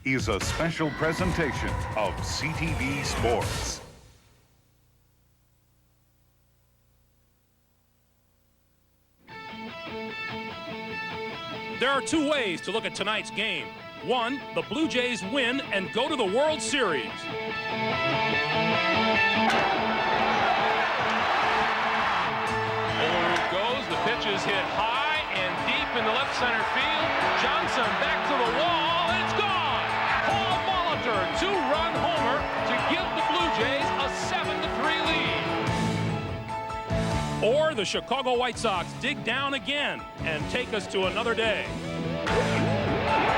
is a special presentation of CTV Sports. There are two ways to look at tonight's game. One, the Blue Jays win and go to the World Series. Over it goes. The pitch is hit high and deep in the left center field. Johnson back to the wall, and it's gone. Paul Molitor, two-run homer to give the Blue Jays a 7-3 lead. Or the Chicago White Sox dig down again and take us to another day.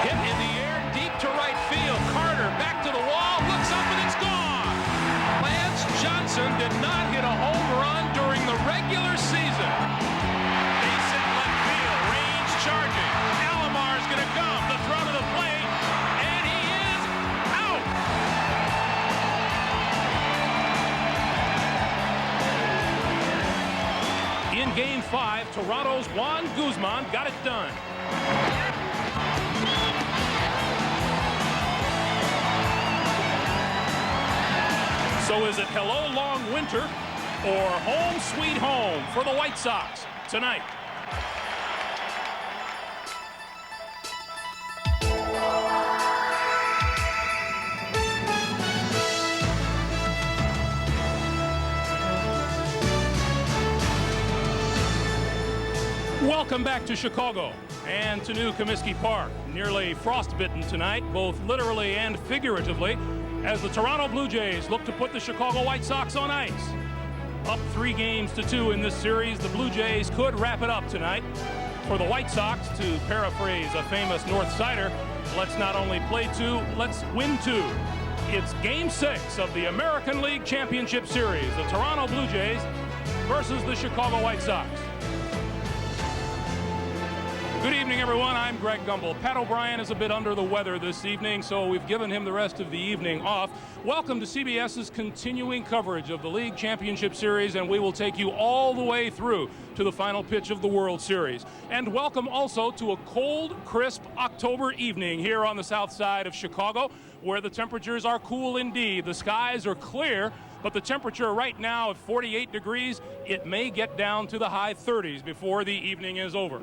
Hit in the air, deep to right field. Carter back to the wall, looks up and it's gone. Lance Johnson did not hit a home run during the regular season. Base hit left field, range charging. Alomar's gonna come, the throw to the plate, and he is out. In Game 5, Toronto's Juan Guzman got it done. So is it hello long winter or home sweet home for the White Sox tonight? Welcome back to Chicago and to New Comiskey Park. Nearly frostbitten tonight, both literally and figuratively, as the Toronto Blue Jays look to put the Chicago White Sox on ice. Up 3-2 in this series, the Blue Jays could wrap it up tonight. For the White Sox, to paraphrase a famous North Sider, let's not only play two, let's win two. It's Game 6 of the American League Championship Series, the Toronto Blue Jays versus the Chicago White Sox. Good evening, everyone. I'm Greg Gumbel. Pat O'Brien is a bit under the weather this evening, so we've given him the rest of the evening off. Welcome to CBS's continuing coverage of the League Championship Series, and we will take you all the way through to the final pitch of the World Series. And welcome also to a cold, crisp October evening here on the south side of Chicago, where the temperatures are cool indeed. The skies are clear, but the temperature right now at 48 degrees, it may get down to the high 30s before the evening is over.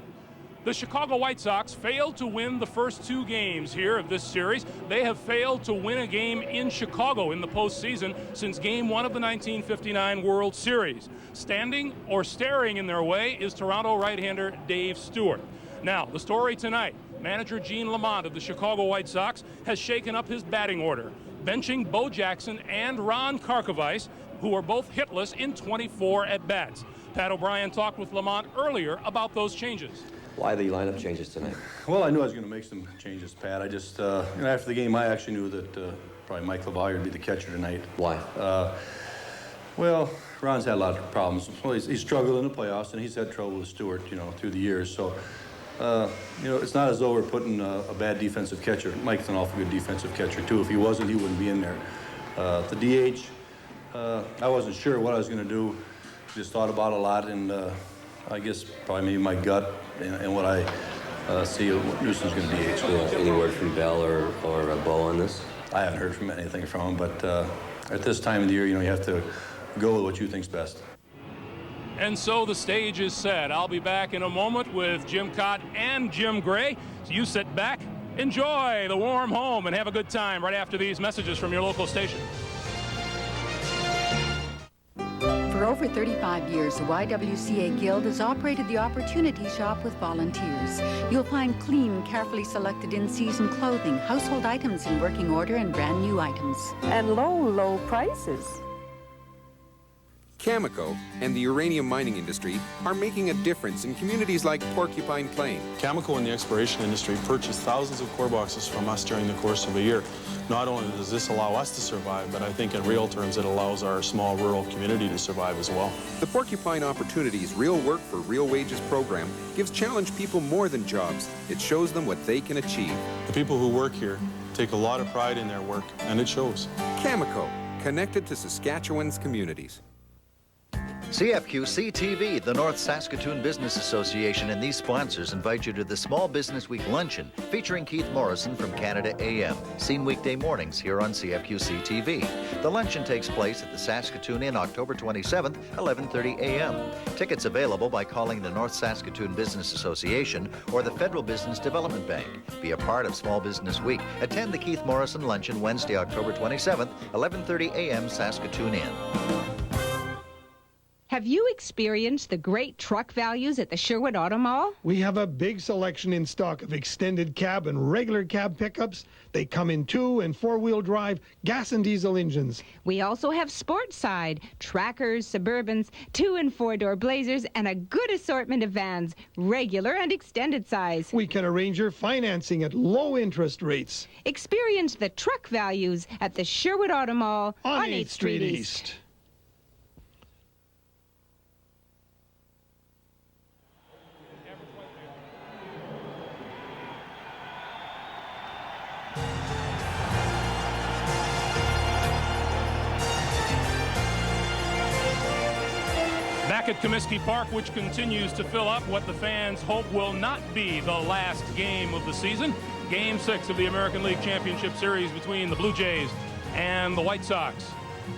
The Chicago White Sox failed to win the first two games here of this series. They have failed to win a game in Chicago in the postseason since Game 1 of the 1959 World Series. Standing or staring in their way is Toronto right-hander Dave Stewart. Now, the story tonight, manager Gene Lamont of the Chicago White Sox has shaken up his batting order, benching Bo Jackson and Ron Karkovice, who are both hitless in 24 at-bats. Pat O'Brien talked with Lamont earlier about those changes. Why the lineup changes tonight? Well, I knew I was going to make some changes, Pat. I just, after the game, I actually knew that probably Mike LeVallier would be the catcher tonight. Why? Well, Ron's had a lot of problems. Well, he's struggled in the playoffs, and he's had trouble with Stewart, through the years. So, it's not as though we're putting a bad defensive catcher. Mike's an awful good defensive catcher, too. If he wasn't, he wouldn't be in there. The DH, I wasn't sure what I was going to do. Just thought about it a lot, and I guess probably maybe my gut and what I see Newsom's going to DH. Any word from Bell or Bo on this? I haven't heard anything from him, but at this time of the year, you have to go with what you think's best. And so the stage is set. I'll be back in a moment with Jim Cott and Jim Gray. So you sit back, enjoy the warm home, and have a good time right after these messages from your local station. For over 35 years, the YWCA Guild has operated the Opportunity Shop with volunteers. You'll find clean, carefully selected in-season clothing, household items in working order, and brand new items. And low prices. Cameco and the uranium mining industry are making a difference in communities like Porcupine Plain. Cameco and the exploration industry purchase thousands of core boxes from us during the course of a year. Not only does this allow us to survive, but I think in real terms it allows our small rural community to survive as well. The Porcupine Opportunities Real Work for Real Wages program gives challenged people more than jobs. It shows them what they can achieve. The people who work here take a lot of pride in their work, and it shows. Cameco, connected to Saskatchewan's communities. CFQC-TV, the North Saskatoon Business Association, and these sponsors invite you to the Small Business Week Luncheon featuring Keith Morrison from Canada AM, seen weekday mornings here on CFQC-TV. The luncheon takes place at the Saskatoon Inn October 27th, 11:30 a.m. Tickets available by calling the North Saskatoon Business Association or the Federal Business Development Bank. Be a part of Small Business Week. Attend the Keith Morrison Luncheon Wednesday, October 27th, 11:30 a.m. Saskatoon Inn. Have you experienced the great truck values at the Sherwood Auto Mall? We have a big selection in stock of extended cab and regular cab pickups. They come in 2- and 4-wheel drive, gas and diesel engines. We also have sports side, trackers, Suburbans, 2- and 4-door Blazers, and a good assortment of vans, regular and extended size. We can arrange your financing at low interest rates. Experience the truck values at the Sherwood Auto Mall on 8th Street East. Back at Comiskey Park, which continues to fill up what the fans hope will not be the last game of the season. Game 6 of the American League Championship Series between the Blue Jays and the White Sox.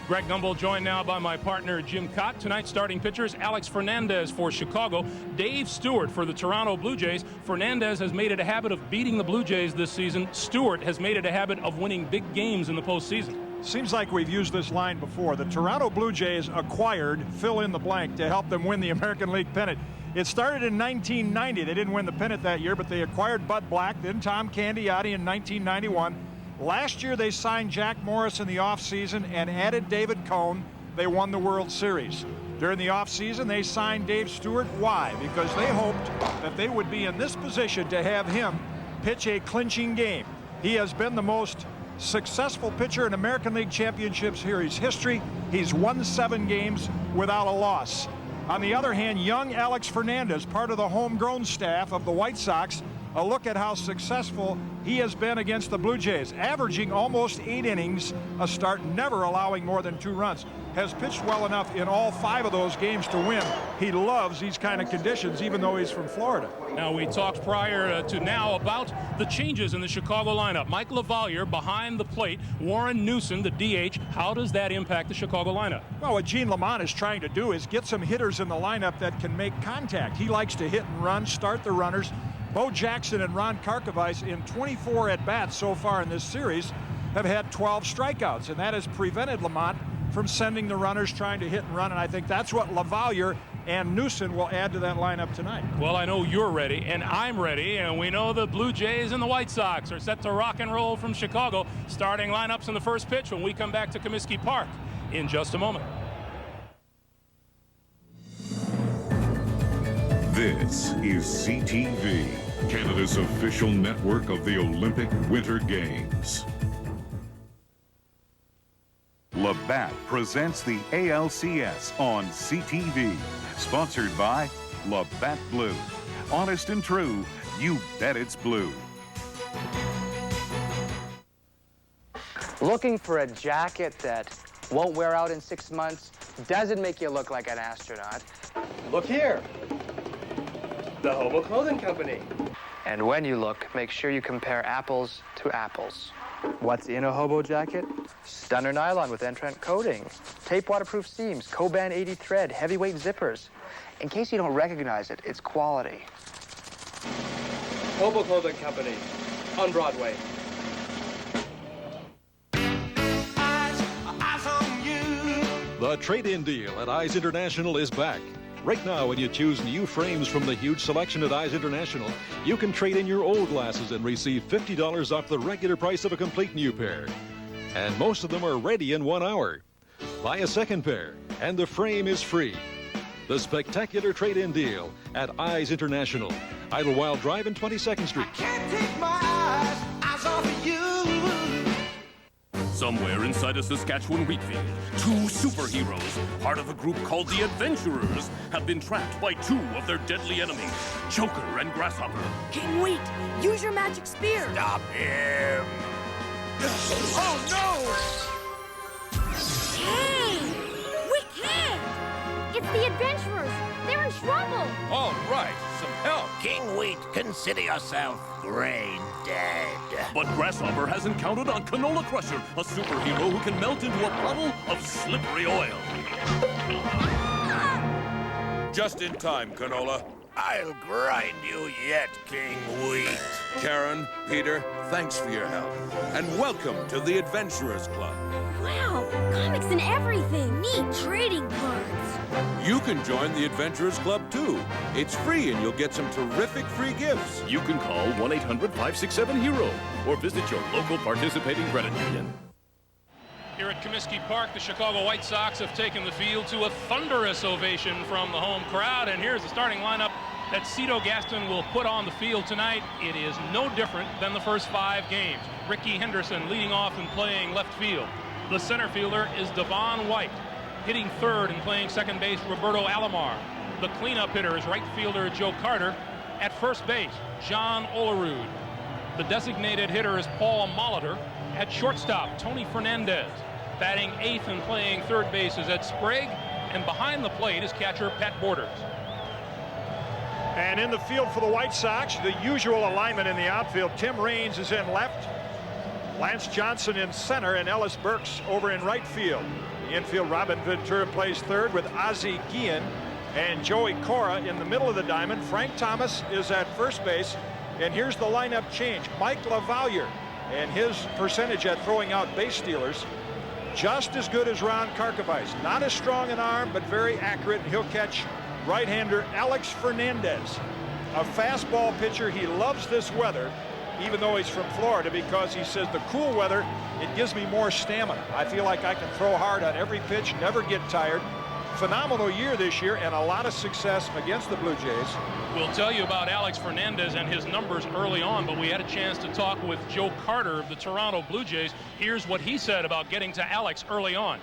Greg Gumbel joined now by my partner Jim Cott. Tonight's starting pitchers, Alex Fernandez for Chicago, Dave Stewart for the Toronto Blue Jays. Fernandez has made it a habit of beating the Blue Jays this season. Stewart has made it a habit of winning big games in the postseason. Seems like we've used this line before. The Toronto Blue Jays acquired fill in the blank to help them win the American League pennant. It started in 1990. They didn't win the pennant that year, but they acquired Bud Black, then Tom Candiotti in 1991. Last year they signed Jack Morris in the offseason and added David Cohn. They won the World Series. During the offseason they signed Dave Stewart. Why? Because they hoped that they would be in this position to have him pitch a clinching game. He has been the most successful pitcher in American League Championship Series history. He's won 7 games without a loss. On the other hand, young Alex Fernandez, part of the homegrown staff of the White Sox, a look at how successful he has been against the Blue Jays, averaging almost 8 innings a start, never allowing more than 2 runs. Has pitched well enough in all 5 of those games to win. He loves these kind of conditions, even though he's from Florida. Now, we talked prior to now about the changes in the Chicago lineup. Mike LaValliere behind the plate, Warren Newson, the DH. How does that impact the Chicago lineup? Well, what Gene Lamont is trying to do is get some hitters in the lineup that can make contact. He likes to hit and run, start the runners. Bo Jackson and Ron Karkovice, in 24 at-bats so far in this series, have had 12 strikeouts, and that has prevented Lamont from sending the runners trying to hit and run, and I think that's what LaValliere and Newson will add to that lineup tonight. Well, I know you're ready, and I'm ready, and we know the Blue Jays and the White Sox are set to rock and roll from Chicago. Starting lineups in the first pitch when we come back to Comiskey Park in just a moment. This is CTV, Canada's official network of the Olympic Winter Games. Labatt presents the ALCS on CTV, sponsored by Labatt Blue. Honest and true, you bet it's blue. Looking for a jacket that won't wear out in 6 months, doesn't make you look like an astronaut? Look here, the Hobo Clothing Company. And when you look, make sure you compare apples to apples. What's in a hobo jacket? Stunner nylon with entrant coating, tape waterproof seams, Coban 80 thread, heavyweight zippers. In case you don't recognize it, it's quality. Hobo Clothing Company on Broadway. The trade-in deal at Eyes International is back. Right now, when you choose new frames from the huge selection at Eyes International, you can trade in your old glasses and receive $50 off the regular price of a complete new pair. And most of them are ready in 1 hour. Buy a second pair, and the frame is free. The spectacular trade-in deal at Eyes International, Idlewild Drive and 22nd Street. I can't take my eyes off of you. Somewhere inside a Saskatchewan wheat field, 2 superheroes, part of a group called the Adventurers, have been trapped by 2 of their deadly enemies, Joker and Grasshopper. King Wheat, use your magic spear. Stop him! Oh, no! Hey! We can't! It's the adventurers! They're in trouble! All right, some help. King Wheat, consider yourself brain dead. But Grasshopper hasn't counted on Canola Crusher, a superhero who can melt into a puddle of slippery oil. Just in time, Canola. I'll grind you yet, King Wheat. Karen, Peter, thanks for your help. And welcome to the Adventurers Club. Wow, comics and everything. Neat trading cards. You can join the Adventurers Club, too. It's free, and you'll get some terrific free gifts. You can call 1-800-567-HERO or visit your local participating credit union. Here at Comiskey Park, the Chicago White Sox have taken the field to a thunderous ovation from the home crowd. And here's the starting lineup that Cito Gaston will put on the field tonight. It is no different than the first 5 games. Ricky Henderson leading off and playing left field. The center fielder is Devon White. Hitting third and playing second base, Roberto Alomar. The cleanup hitter is right fielder Joe Carter. At first base, John Olerud. The designated hitter is Paul Molitor. At shortstop, Tony Fernandez. Batting 8th and playing third base is Ed Sprague. And behind the plate is catcher Pat Borders. And in the field for the White Sox, the usual alignment in the outfield. Tim Raines is in left, Lance Johnson in center, and Ellis Burks over in right field. The infield, Robin Ventura plays third with Ozzie Guillen and Joey Cora in the middle of the diamond. Frank Thomas is at first base. And here's the lineup change. Mike LaValliere and his percentage at throwing out base stealers just as good as Ron Karkovice. Not as strong an arm, but very accurate. He'll catch right-hander Alex Fernandez, a fastball pitcher. He loves this weather, even though he's from Florida, because he says the cool weather, it gives me more stamina. I feel like I can throw hard on every pitch, never get tired. Phenomenal year this year and a lot of success against the Blue Jays. We'll tell you about Alex Fernandez and his numbers early on, but we had a chance to talk with Joe Carter of the Toronto Blue Jays. Here's what he said about getting to Alex early on.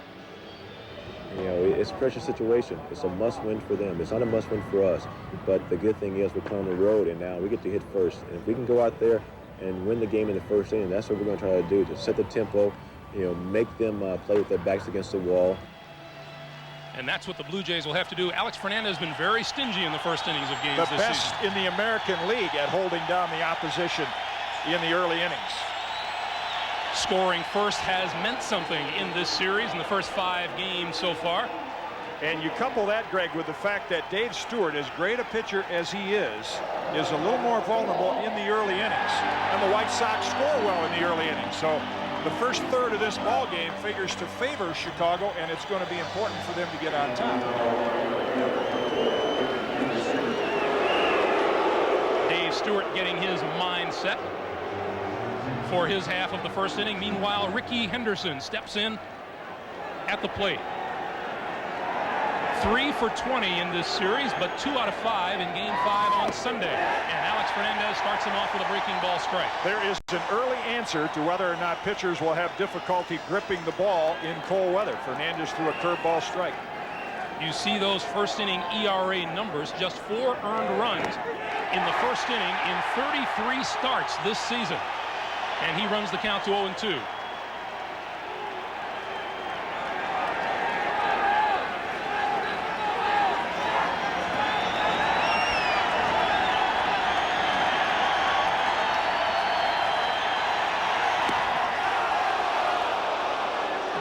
You know, it's a pressure situation. It's a must-win for them. It's not a must-win for us. But the good thing is we're on the road, and now we get to hit first. And if we can go out there and win the game in the first inning, that's what we're going to try to do, to set the tempo, you know, make them play with their backs against the wall. And that's what the Blue Jays will have to do. Alex Fernandez has been very stingy in the first innings of games this season. The best in the American League at holding down the opposition in the early innings. Scoring first has meant something in this series in the first 5 games so far. And you couple that, Greg, with the fact that Dave Stewart, as great a pitcher as he is a little more vulnerable in the early innings. And the White Sox score well in the early innings. So the first third of this ball game figures to favor Chicago, and it's going to be important for them to get on top. Dave Stewart getting his mind set for his half of the first inning. Meanwhile, Ricky Henderson steps in at the plate. 3 for 20 in this series, but 2 out of 5 in Game 5 on Sunday. And Alex Fernandez starts him off with a breaking ball strike. There is an early answer to whether or not pitchers will have difficulty gripping the ball in cold weather. Fernandez threw a curveball strike. You see those first inning ERA numbers, just 4 earned runs in the first inning in 33 starts this season. And he runs the count to 0-2.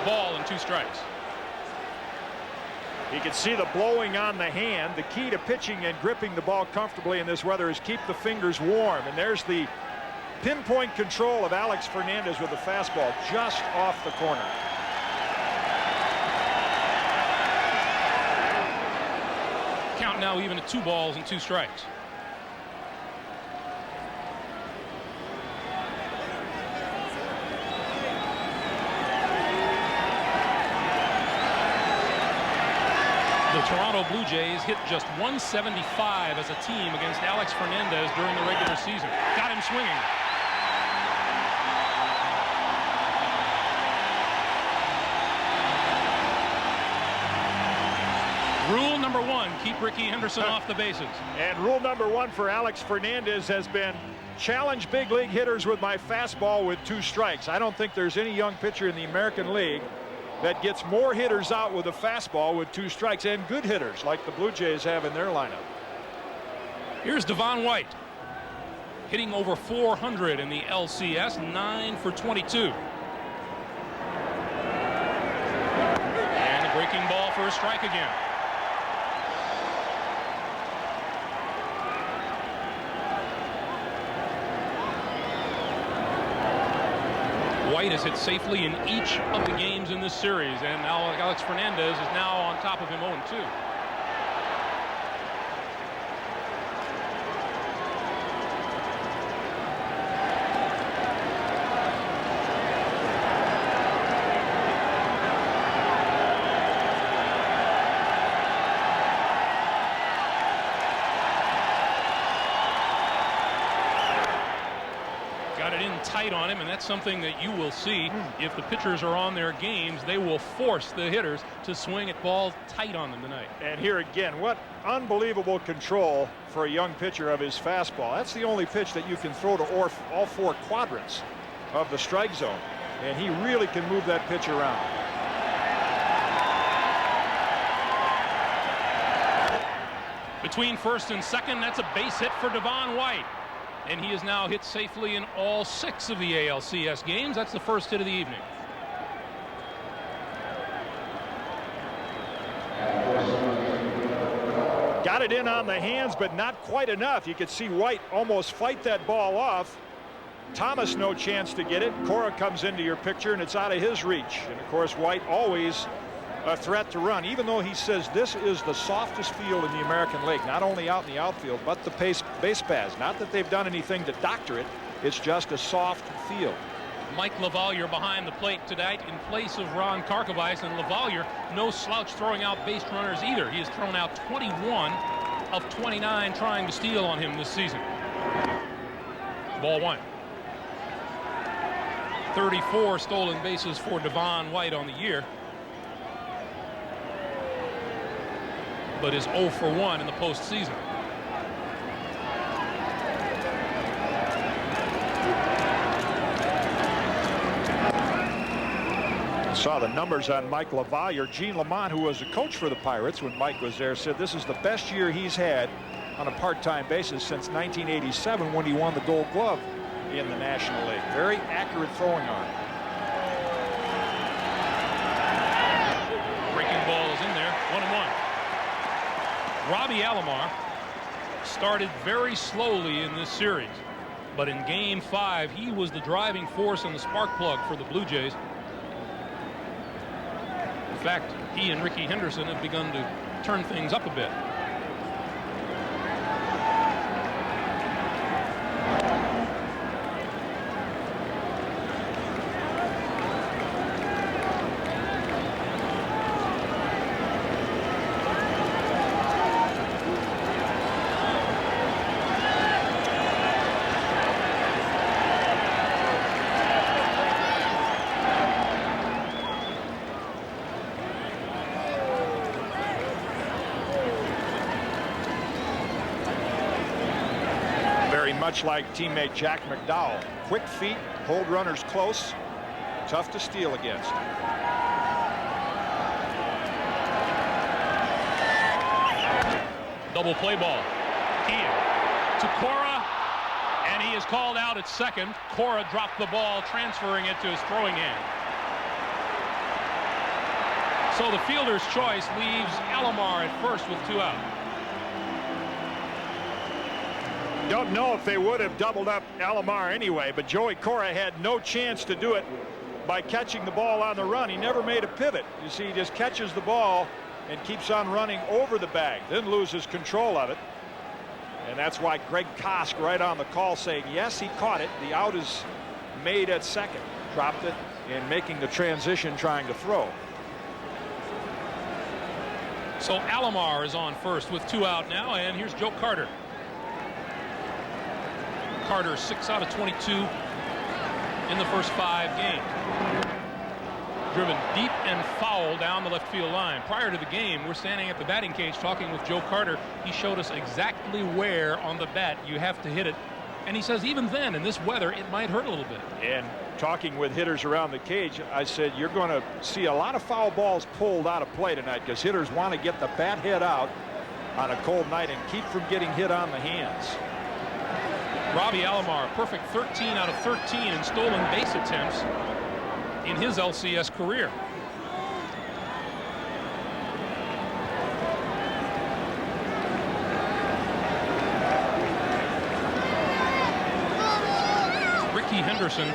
Ball and 2 strikes. You can see the blowing on the hand. The key to pitching and gripping the ball comfortably in this weather is keep the fingers warm. And there's the pinpoint control of Alex Fernandez with the fastball just off the corner. Count now even at 2 balls and 2 strikes. The Toronto Blue Jays hit just .175 as a team against Alex Fernandez during the regular season. Got him swinging. Rule number 1, keep Ricky Henderson off the bases. And rule number 1 for Alex Fernandez has been challenge big league hitters with my fastball with 2 strikes. I don't think there's any young pitcher in the American League that gets more hitters out with a fastball with 2 strikes, and good hitters like the Blue Jays have in their lineup. Here's Devon White, hitting over 400 in the LCS, 9 for 22. And a breaking ball for a strike again. White has hit safely in each of the games in this series, and now Alex Fernandez is now on top of him 0-2. Got it in tight on him, and that's something that you will see if the pitchers are on their games. They will force the hitters to swing at balls tight on them tonight. And here again, what unbelievable control for a young pitcher of his fastball. That's the only pitch that you can throw to all 4 quadrants of the strike zone, and he really can move that pitch around. Between first and second, that's a base hit for Devon White. And he is now hit safely in all 6 of the ALCS games. That's the first hit of the evening. Got it in on the hands, but not quite enough. You could see White almost fight that ball off. Thomas no chance to get it. Cora comes into your picture, and it's out of his reach. And of course, White always a threat to run, even though he says this is the softest field in the American League, not only out in the outfield, but the base paths. Not that they've done anything to doctor it. It's just a soft field. Mike LaValliere behind the plate tonight in place of Ron Karkovice, and LaValliere no slouch throwing out base runners either. He has thrown out 21 of 29 trying to steal on him this season. Ball 1. 34 stolen bases for Devon White on the year, but is 0 for 1 in the postseason. Saw the numbers on Mike LaValliere. Gene Lamont, who was a coach for the Pirates when Mike was there, said this is the best year he's had on a part-time basis since 1987 when he won the Gold Glove in the National League. Very accurate throwing arm. Breaking ball is in there, 1-1. Robbie Alomar started very slowly in this series, but in Game 5 he was the driving force and the spark plug for the Blue Jays. In fact, he and Ricky Henderson have begun to turn things up a bit. Much like teammate Jack McDowell. Quick feet, hold runners close, tough to steal against. Double play ball. Ian to Cora, and he is called out at second. Cora dropped the ball, transferring it to his throwing hand. So the fielder's choice leaves Alomar at first with 2 out. Don't know if they would have doubled up Alomar anyway, but Joey Cora had no chance to do it by catching the ball on the run. He never made a pivot. You see, he just catches the ball and keeps on running over the bag, then loses control of it. And that's why Greg Kosk right on the call saying, yes, he caught it. The out is made at second. Dropped it and making the transition trying to throw. So Alomar is on first with 2 out now, and here's Joe Carter. Carter 6 out of 22 in the first 5 games. Driven deep and foul down the left field line. Prior to the game, we're standing at the batting cage talking with Joe Carter. He showed us exactly where on the bat you have to hit it. And he says even then, in this weather, it might hurt a little bit. And talking with hitters around the cage, I said, you're going to see a lot of foul balls pulled out of play tonight because hitters want to get the bat head out on a cold night and keep from getting hit on the hands. Robbie Alomar, perfect 13 out of 13 in stolen base attempts in his LCS career. Ricky Henderson,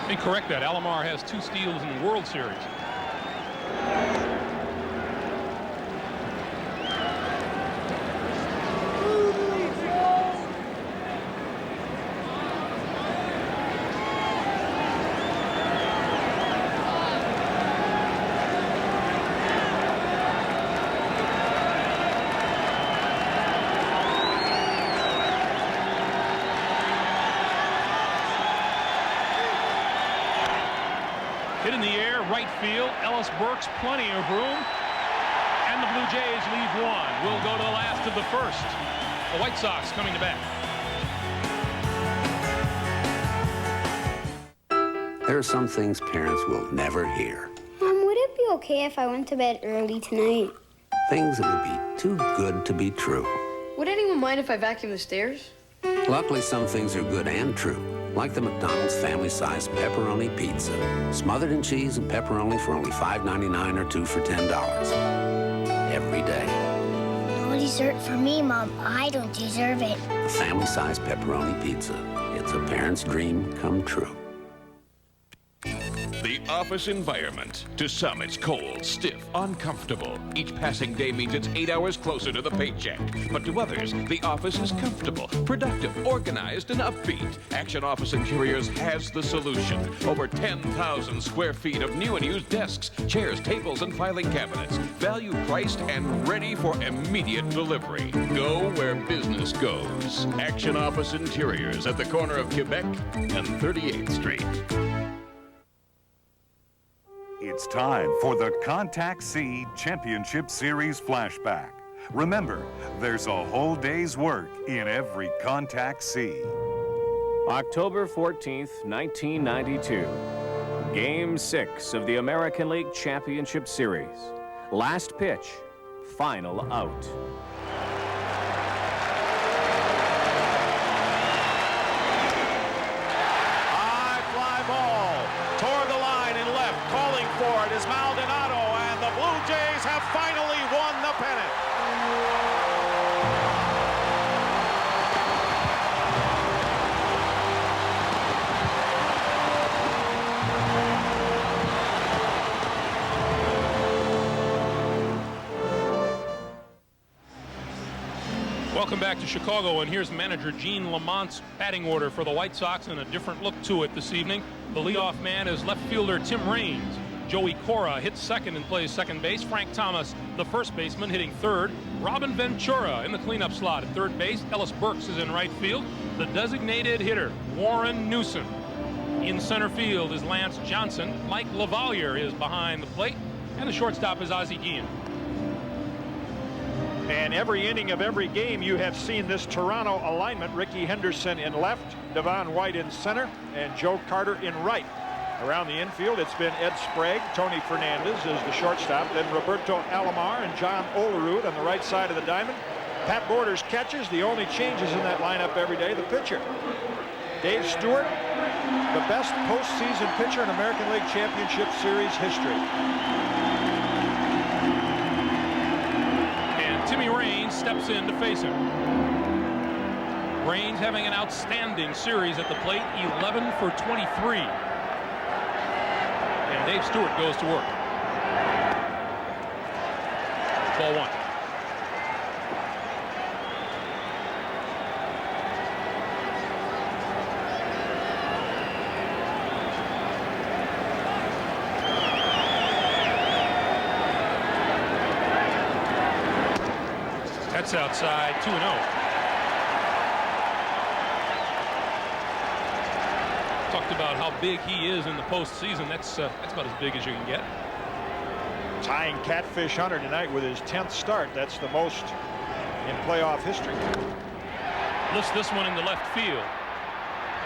let me correct that. Alomar has 2 steals in the World Series. Hit in the air, right field. Ellis Burks, plenty of room. And the Blue Jays leave one. We'll go to the last of the first. The White Sox coming to bat. There are some things parents will never hear. Mom, would it be okay if I went to bed early tonight? Things that would be too good to be true. Would anyone mind if I vacuum the stairs? Luckily, some things are good and true. Like the McDonald's family-sized pepperoni pizza. Smothered in cheese and pepperoni for only $5.99 or 2 for $10. Every day. No dessert for me, Mom. I don't deserve it. The family-sized pepperoni pizza. It's a parent's dream come true. The office environment. To some, it's cold, stiff, uncomfortable. Each passing day means it's 8 hours closer to the paycheck. But to others, the office is comfortable, productive, organized, and upbeat. Action Office Interiors has the solution. Over 10,000 square feet of new and used desks, chairs, tables, and filing cabinets. Value priced and ready for immediate delivery. Go where business goes. Action Office Interiors at the corner of Quebec and 38th Street. It's time for the Contact C Championship Series flashback. Remember, there's a whole day's work in every Contact C. October 14th, 1992. Game 6 of the American League Championship Series. Last pitch, final out. High fly ball toward the line and left. Calling for it is Maldonado, and the Blue Jays have finally won the pennant. Welcome back to Chicago, and here's manager Gene Lamont's batting order for the White Sox, and a different look to it this evening. The leadoff man is left fielder Tim Raines. Joey Cora hits second and plays second base. Frank Thomas, the first baseman, hitting third. Robin Ventura in the cleanup slot at third base. Ellis Burks is in right field. The designated hitter, Warren Newsom. In center field is Lance Johnson. Mike Lavalier is behind the plate, and the shortstop is Ozzie Guillen. And every inning of every game, you have seen this Toronto alignment. Ricky Henderson in left, Devon White in center, and Joe Carter in right. Around the infield, it's been Ed Sprague, Tony Fernandez is the shortstop, then Roberto Alomar and John Olerud on the right side of the diamond. Pat Borders catches. The only changes in that lineup every day, the pitcher. Dave Stewart, the best postseason pitcher in American League Championship Series history. Timmy Raines steps in to face him. Raines having an outstanding series at the plate, 11 for 23. And Dave Stewart goes to work. Ball one. That's outside, 2-0. Talked about how big he is in the postseason. That's about as big as you can get. Tying Catfish Hunter tonight with his 10th start. That's the most in playoff history. Lifts this one into left field.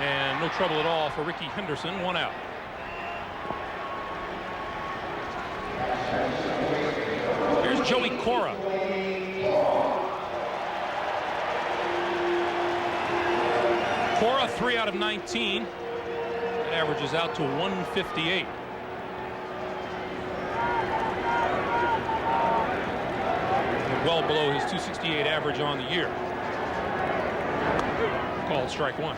And no trouble at all for Ricky Henderson. 1 out. Here's Joey Cora. Cora 3 out of 19. That averages out to 158. Well below his 268 average on the year. Called strike 1.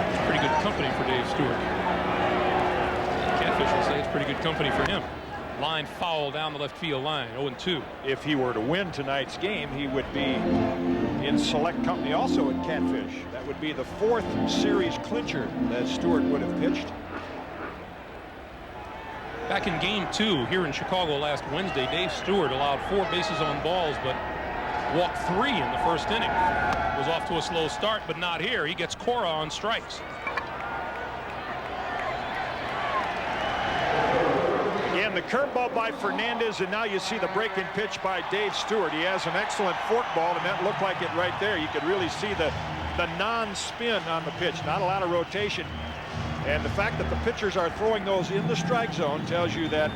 It's pretty good company for Dave Stewart. Catfish will say it's pretty good company for him. Line foul down the left field line. 0-2. If he were to win tonight's game, he would be in select company also at Catfish. That would be the 4th series clincher that Stewart would have pitched. Back in game 2 here in Chicago last Wednesday, Dave Stewart allowed 4 bases on balls, but walked 3 in the first inning. Was off to a slow start, but not here. He gets Cora on strikes. Again, the curveball by Fernandez, and now you see the breaking pitch by Dave Stewart. He has an excellent forkball, and that looked like it right there. You could really see the non-spin on the pitch. Not a lot of rotation. And the fact that the pitchers are throwing those in the strike zone tells you that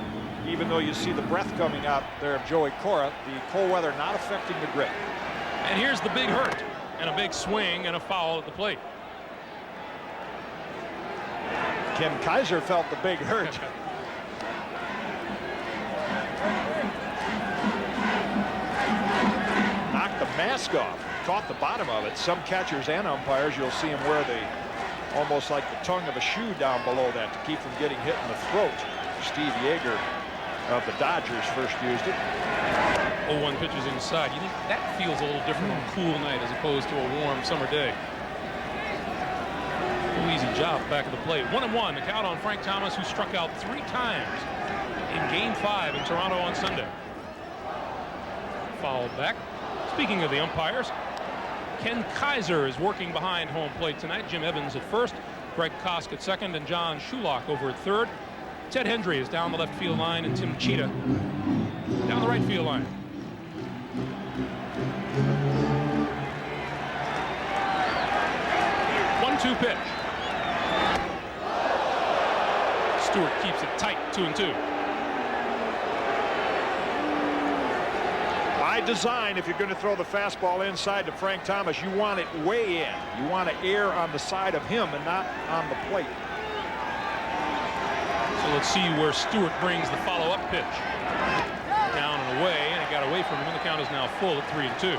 even though you see the breath coming out there of Joey Cora, the cold weather not affecting the grip. And here's the big hurt, and a big swing and a foul at the plate. Ken Kaiser felt the big hurt. Knocked the mask off, caught the bottom of it. Some catchers and umpires, you'll see them wear the almost like the tongue of a shoe down below that to keep from getting hit in the throat. Steve Yeager of the Dodgers first used it. 0-1 pitches inside. You think that feels a little different on a cool night as opposed to a warm summer day? No easy job back of the plate. 1-1. The count on Frank Thomas, who struck out 3 times in Game 5 in Toronto on Sunday. Fouled back. Speaking of the umpires, Ken Kaiser is working behind home plate tonight. Jim Evans at first, Greg Kosk at second, and John Shulock over at third. Ted Hendry is down the left field line, and Tim Cheetah down the right field line. One-two pitch. Stewart keeps it tight, 2-2. By design, if you're going to throw the fastball inside to Frank Thomas, you want it way in. You want to err on the side of him and not on the plate. So let's see where Stewart brings the follow-up pitch. Down and away, and it got away from him, and the count is now full at 3-2.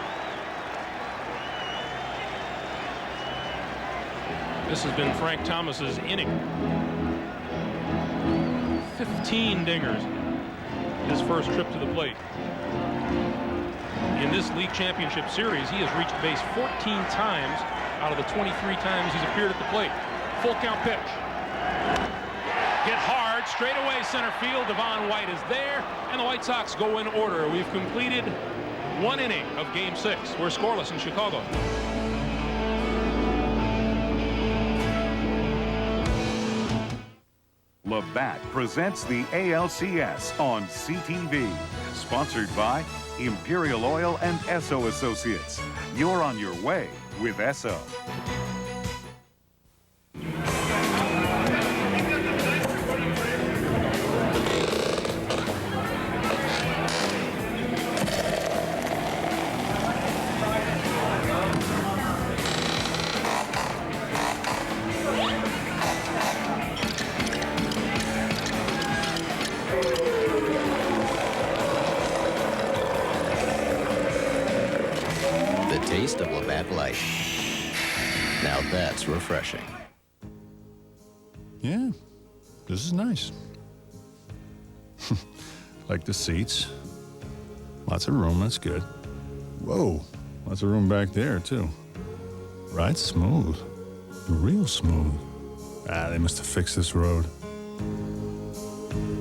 This has been Frank Thomas's inning. 15 dingers his first trip to the plate. In this league championship series, he has reached base 14 times out of the 23 times he's appeared at the plate. Full count pitch. Hit hard, straight away center field. Devon White is there, and the White Sox go in order. We've completed 1 inning of Game 6. We're scoreless in Chicago. Labatt presents the ALCS on CTV. Sponsored by Imperial Oil and Esso Associates. You're on your way with Esso. Taste of Labatt Light. Now that's refreshing. Yeah, this is nice. Like the seats. Lots of room, that's good. Whoa, lots of room back there, too. Right, smooth. Real smooth. They must have fixed this road.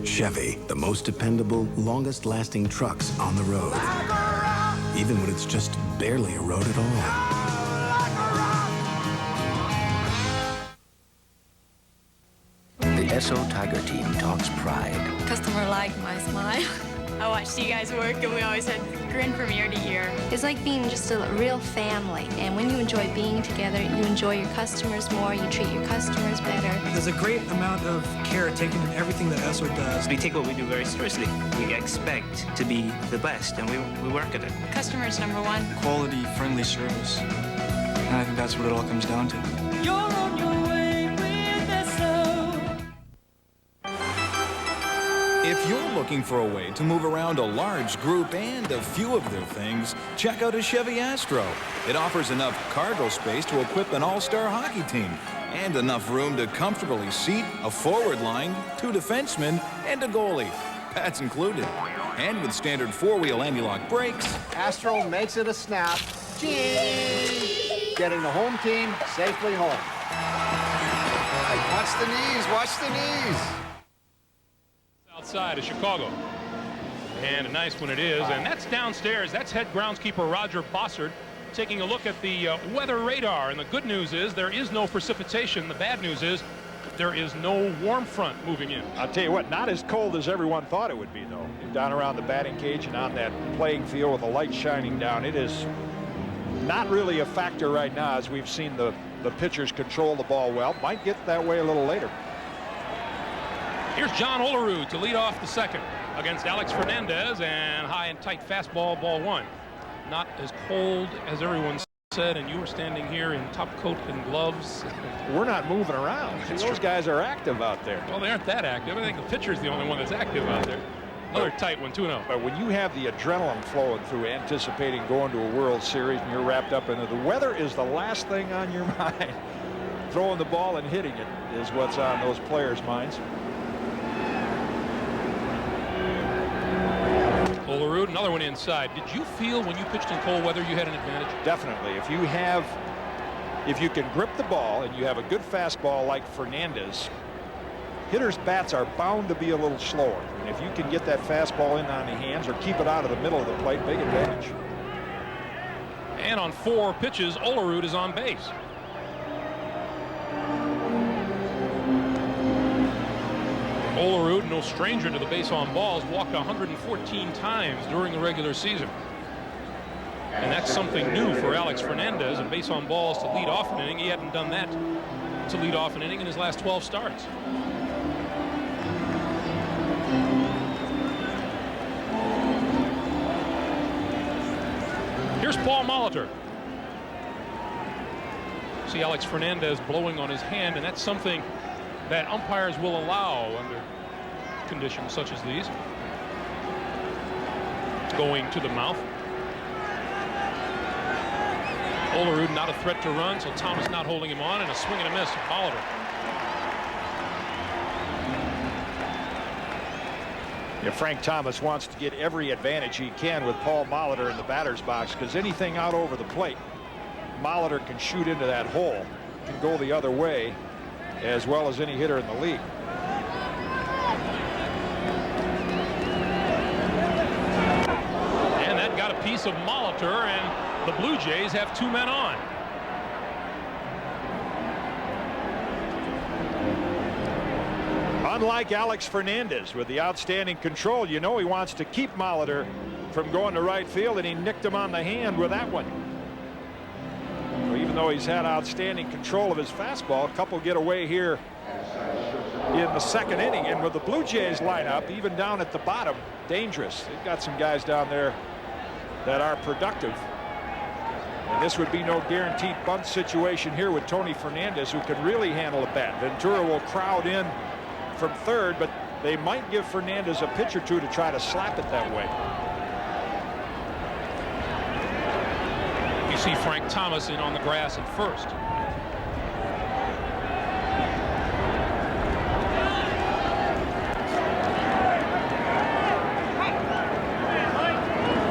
Chevy, the most dependable, longest-lasting trucks on the road. Even when it's just barely a road at all. The Esso Tiger Team talks pride. Customer liked my smile. I watched you guys work, and we always had a grin from ear to ear. It's like being just a real family. And when you enjoy being together, you enjoy your customers more, you treat your customers better. There's a great amount of care taken in everything that Esso does. We take what we do very seriously. We expect to be the best, and we work at it. Customers number one. Quality, friendly service. And I think that's what it all comes down to. You're on your way with Esso. If you're looking for a way to move around a large group and a few of their things, check out a Chevy Astro. It offers enough cargo space to equip an all-star hockey team and enough room to comfortably seat a forward line, 2 defensemen, and a goalie. That's included. And with standard 4-wheel anti-lock brakes, Astro makes it a snap. Gee! Getting the home team safely home. Watch the knees, watch the knees. Outside of Chicago. And a nice one it is. And that's downstairs. That's head groundskeeper Roger Bossard taking a look at the weather radar. And the good news is there is no precipitation. The bad news is there is no warm front moving in. I'll tell you what, not as cold as everyone thought it would be, though. Down around the batting cage and on that playing field with the light shining down, it is not really a factor right now, as we've seen the pitchers control the ball well. Might get that way a little later. Here's John Olerud to lead off the second against Alex Fernandez, and high and tight fastball, ball 1. Not as cold as everyone said, and you were standing here in top coat and gloves. We're not moving around. Those guys are active out there. Well, they aren't that active. I think the pitcher's the only one that's active out there. Another tight one, 2-0. But when you have the adrenaline flowing through anticipating going to a World Series and you're wrapped up in it, the weather is the last thing on your mind. Throwing the ball and hitting it is what's on those players' minds. Olerud, another one inside. Did you feel when you pitched in cold weather you had an advantage? Definitely. If you can grip the ball and you have a good fastball like Fernandez, hitters' bats are bound to be a little slower. And if you can get that fastball in on the hands or keep it out of the middle of the plate, big advantage. And on 4 pitches, Olerud is on base. Olerud, no stranger to the base on balls, walked 114 times during the regular season. And that's something new for Alex Fernandez, and base on balls to lead off an inning. He hadn't done that to lead off an inning in his last 12 starts. Here's Paul Molitor. See Alex Fernandez blowing on his hand, and that's something that umpires will allow under conditions such as these. Going to the mouth. Olerud not a threat to run, so Thomas not holding him on, and a swing and a miss. Molitor. Yeah, Frank Thomas wants to get every advantage he can with Paul Molitor in the batter's box, because anything out over the plate, Molitor can shoot into that hole, can go the other way, as well as any hitter in the league. And that got a piece of Molitor, and the Blue Jays have 2 men on. Unlike Alex Fernandez with the outstanding control, you know he wants to keep Molitor from going to right field, and he nicked him on the hand with that one. So even though he's had outstanding control of his fastball, a couple get away here in the second inning. And with the Blue Jays lineup, even down at the bottom, dangerous. They've got some guys down there that are productive. And this would be no guaranteed bunt situation here with Tony Fernandez, who can really handle a bat. Ventura will crowd in from third, but they might give Fernandez a pitch or two to try to slap it that way. You see Frank Thomas in on the grass at first.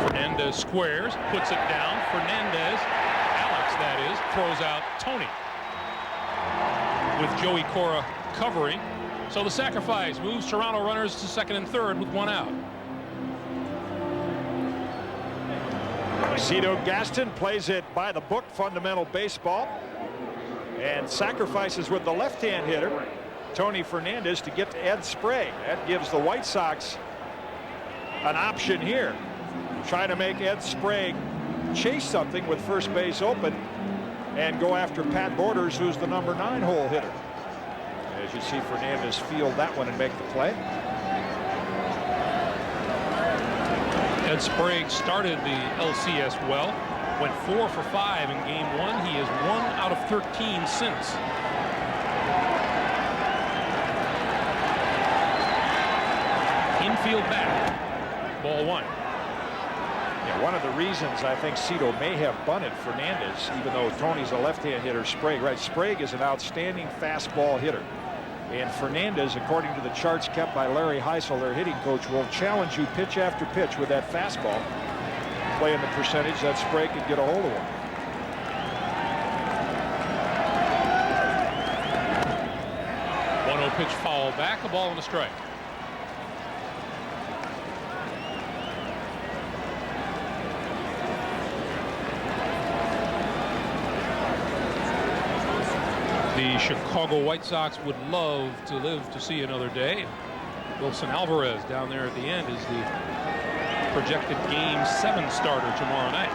Fernandez squares, puts it down. Fernandez, Alex that is, throws out Tony. With Joey Cora covering. So the sacrifice moves Toronto runners to second and third with 1 out. Cito Gaston plays it by the book, fundamental baseball, and sacrifices with the left-hand hitter. Tony Fernandez to get to Ed Sprague. That gives the White Sox an option here. Trying to make Ed Sprague chase something with first base open and go after Pat Borders, who's the number 9 hole hitter. As you see Fernandez field that one and make the play. Ed Sprague started the LCS well, went 4 for 5 in game 1. He is 1 out of 13 since. Infield back, ball 1. Yeah, one of the reasons I think Cito may have bunted Fernandez, even though Tony's a left-hand hitter, Sprague, right? Sprague is an outstanding fastball hitter. And Fernandez, according to the charts kept by Larry Heisel, their hitting coach, will challenge you pitch after pitch with that fastball. Playing the percentage that Sprague could get a hold of him. Pitch foul back, a ball and a strike. The Chicago White Sox would love to live to see another day. Wilson Alvarez down there at the end is the projected Game 7 starter tomorrow night.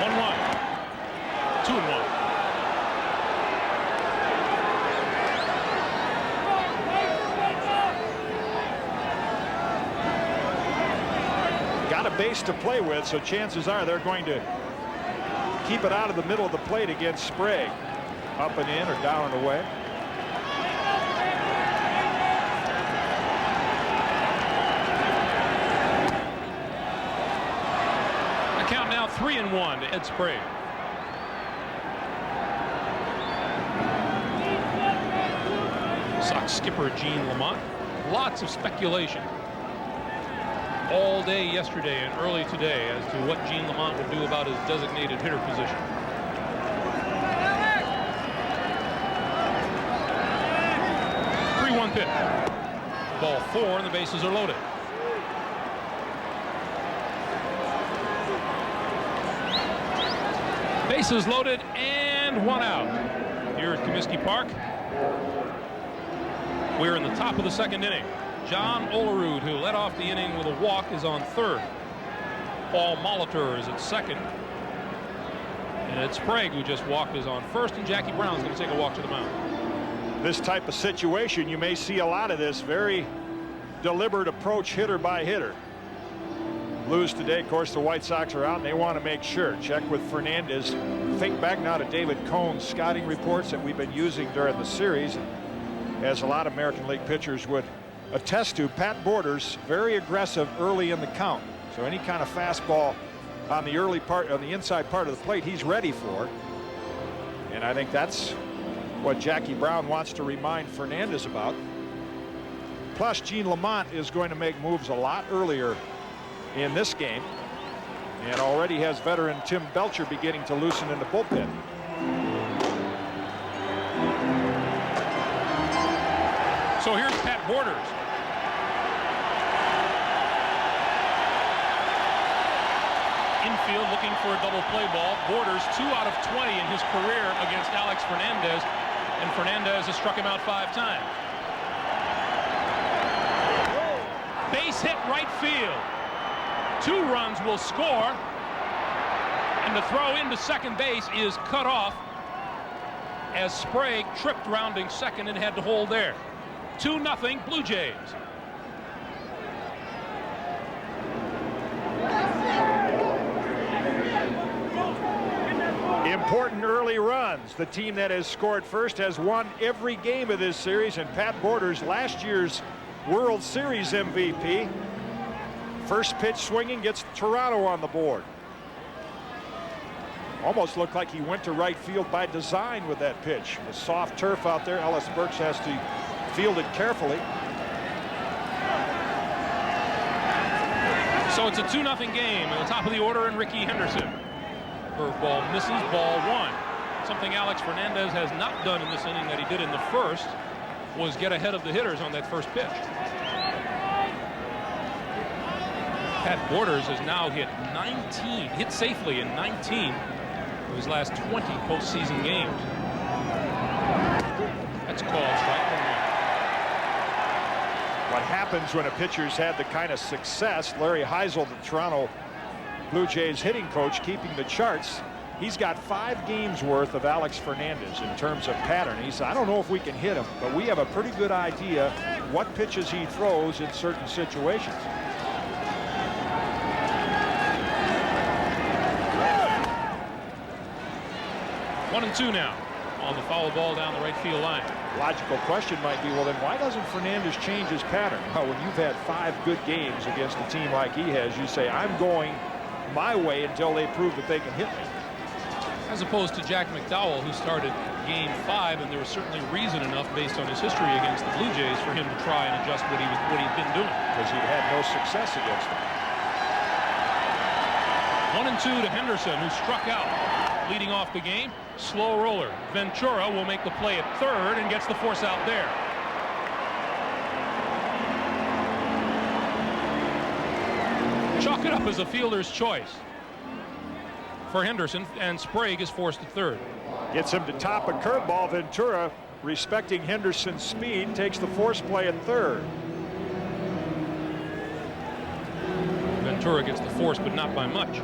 1-1. 2-1. Got a base to play with, so chances are they're going to keep it out of the middle of the plate against Sprague. Up and in or down and away. The count now 3-1 to Ed Sprague. Sox skipper Gene Lamont. Lots of speculation all day yesterday and early today as to what Gene Lamont would do about his designated hitter position. Pitch. Ball 4 and the bases are loaded. Bases loaded and 1 out here at Comiskey Park. We're in the top of the 2nd inning. John Olerud, who led off the inning with a walk, is on 3rd. Paul Molitor is at 2nd. And Ed Sprague, who just walked, is on 1st, and Jackie Brown's going to take a walk to the mound. This type of situation, you may see a lot of this very deliberate approach hitter by hitter. Blues today, of course, the White Sox are out and they want to make sure. Check with Fernandez. Think back now to David Cohn's scouting reports that we've been using during the series. As a lot of American League pitchers would attest to, Pat Borders very aggressive early in the count. So any kind of fastball on the early part, on the inside part of the plate, he's ready for. And I think that's what Jackie Brown wants to remind Fernandez about. Plus, Gene Lamont is going to make moves a lot earlier in this game, and already has veteran Tim Belcher beginning to loosen in the bullpen. So here's Pat Borders. Infield looking for a double play ball. Borders 2 out of 20 in his career against Alex Fernandez. And Fernandez has struck him out 5 times. Base hit right field. 2 runs will score. And the throw into second base is cut off as Sprague tripped rounding second and had to hold there. 2-0 Blue Jays. Important early runs. The team that has scored first has won every game of this series, and Pat Borders, last year's World Series MVP, first pitch swinging, gets Toronto on the board. Almost looked like he went to right field by design with that pitch. The soft turf out there, Ellis Burks has to field it carefully. So it's a 2-0 game at the top of the order, and Ricky Henderson. Curveball misses, ball 1. Something Alex Fernandez has not done in this inning that he did in the first was get ahead of the hitters on that first pitch. Pat Borders has now hit safely in 19 of his last 20 postseason games. That's called strike 1. What happens when a pitcher's had the kind of success, Larry Heisel, the Toronto Blue Jays hitting coach, keeping the charts, he's got 5 games worth of Alex Fernandez in terms of pattern. He said, I don't know if we can hit him, but we have a pretty good idea what pitches he throws in certain situations. One and two now on the foul ball down the right field line. Logical question might be, well, then why doesn't Fernandez change his pattern? Well, when you've had 5 good games against a team like he has, you say, I'm going my way until they prove that they can hit me. As opposed to Jack McDowell, who started game 5, and there was certainly reason enough based on his history against the Blue Jays for him to try and adjust what he'd been doing. Because he had no success against them. 1 and 2 to Henderson, who struck out. Leading off the game, slow roller. Ventura will make the play at third and gets the force out there. Chalk it up as a fielder's choice for Henderson, and Sprague is forced to third. Gets him to top a curveball. Ventura, respecting Henderson's speed, takes the force play at third. Ventura gets the force, but not by much.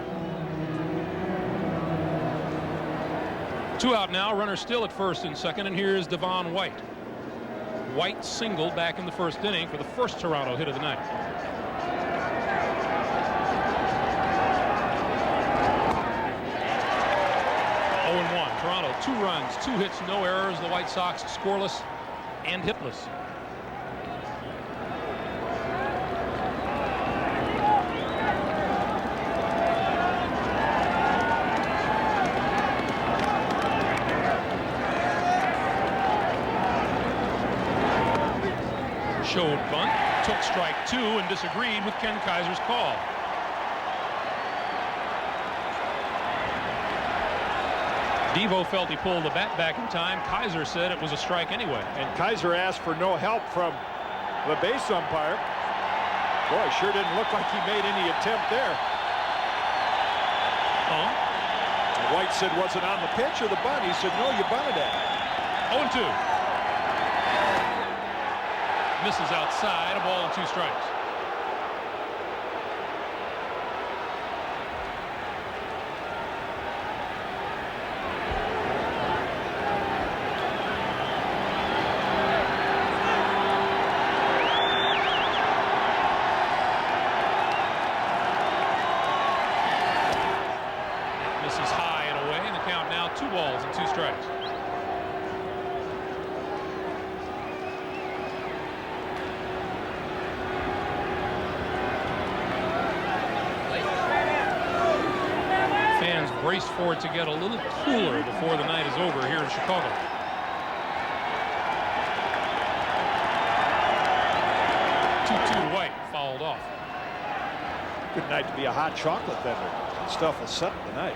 2 out now, runner still at first and second, and here's Devon White. White singled back in the first inning for the first Toronto hit of the night. Toronto, 2 runs, 2 hits, no errors. The White Sox scoreless and hitless. Showed bunt, took strike 2 and disagreed with Ken Kaiser's call. Devo felt he pulled the bat back in time. Kaiser said it was a strike anyway. And Kaiser asked for no help from the base umpire. Boy, sure didn't look like he made any attempt there. Oh. White said, was it on the pitch or the bunt? He said, no, you bunted it. 0-2. Misses outside, a ball and 2 strikes. Brace for it to get a little cooler before the night is over here in Chicago. Two White fouled off. Good night to be a hot chocolate vendor. That stuff will settle tonight.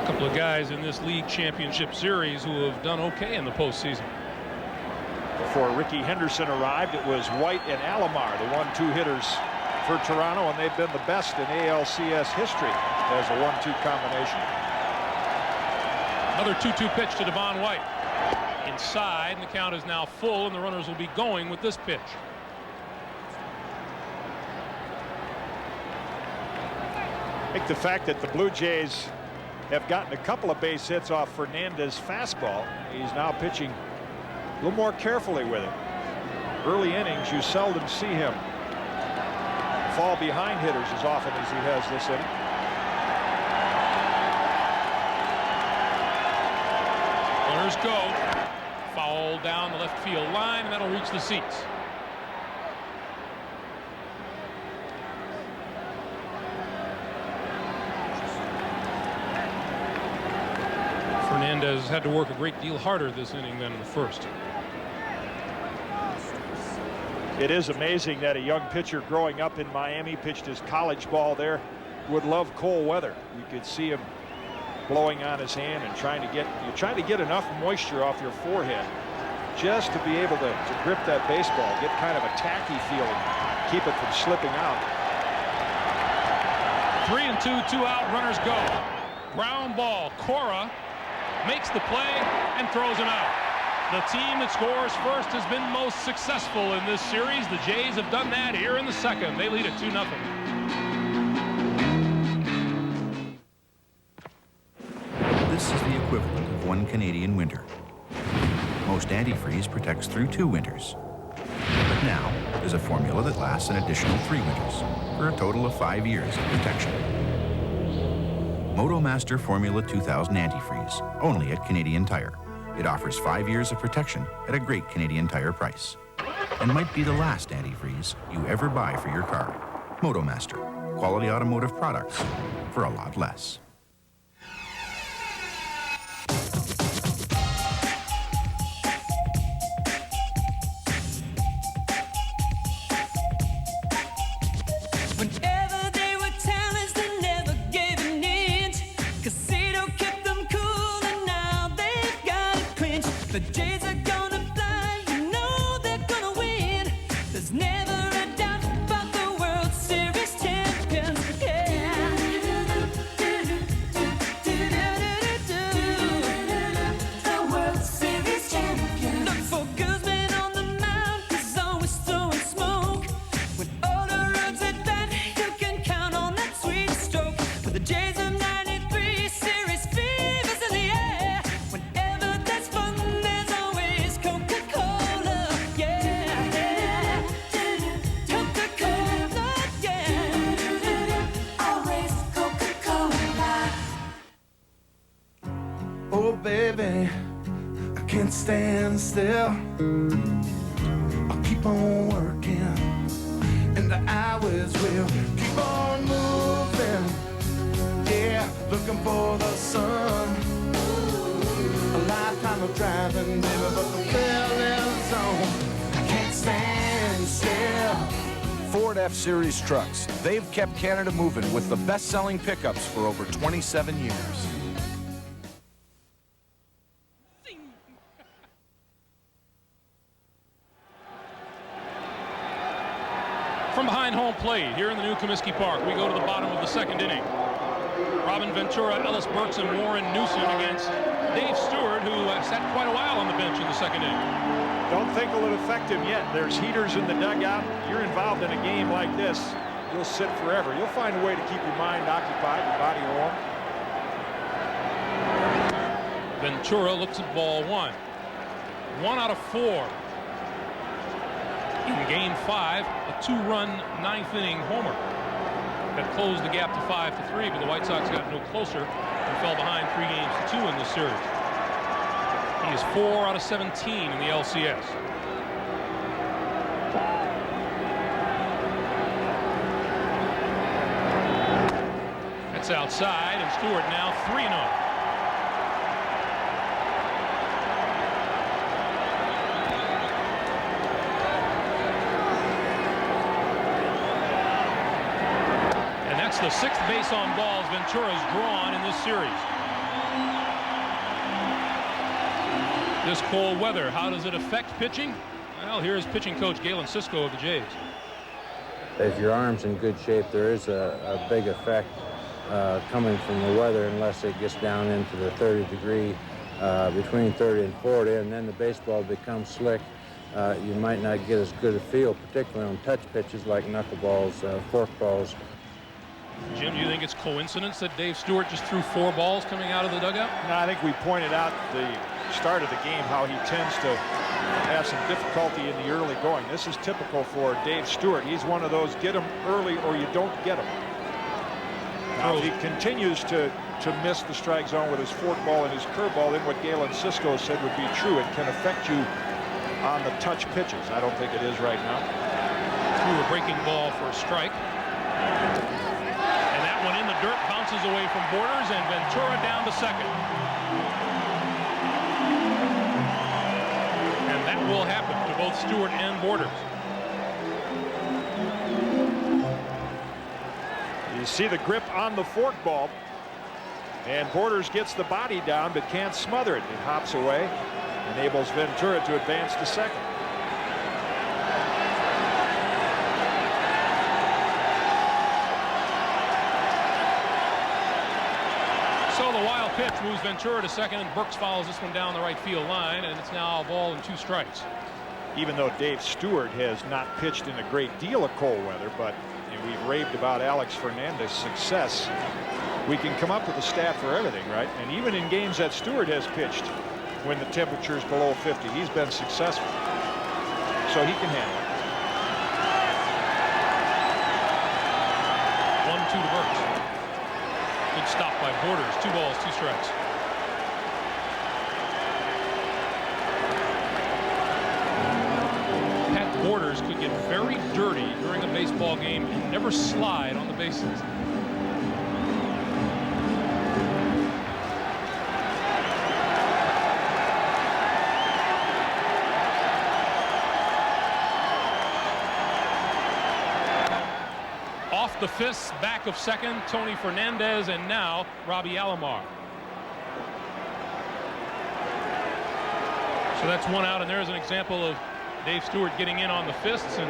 A couple of guys in this league championship series who have done okay in the postseason. Before Ricky Henderson arrived, it was White and Alomar, the 1-2 hitters for Toronto, and they've been the best in ALCS history as a 1-2 combination. Another 2-2 pitch to Devon White. Inside, and the count is now full, and the runners will be going with this pitch. I think the fact that the Blue Jays have gotten a couple of base hits off Fernandez's fastball, he's now pitching a little more carefully with it. Early innings, you seldom see him fall behind hitters as often as he has this inning. Runners go. Foul down the left field line, and that'll reach the seats. Fernandez had to work a great deal harder this inning than in the first. It is amazing that a young pitcher growing up in Miami, pitched his college ball there, would love cold weather. You could see him blowing on his hand and trying to get enough moisture off your forehead just to be able to grip that baseball, get kind of a tacky feeling, keep it from slipping out. 3-2, 2 out, runners go. Ground ball. Cora makes the play and throws him out. The team that scores first has been most successful in this series. The Jays have done that here in the second. They lead it 2-0. This is the equivalent of one Canadian winter. Most antifreeze protects through 2 winters. But now, there's a formula that lasts an additional 3 winters, for a total of 5 years of protection. MotoMaster Formula 2000 Antifreeze, only at Canadian Tire. It offers 5 years of protection at a great Canadian Tire price. And might be the last antifreeze you ever buy for your car. MotoMaster, quality automotive products for a lot less. The Jays are gonna fly, you know they're gonna win. There's never a doubt about the World Series champions. Yeah. The World Series champions. Look for Guzman on the mound, he's always throwing smoke. When all the runs at bat, you can count on that sweet stroke. For the Jays of '93, series fever's in the air. Whenever there's fun, oh baby, I can't stand still. I'll keep on working, and the hours will keep on moving. Yeah, looking for the sun. A lifetime of driving, baby, but the thrill is on. I can't stand still. Ford F-Series trucks. They've kept Canada moving with the best-selling pickups for over 27 years. From behind home plate here in the new Comiskey Park, we go to the bottom of the second inning. Robin Ventura, Ellis Burks, and Warren Newsom against Dave Stewart, who sat quite a while on the bench in the second inning. Don't think it'll affect him yet. There's heaters in the dugout. You're involved in a game like this, you'll sit forever. You'll find a way to keep your mind occupied, your body warm. Ventura looks at ball 1. 1 out of 4. In game 5, a 2-run 9th inning homer that closed the gap to 5-3, but the White Sox got no closer and fell behind 3-2 in this series. He is 4 out of 17 in the LCS. That's outside, and Stewart now 3-0. The 6th base on balls Ventura's drawn in this series. This cold weather, how does it affect pitching? Well, here's pitching coach Galen Cisco of the Jays. If your arm's in good shape, there is a big effect coming from the weather unless it gets down into the 30-degree, between 30 and 40, and then the baseball becomes slick. You might not get as good a feel, particularly on touch pitches like knuckleballs, forkballs. Jim, do you think it's coincidence that Dave Stewart just threw 4 balls coming out of the dugout? No, I think we pointed out at the start of the game how he tends to have some difficulty in the early going. This is typical for Dave Stewart. He's one of those get him early or you don't get him. Now, if he continues to miss the strike zone with his forkball and his curveball, then what Galen Cisco said would be true. It can affect you on the touch pitches. I don't think it is right now. Threw a breaking ball for a strike. One in the dirt, bounces away from Borders, and Ventura down to second. And that will happen to both Stewart and Borders. You see the grip on the forkball, and Borders gets the body down but can't smother it. It hops away, enables Ventura to advance to second. the wild pitch moves Ventura to second, and Burks follows this one down the right field line, and it's now a ball and 2 strikes. Even though Dave Stewart has not pitched in a great deal of cold weather, but we've raved about Alex Fernandez's success. We can come up with a stat for everything, right? And even in games that Stewart has pitched when the temperature's below 50, he's been successful. So he can handle it. 1-2 to Burks. Good stop by Borders. 2 balls, 2 strikes. Pat Borders could get very dirty during a baseball game and never slide on the bases. Off the fists, back of second, Tony Fernandez, and now Robbie Alomar. So that's 1 out, and there's an example of Dave Stewart getting in on the fists, and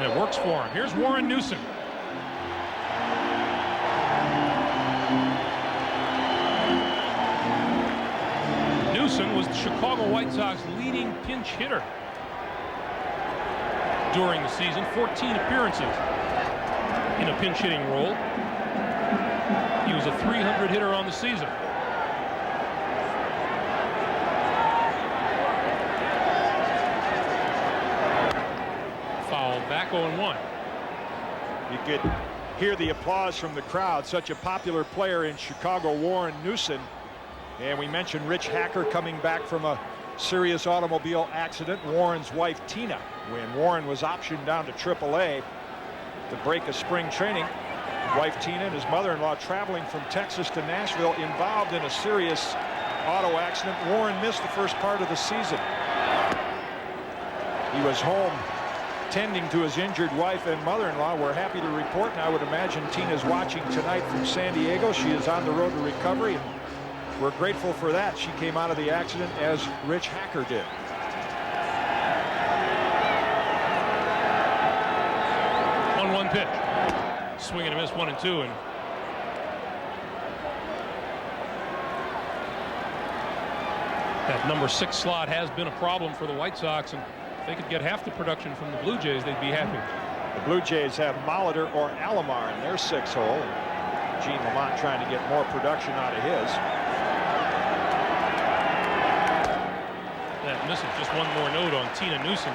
it works for him. Here's Warren Newson. Newson was the Chicago White Sox leading pinch hitter during the season. 14 appearances in a pinch hitting role. He was a .300 hitter on the season. Foul back, 0-1. You could hear the applause from the crowd. Such a popular player in Chicago, Warren Newson. And we mentioned Rich Hacker coming back from a serious automobile accident. Warren's wife Tina, when Warren was optioned down to AAA to break a spring training, wife Tina and his mother-in-law traveling from Texas to Nashville, involved in a serious auto accident. Warren missed the first part of the season. He was home tending to his injured wife and mother-in-law. We're happy to report, and I would imagine Tina's watching tonight from San Diego. She is on the road to recovery, and we're grateful for that. She came out of the accident as Rich Hacker did. One pitch. Swing and a miss, 1-2, and that number 6 slot has been a problem for the White Sox, and if they could get half the production from the Blue Jays, they'd be happy. The Blue Jays have Molitor or Alomar in their 6 hole. Gene Lamont trying to get more production out of his. That misses. Just one more note on Tina Newson.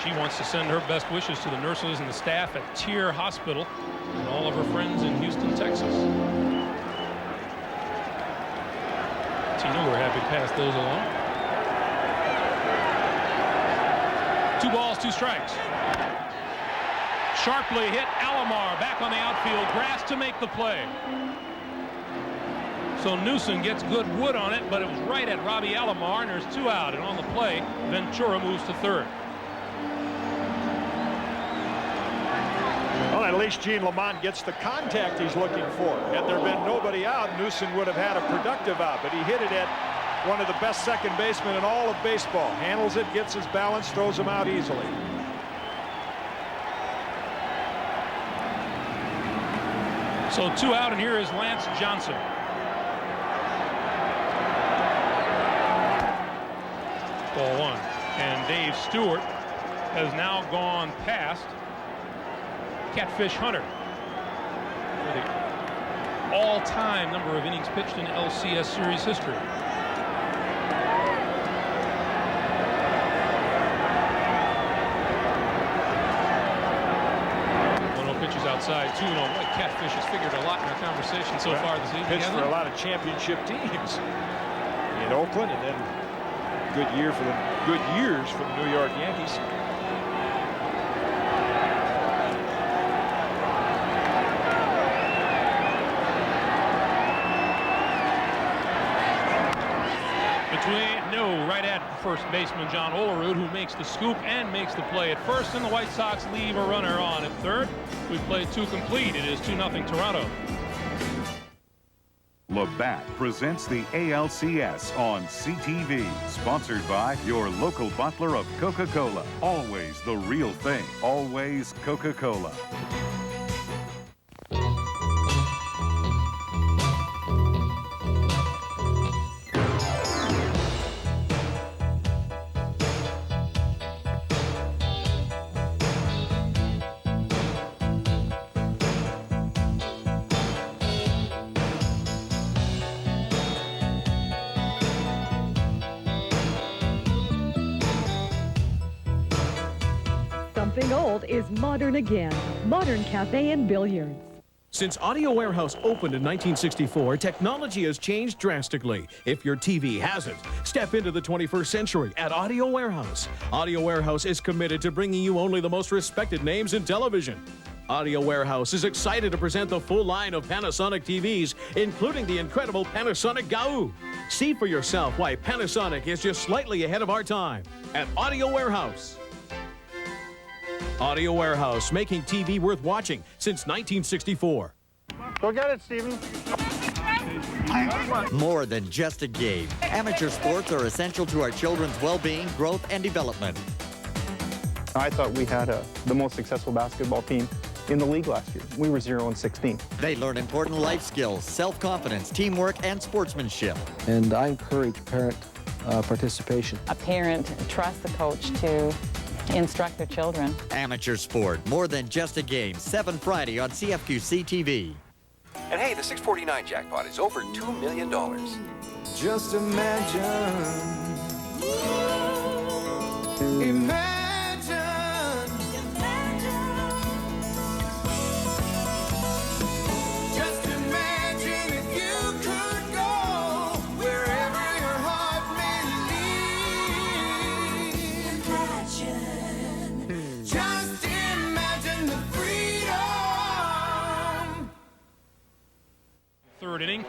She wants to send her best wishes to the nurses and the staff at Tier Hospital and all of her friends in Houston, Texas. Tina, we're happy to pass those along. 2 balls, 2 strikes. Sharply hit Alomar back on the outfield grass to make the play. So Newson gets good wood on it, but it was right at Robbie Alomar, and there's 2 out. And on the play, Ventura moves to third. Well, at least Gene Lamont gets the contact he's looking for. Had there been nobody out, Newson would have had a productive out, but he hit it at one of the best second basemen in all of baseball. Handles it, gets his balance, throws him out easily. So 2 out, and here is Lance Johnson. Ball 1. And Dave Stewart has now gone past Catfish Hunter for the all-time number of innings pitched in LCS series history. 1-0 pitches outside, 2-0. Boy, Catfish has figured a lot in our conversation so far this evening. Pitched for a lot of championship teams in Oakland, and then good years for the New York Yankees. Right at first baseman John Olerud, who makes the scoop and makes the play at first, and the White Sox leave a runner on at third. We've played 2 complete. It is 2-0 Toronto. Labatt presents the ALCS on CTV, sponsored by your local bottler of Coca-Cola. Always the real thing. Always Coca-Cola. Something old is modern again. Modern Cafe and Billiards. Since Audio Warehouse opened in 1964, technology has changed drastically. If your TV hasn't, step into the 21st century at Audio Warehouse. Audio Warehouse is committed to bringing you only the most respected names in television. Audio Warehouse is excited to present the full line of Panasonic TVs, including the incredible Panasonic Gao. See for yourself why Panasonic is just slightly ahead of our time at Audio Warehouse. Audio Warehouse, making TV worth watching since 1964. Go get it, Steven. More than just a game. Amateur sports are essential to our children's well-being, growth, and development. I thought we had the most successful basketball team in the league last year. We were 0-16. They learn important life skills, self-confidence, teamwork, and sportsmanship. And I encourage parent participation. A parent trusts the coach to instruct their children. Amateur sport, more than just a game. 7 Friday on CFQC TV. And hey, the 649 jackpot is over $2 million. Just imagine. Just imagine if you could go wherever your heart may lead. Imagine. Just imagine the freedom. Third inning,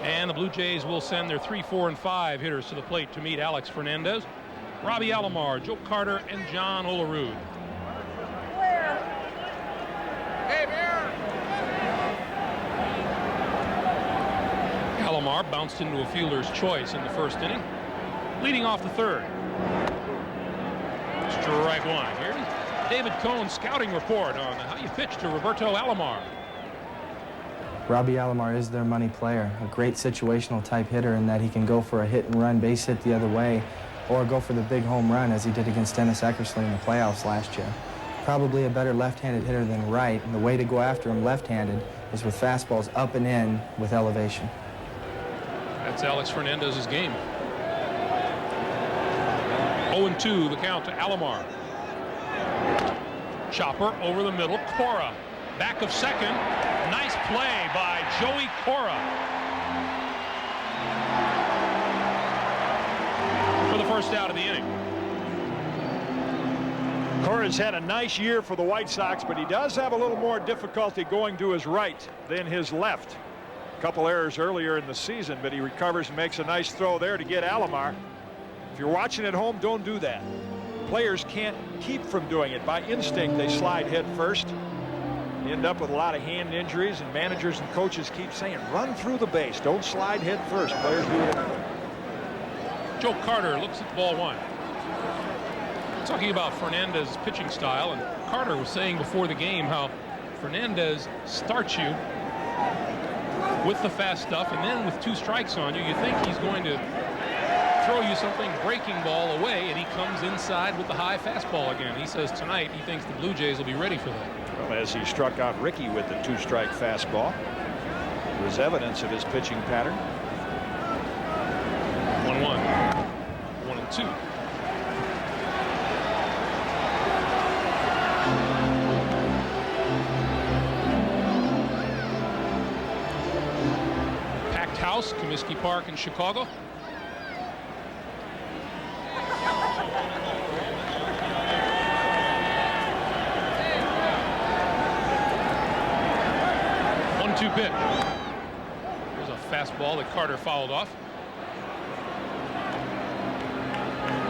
and the Blue Jays will send their 3, 4, and 5 hitters to the plate to meet Alex Fernandez, Robbie Alomar, Joe Carter, and John Olerud. Alomar bounced into a fielder's choice in the first inning, leading off the third. Strike one. Here's David Cohn's scouting report on how you pitch to Roberto Alomar. Robbie Alomar is their money player, a great situational type hitter in that he can go for a hit and run base hit the other way or go for the big home run as he did against Dennis Eckersley in the playoffs last year. Probably a better left-handed hitter than right, and the way to go after him left-handed is with fastballs up and in with elevation. That's Alex Fernandez's game. 0-2 the count to Alomar. Chopper over the middle, Cora. Back of second. Nice play by Joey Cora for the first out of the inning. Cora's had a nice year for the White Sox, but he does have a little more difficulty going to his right than his left. A couple errors earlier in the season, but he recovers and makes a nice throw there to get Alomar. If you're watching at home, don't do that. Players can't keep from doing it. By instinct, they slide head first. You end up with a lot of hand injuries, and managers and coaches keep saying, run through the base. Don't slide head first. Players do it anyway. Joe Carter looks at ball one. Talking about Fernandez's pitching style, and Carter was saying before the game how Fernandez starts you with the fast stuff, and then with 2 strikes on you, you think he's going to throw you something breaking ball away, and he comes inside with the high fastball again. He says tonight he thinks the Blue Jays will be ready for that. Well, as he struck out Ricky with the 2-strike fastball, there was evidence of his pitching pattern. 1-1. 1-2. Packed house, Comiskey Park in Chicago. Pitch. There's a fastball that Carter fouled off.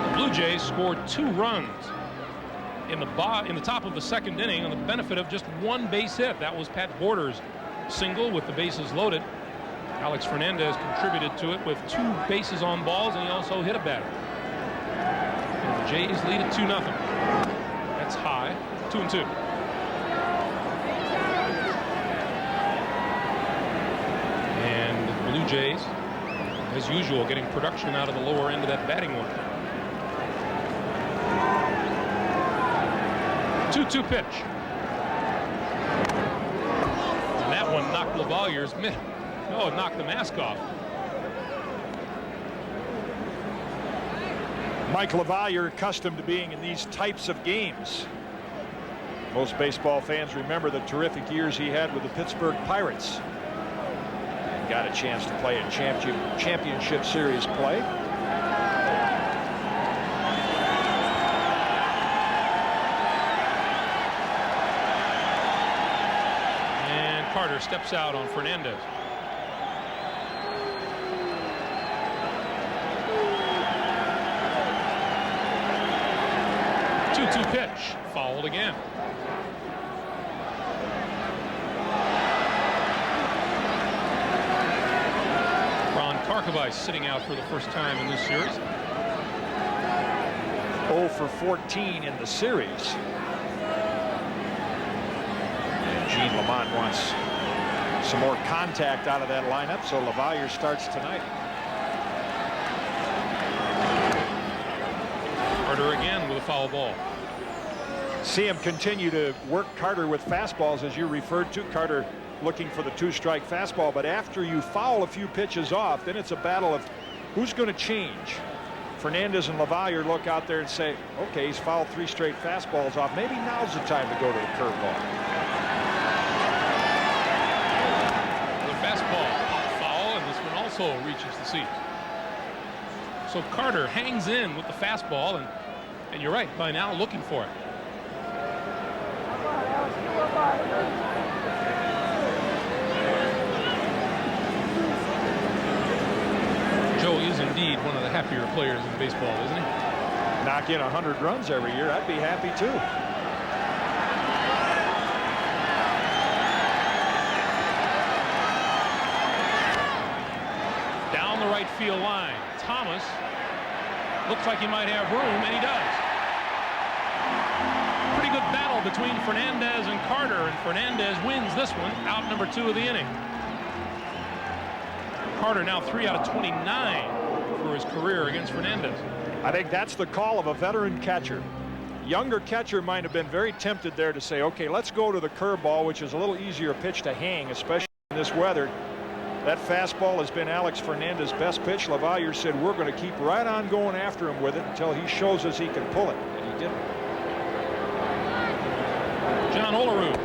The Blue Jays scored 2 runs in the top of the second inning on the benefit of just 1 base hit. That was Pat Border's single with the bases loaded. Alex Fernandez contributed to it with 2 bases on balls, and he also hit a batter. And the Jays lead at 2-0. That's high. 2-2. Blue Jays, as usual, getting production out of the lower end of that batting order. 2-2 pitch. And that one knocked Lavalier's mitt. Oh, it knocked the mask off. Mike LaValliere, accustomed to being in these types of games. Most baseball fans remember the terrific years he had with the Pittsburgh Pirates. And got a chance to play in championship series play. And Carter steps out on Fernandez. 2-2 pitch, fouled again. Ron Karkovice sitting out for the first time in this series. 0 for 14 in the series. And Gene Lamont wants some more contact out of that lineup, so LaValliere starts tonight. Carter again with a foul ball. See him continue to work Carter with fastballs, as you referred to. Carter looking for the 2-strike fastball, but after you foul a few pitches off, then it's a battle of who's going to change. Fernandez and LaValliere look out there and say, okay, he's fouled 3 straight fastballs off. Maybe now's the time to go to the curveball. The fastball foul, and this one also reaches the seat. So Carter hangs in with the fastball, and you're right, by now looking for it. Joe is indeed one of the happier players in baseball, isn't he? Knock in 100 runs every year, I'd be happy too. Down the right field line, Thomas looks like he might have room, and he does. Pretty good battle between Fernandez and Carter, and Fernandez wins this one, out number 2 of the inning. Carter now 3 out of 29 for his career against Fernandez. I think that's the call of a veteran catcher. Younger catcher might have been very tempted there to say, okay, let's go to the curveball, which is a little easier pitch to hang, especially in this weather. That fastball has been Alex Fernandez's best pitch. LaValliere said, we're going to keep right on going after him with it until he shows us he can pull it, and he didn't. John Olerud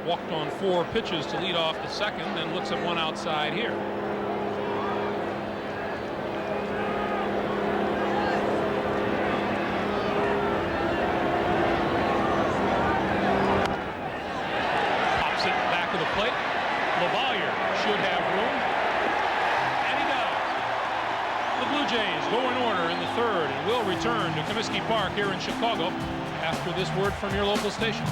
walked on 4 pitches to lead off the second, and looks at one outside here. Pops it back of the plate. LaValliere should have room, and he does. The Blue Jays go in order in the 3rd and will return to Comiskey Park here in Chicago after this word from your local station.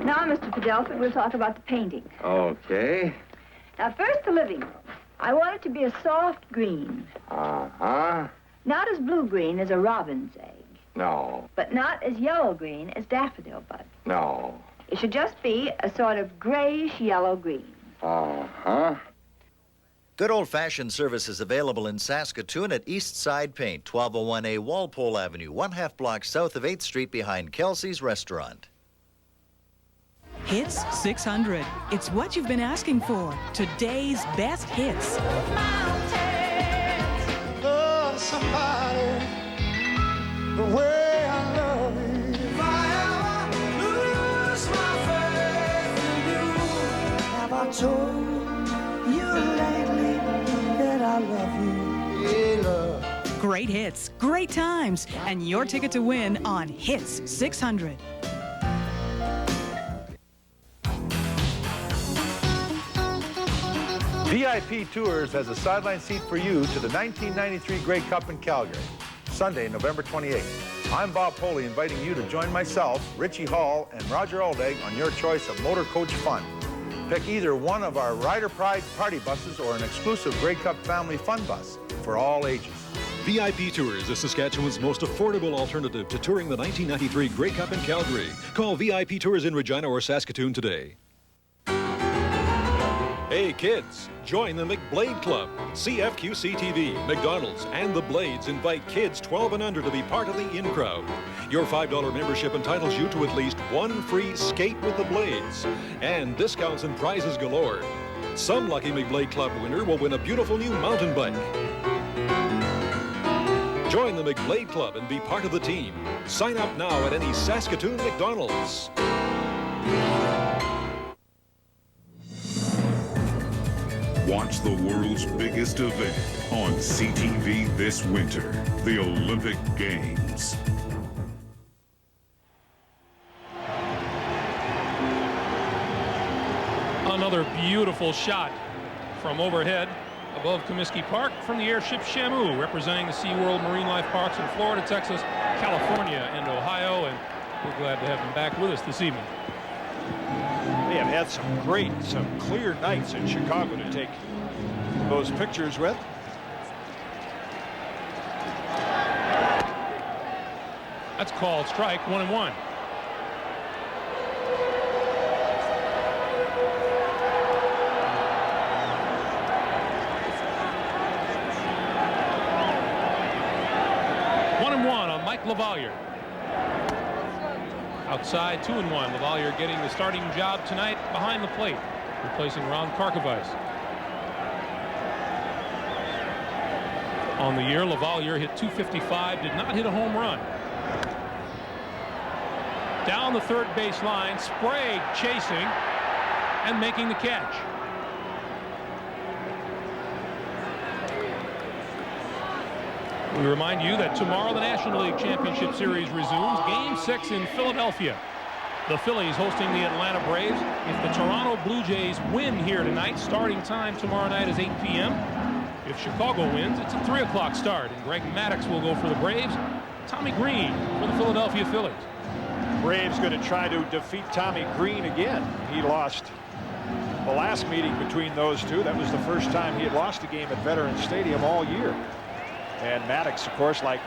Now, Mr. Fidelford, we'll talk about the painting. Okay. Now, first, the living room. I want it to be a soft green. Uh-huh. Not as blue-green as a robin's egg, No. but not as yellow-green as daffodil bud. No. It should just be a sort of grayish-yellow-green. Uh-huh. Good old-fashioned service is available in Saskatoon at East Side Paint, 1201A Walpole Avenue, 1/2 block south of 8th Street behind Kelsey's Restaurant. Hits 600. It's what you've been asking for. Today's best hits. Love somebody the way I love you. If I ever lose my faith in you, have I told you lately that I love you? Yeah, love. Great hits, great times, and your ticket to win on Hits 600. VIP Tours has a sideline seat for you to the 1993 Grey Cup in Calgary, Sunday, November 28th. I'm Bob Poley, inviting you to join myself, Richie Hall, and Roger Aldag on your choice of motor coach fun. Pick either one of our Rider Pride party buses or an exclusive Grey Cup family fun bus for all ages. VIP Tours is Saskatchewan's most affordable alternative to touring the 1993 Grey Cup in Calgary. Call VIP Tours in Regina or Saskatoon today. Hey kids, join the McBlade Club. CFQC-TV, McDonald's, and the Blades invite kids 12 and under to be part of the in crowd. Your $5 membership entitles you to at least one free skate with the Blades and discounts and prizes galore. Some lucky McBlade Club winner will win a beautiful new mountain bike. Join the McBlade Club and be part of the team. Sign up now at any Saskatoon McDonald's. Watch the world's biggest event on CTV this winter, the Olympic Games. Another beautiful shot from overhead above Comiskey Park from the airship Shamu, representing the SeaWorld Marine Life Parks in Florida, Texas, California, and Ohio, and we're glad to have them back with us this evening. They have had some clear nights in Chicago to take those pictures with. That's called strike, 1-1. LaValliere. Outside, 2-1. LaValliere getting the starting job tonight behind the plate, replacing Ron Karkovice. On the year, LaValliere hit .255, did not hit a home run. Down the third base line, Sprague chasing and making the catch. We remind you that tomorrow the National League Championship Series resumes. Game 6 in Philadelphia. The Phillies hosting the Atlanta Braves. If the Toronto Blue Jays win here tonight, starting time tomorrow night is 8 p.m. If Chicago wins, it's a 3 o'clock start. And Greg Maddux will go for the Braves. Tommy Green for the Philadelphia Phillies. Braves going to try to defeat Tommy Green again. He lost the last meeting between those two. That was the first time he had lost a game at Veterans Stadium all year. And Maddux, of course, like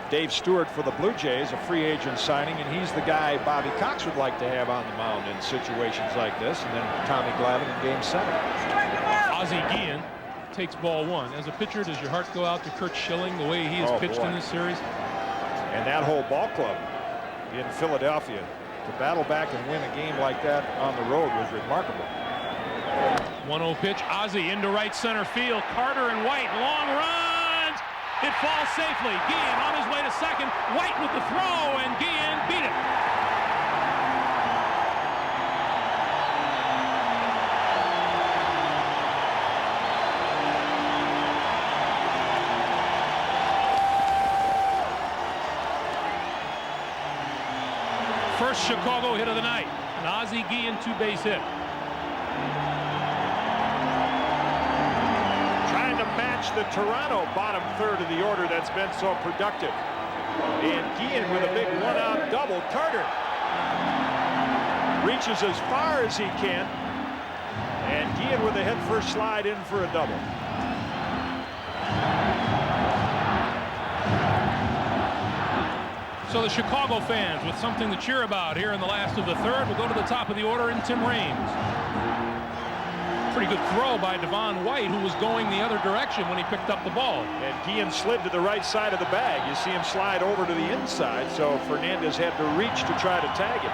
Dave Stewart for the Blue Jays, a free agent signing, and he's the guy Bobby Cox would like to have on the mound in situations like this. And then Tommy Glavine in Game 7. Ozzie Guillen takes ball 1. As a pitcher, does your heart go out to Curt Schilling the way he has pitched in this series? And that whole ball club in Philadelphia to battle back and win a game like that on the road was remarkable. 1-0 pitch. Ozzie into right center field. Carter and White, long runs. It falls safely. Guillen on his way to second. White with the throw, and Guillen beat it. First Chicago hit of the night. An Ozzie Guillen two-base hit. Trying to match the Toronto bottom third of the order that's been so productive. And Guillen with a big one-out double. Carter reaches as far as he can. And Guillen with a head-first slide in for a double. So the Chicago fans with something to cheer about here in the last of the third will go to the top of the order in Tim Raines. Pretty good throw by Devon White, who was going the other direction when he picked up the ball. And Guillen slid to the right side of the bag. You see him slide over to the inside, so Fernandez had to reach to try to tag him.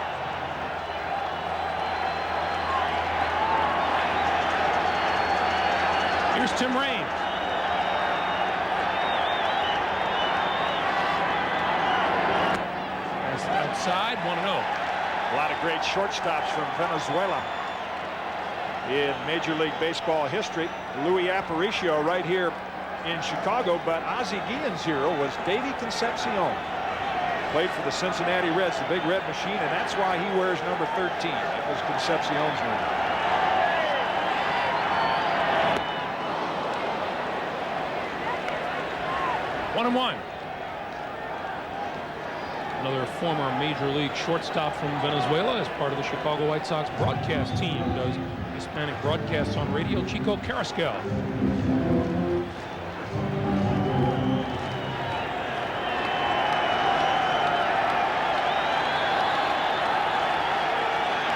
Here's Tim Raines. Outside, 1-0. A lot of great shortstops from Venezuela in Major League Baseball history. Louis Aparicio right here in Chicago, but Ozzie Guillen's hero was Davey Concepcion. Played for the Cincinnati Reds, the Big Red Machine, and that's why he wears number 13. That was Concepcion's number. One and one. Another former Major League shortstop from Venezuela as part of the Chicago White Sox broadcast team. Does Hispanic broadcasts on radio, Chico Carrasquel.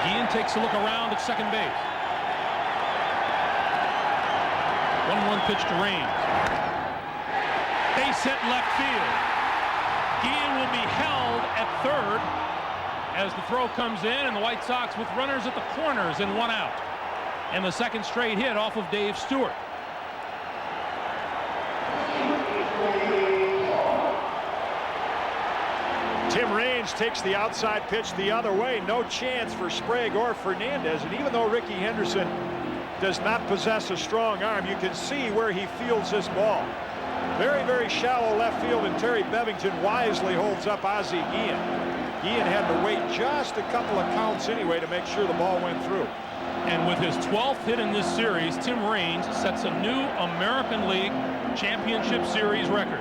Guillen takes a look around at second base. 1-1 pitch to Raines. Base hit left field. Guillen will be held at third as the throw comes in, and the White Sox with runners at the corners and one out. And the second straight hit off of Dave Stewart. Raines takes the outside pitch the other way. No chance for Sprague or Fernandez. And even though Ricky Henderson does not possess a strong arm, you can see where he fields this ball. Very, very shallow left field, and Terry Bevington wisely holds up Ozzie Guillen. Guillen had to wait just a couple of counts anyway to make sure the ball went through. And with his 12th hit in this series, Tim Raines sets a new American League Championship Series record.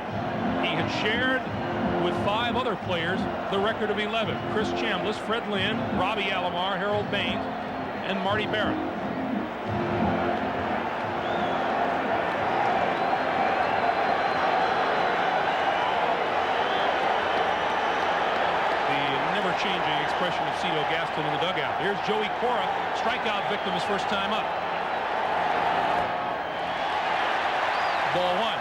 He had shared with 5 other players the record of 11. Chris Chambliss, Fred Lynn, Robbie Alomar, Harold Baines, and Marty Barrett. Changing expression of Cito Gaston in the dugout. Here's Joey Cora, strikeout victim his first time up. Ball 1.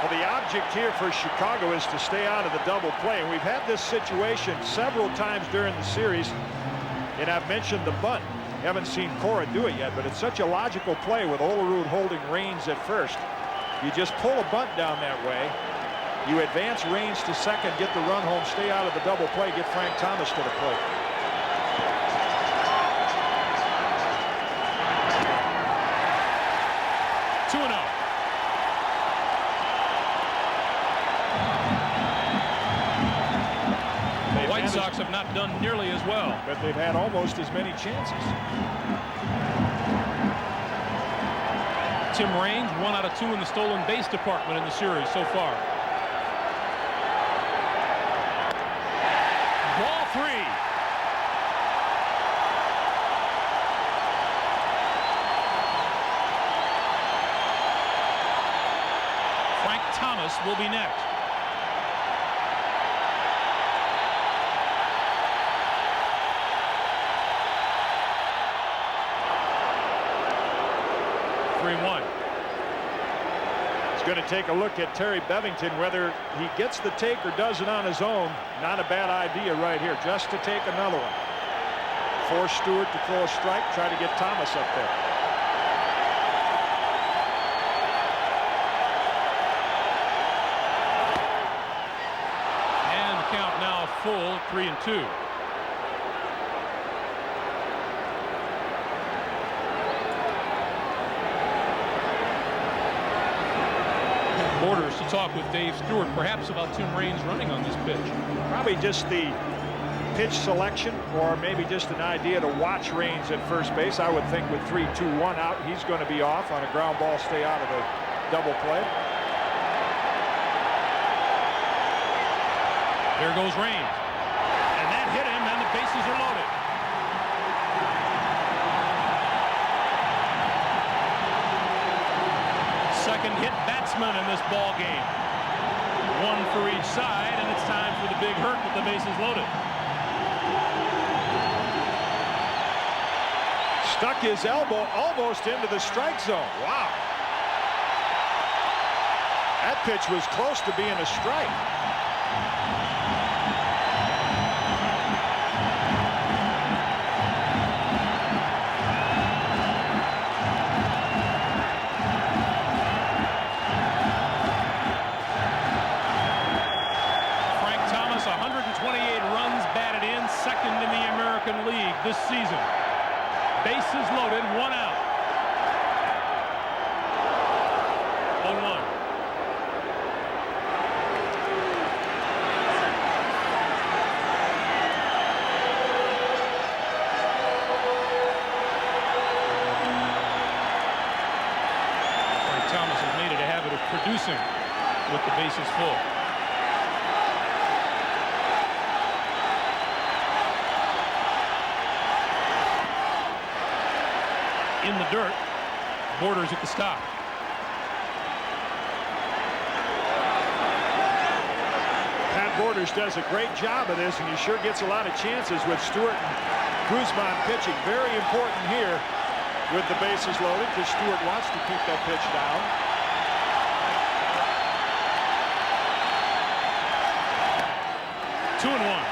Well, the object here for Chicago is to stay out of the double play, and we've had this situation several times during the series, and I've mentioned the bunt. Haven't seen Cora do it yet, but it's such a logical play with Olerud holding Raines at first. You just pull a bunt down that way. You advance Raines to second, get the run home, stay out of the double play, get Frank Thomas to the plate. Two and out. The White Sox have not done nearly as well, but they've had almost as many chances. Tim Raines, 1 out of 2 in the stolen base department in the series so far. Ball 3. Frank Thomas will be next. Going to take a look at Terry Bevington, whether he gets the take or does it on his own. Not a bad idea right here, just to take another one. Force Stewart to throw a strike, try to get Thomas up there. And the count now full, 3-2. Borders to talk with Dave Stewart, perhaps about Tim Raines running on this pitch. Probably just the pitch selection, or maybe just an idea to watch Raines at first base. I would think with 3-2-1 out, he's going to be off on a ground ball, stay out of the double play. There goes Raines. And that hit him, and the bases are loaded. Second hit batsman in this ball game. 1 for each side, and it's time for the big hurt with the bases loaded. Stuck his elbow almost into the strike zone. Wow. That pitch was close to being a strike. Second in the American League this season. Bases loaded, 1 out. 0-1. Frank Thomas has made it a habit of producing with the bases full. In the dirt, Borders at the stop. Pat Borders does a great job of this, and he sure gets a lot of chances with Stewart and Guzman pitching. Very important here with the bases loaded, because Stewart wants to keep that pitch down. Two and 1.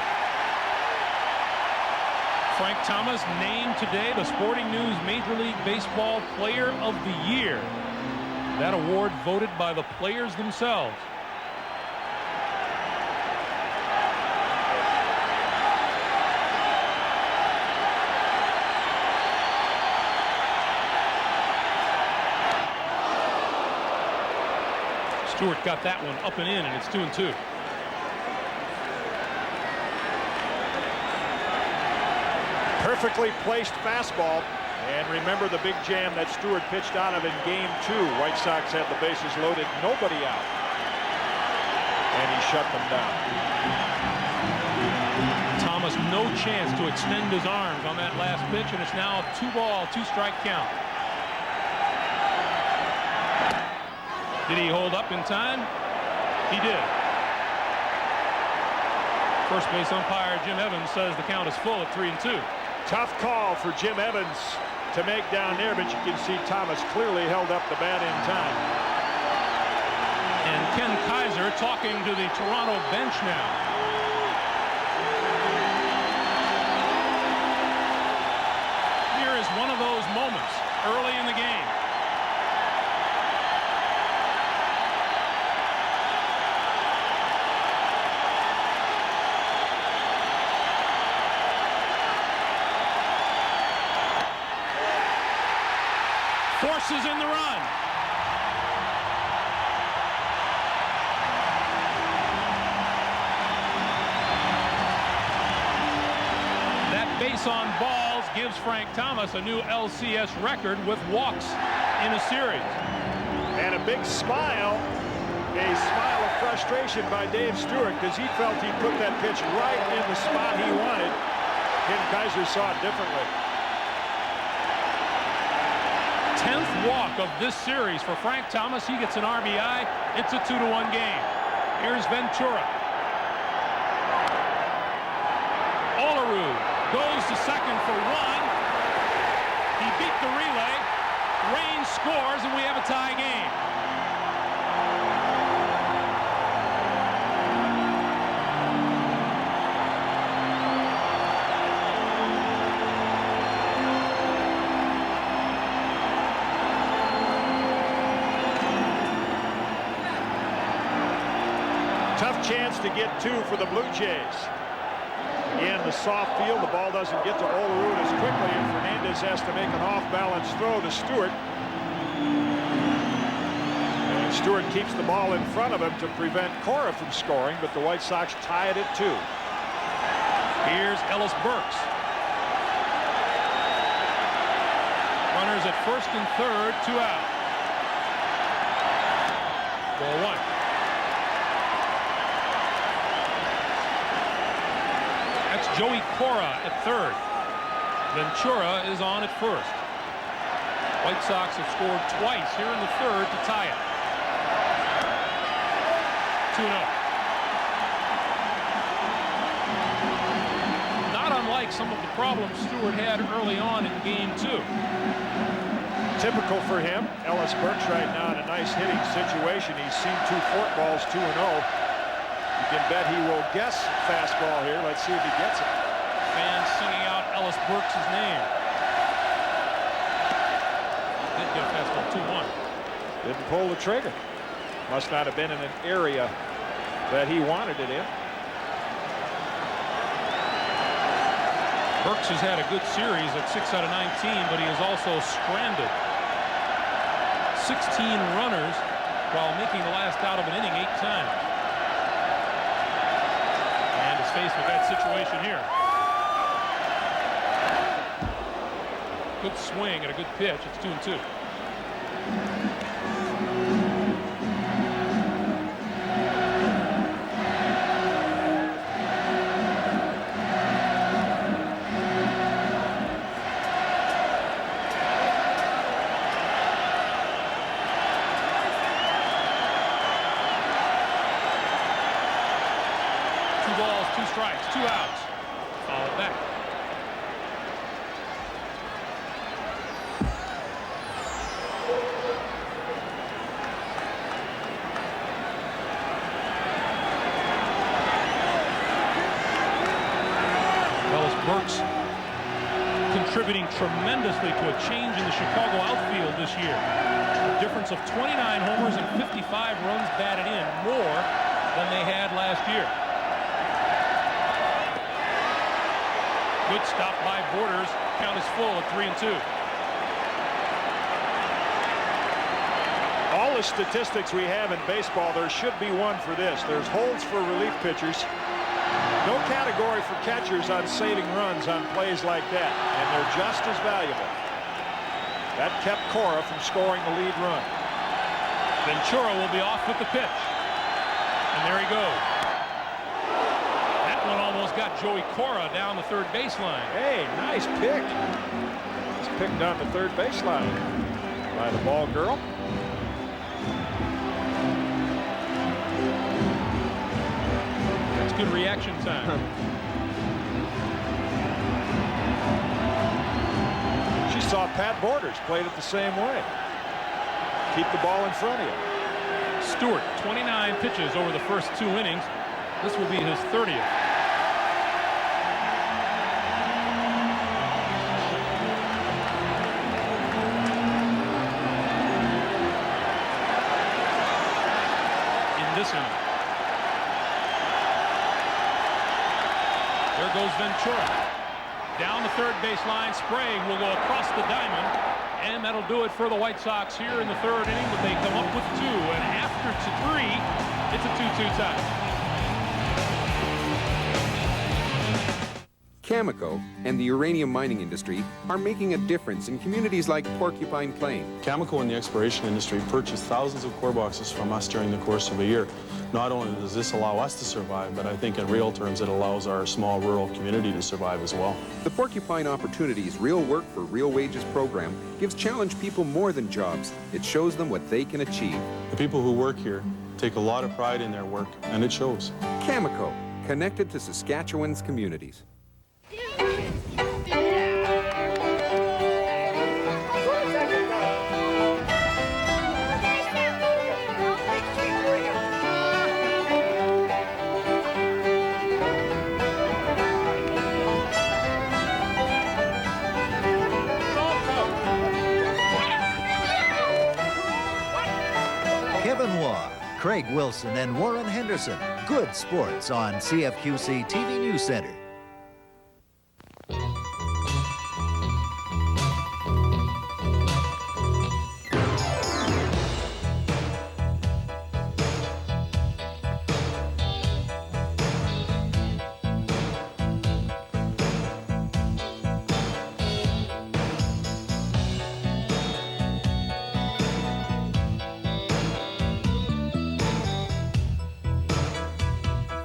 Frank Thomas named today the Sporting News Major League Baseball Player of the Year. That award voted by the players themselves. Stewart got that one up and in, and it's 2-2. Perfectly placed fastball. And remember the big jam that Stewart pitched out of in Game 2. White Sox had the bases loaded, nobody out. And he shut them down. Thomas no chance to extend his arms on that last pitch, and it's now a 2-ball, 2-strike count. Did he hold up in time? He did. First base umpire Jim Evans says the count is full at 3-2. Tough call for Jim Evans to make down there, but you can see Thomas clearly held up the bat in time. And Ken Kaiser talking to the Toronto bench now. Here is one of those moments early in the game. Forces in the run. That base on balls gives Frank Thomas a new LCS record with walks in a series. And a big smile. A smile of frustration by Dave Stewart because he felt he put that pitch right in the spot he wanted. Ken Kaiser saw it differently. 10th walk of this series for Frank Thomas. He gets an RBI. It's a 2-1 game. Here's Ventura. Olerud goes to second for one. He beat the relay. Rain scores, and we have a tie game. Tough chance to get two for the Blue Jays. In the soft field, the ball doesn't get to Olerud as quickly, and Fernandez has to make an off-balance throw to Stewart. And Stewart keeps the ball in front of him to prevent Cora from scoring, but the White Sox tie it at 2. Here's Ellis Burks. Runners at first and third, 2 out. Ball 1. That's Joey Cora at third. Ventura is on at first. White Sox have scored twice here in the third to tie it. 2-0. Not unlike some of the problems Stewart had early on in Game 2. Typical for him. Ellis Burks right now in a nice hitting situation. He's seen 2 forkballs, 2-0. You can bet he will guess fastball here. Let's see if he gets it. Fans singing out Ellis Burks' name. Did get a fastball 2-1. Didn't pull the trigger. Must not have been in an area that he wanted it in. Burks has had a good series at 6 out of 19, but he is also stranded. 16 runners while making the last out of an inning 8 times. And is faced with that situation here. Good swing and a good pitch. It's 2-2. Balls, 2 strikes, 2 outs. Fouled back. Ellis Burks contributing tremendously to a change in the Chicago outfield this year. A difference of 29 homers and 55 runs batted in, more than they had last year. Good stop by Borders. Count is full at 3-2. the statistics we have in baseball, there should be one for this. There's holds for relief pitchers. No category for catchers on saving runs on plays like that, and they're just as valuable. That kept Cora from scoring the lead run. Ventura will be off with the pitch. And there he goes. That one almost got Joey Cora down the third baseline. Hey, nice pick. It's picked on the third baseline by the ball girl. That's good reaction time. She saw Pat Borders played it the same way. Keep the ball in front of you. Stewart, 29 pitches over the first 2 innings. This will be his 30th. In this inning. There goes Ventura. Down the third baseline. Sprague will go across the diamond. And that'll do it for the White Sox here in the third inning, but they come up with 2. And after 3, it's a 2-2 tie. Cameco and the uranium mining industry are making a difference in communities like Porcupine Plain. Cameco and the exploration industry purchased thousands of core boxes from us during the course of a year. Not only does this allow us to survive, but I think in real terms it allows our small rural community to survive as well. The Porcupine Opportunities Real Work for Real Wages program gives challenged people more than jobs. It shows them what they can achieve. The people who work here take a lot of pride in their work, and it shows. Cameco, connected to Saskatchewan's communities. Kevin Waugh, Craig Wilson, and Warren Henderson. Good sports on CFQC TV News Center.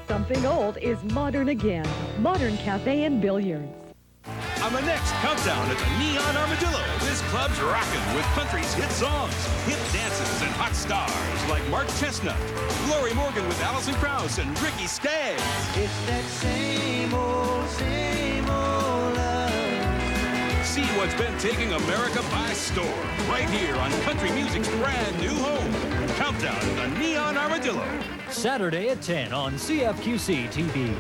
Something old is modern again. Modern Cafe and Billiards. On the next countdown at the Neon Armadillo, this club's rocking with country's hit songs, hit dances, and hot stars like Mark Chestnut, Lori Morgan with Alison Krauss, and Ricky Skaggs. It's that same old love. See what's been taking America by storm right here on country music's brand new home. Countdown at the Neon Armadillo. Saturday at 10 on CFQC TV.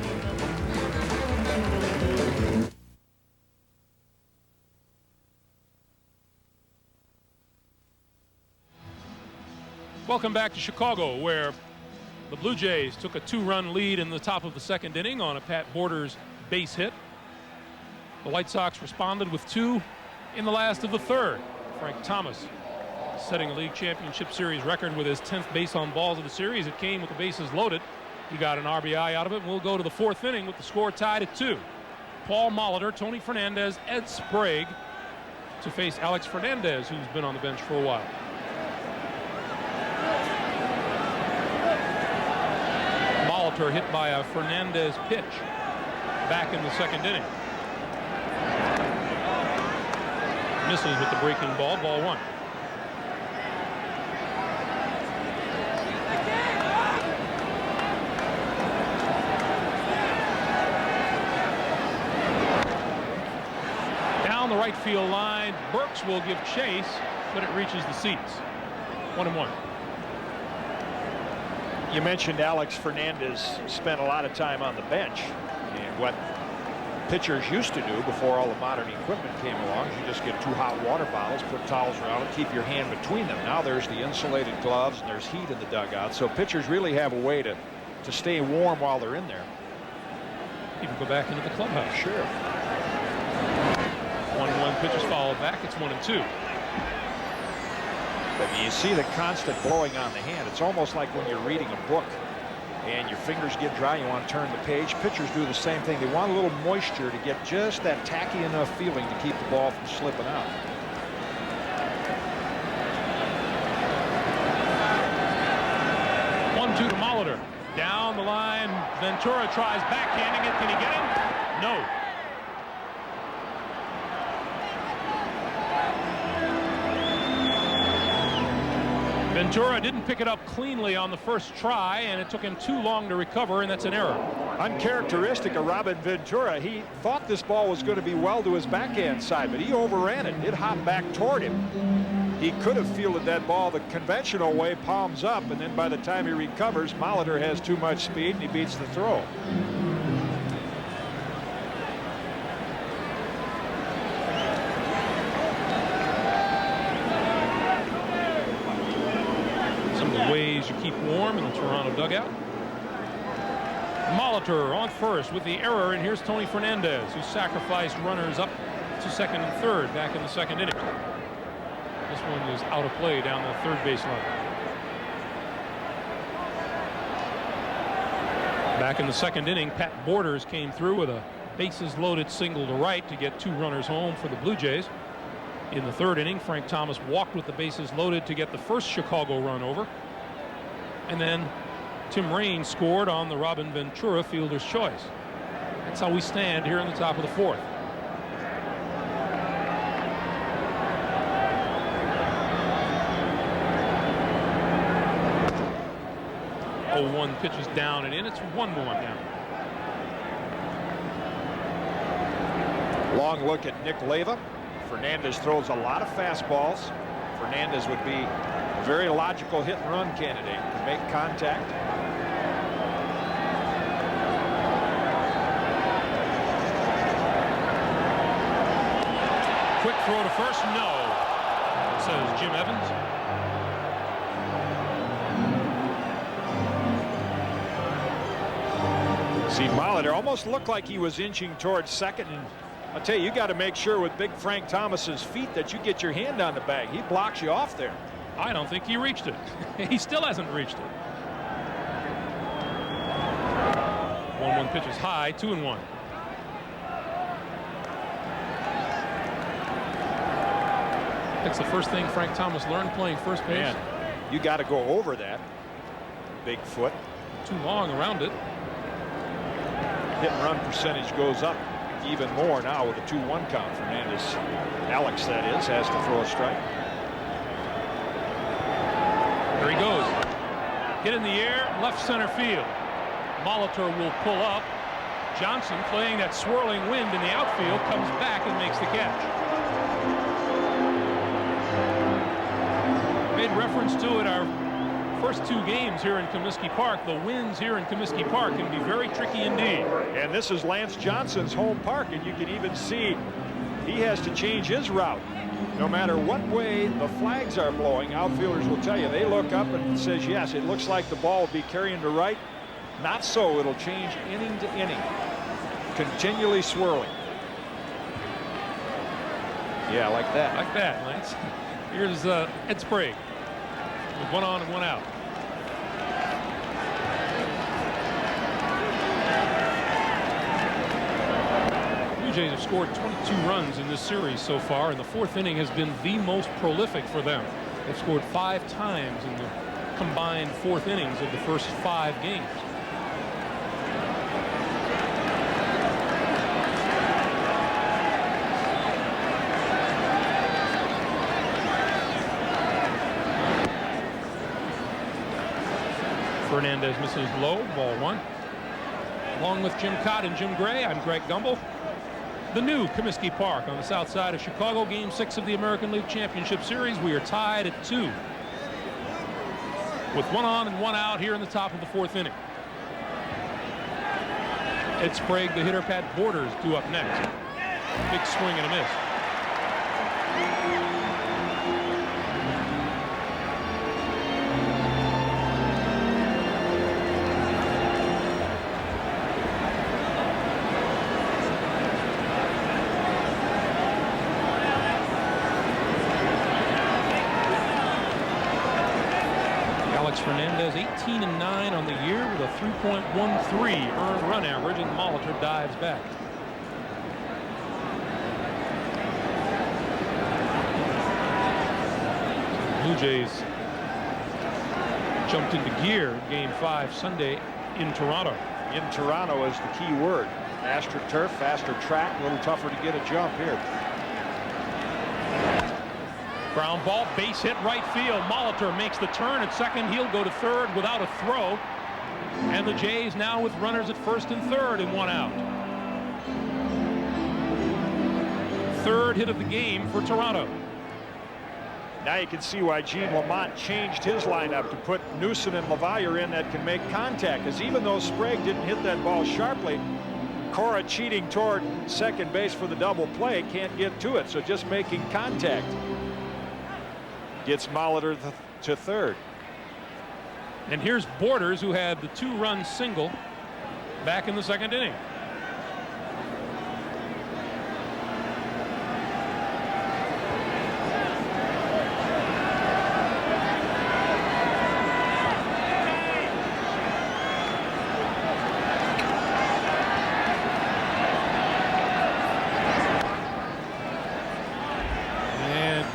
Welcome back to Chicago, where the Blue Jays took a 2-run lead in the top of the second inning on a Pat Borders base hit. The White Sox responded with 2 in the last of the third. Frank Thomas setting a league championship series record with his 10th base on balls of the series. It came with the bases loaded. He got an RBI out of it, and we'll go to the 4th inning with the score tied at 2. Paul Molitor, Tony Fernandez, Ed Sprague to face Alex Fernandez, who's been on the bench for a while. Molitor hit by a Fernandez pitch back in the second inning. Misses with the breaking ball, ball 1. Down the right field line, Burks will give chase, but it reaches the seats. 1-1. You mentioned Alex Fernandez spent a lot of time on the bench, and what pitchers used to do before all the modern equipment came along is you just get 2 hot water bottles, put towels around it, keep your hand between them. Now there's the insulated gloves and there's heat in the dugout, so pitchers really have a way to stay warm while they're in there. Even go back into the clubhouse. Sure. 1-1 pitches followed back. It's 1-2. But you see the constant blowing on the hand. It's almost like when you're reading a book and your fingers get dry, you want to turn the page. Pitchers do the same thing. They want a little moisture to get just that tacky enough feeling to keep the ball from slipping out. One-two to Molitor. Down the line, Ventura tries backhanding it. Can he get him? No. Ventura didn't pick it up cleanly on the first try, and it took him too long to recover, and that's an error. Uncharacteristic of Robin Ventura. He thought this ball was going to be well to his backhand side, but he overran it. It hopped back toward him. He could have fielded that ball the conventional way, palms up, and then by the time he recovers, Molitor has too much speed, and he beats the throw. Ways you keep warm in the Toronto dugout. Molitor on first with the error, and here's Tony Fernandez, who sacrificed runners up to second and third back in the second inning. This one is out of play down the third base line. Back in the second inning, Pat Borders came through with a bases loaded single to right to get 2 runners home for the Blue Jays. In the third inning, Frank Thomas walked with the bases loaded to get the first Chicago run over. And then Tim Raines scored on the Robin Ventura fielder's choice. That's how we stand here in the top of the fourth. One pitches down and in. It's 1-1 now. Long look at Nick Leyva. Fernandez throws a lot of fastballs. Fernandez would be a very logical hit and run candidate to make contact. Quick throw to first. No, says Jim Evans. See, Molitor almost looked like he was inching towards second, and I'll tell you, you got to make sure with big Frank Thomas's feet that you get your hand on the bag. He blocks you off there. I don't think he reached it. He still hasn't reached it. 1-1 pitch is high, 2-1. That's the first thing Frank Thomas learned playing first base. Man, you got to go over that. Big foot. Too long around it. Hit and run percentage goes up even more now with a 2-1 count. Fernandez, Alex that is, has to throw a strike. There he goes. Hit in the air, left center field. Molitor will pull up. Johnson, playing that swirling wind in the outfield, comes back and makes the catch. Made reference to it our first 2 games here in Comiskey Park. The winds here in Comiskey Park can be very tricky indeed. And this is Lance Johnson's home park, and you can even see he has to change his route. No matter what way the flags are blowing, outfielders will tell you, they look up and says, yes, it looks like the ball will be carrying to right. Not so. It'll change inning to inning. Continually swirling. Yeah, like that. Like that, Lance. Here's Ed Sprague with 1 on and 1 out. Blue Jays have scored 22 runs in this series so far, and the 4th inning has been the most prolific for them. They've scored 5 times in the combined 4th innings of the first 5 games. Fernandez misses low, ball 1. Along with Jim Cott and Jim Gray, I'm Greg Gumbel. The new Comiskey Park on the south side of Chicago, Game 6 of the American League Championship Series. We are tied at 2 with 1 on and 1 out here in the top of the 4th inning. Ed Sprague, the hitter. Pat Borders due up next. Big swing and a miss. Fernandez 18-9 on the year with a 3.13 earned run average, and Molitor dives back. Blue Jays jumped into gear in Game 5 Sunday in Toronto. In Toronto is the key word. Faster turf, faster track, a little tougher to get a jump here. Ground ball, base hit right field. Molitor makes the turn at second. He'll go to third without a throw. And the Jays now with runners at first and third and 1 out. Third hit of the game for Toronto. Now you can see why Gene Lamont changed his lineup to put Newson and LaValliere in that can make contact, because even though Sprague didn't hit that ball sharply, Cora cheating toward second base for the double play can't get to it, so just making contact gets Molitor to third. And here's Borders, who had the 2-run single back in the second inning.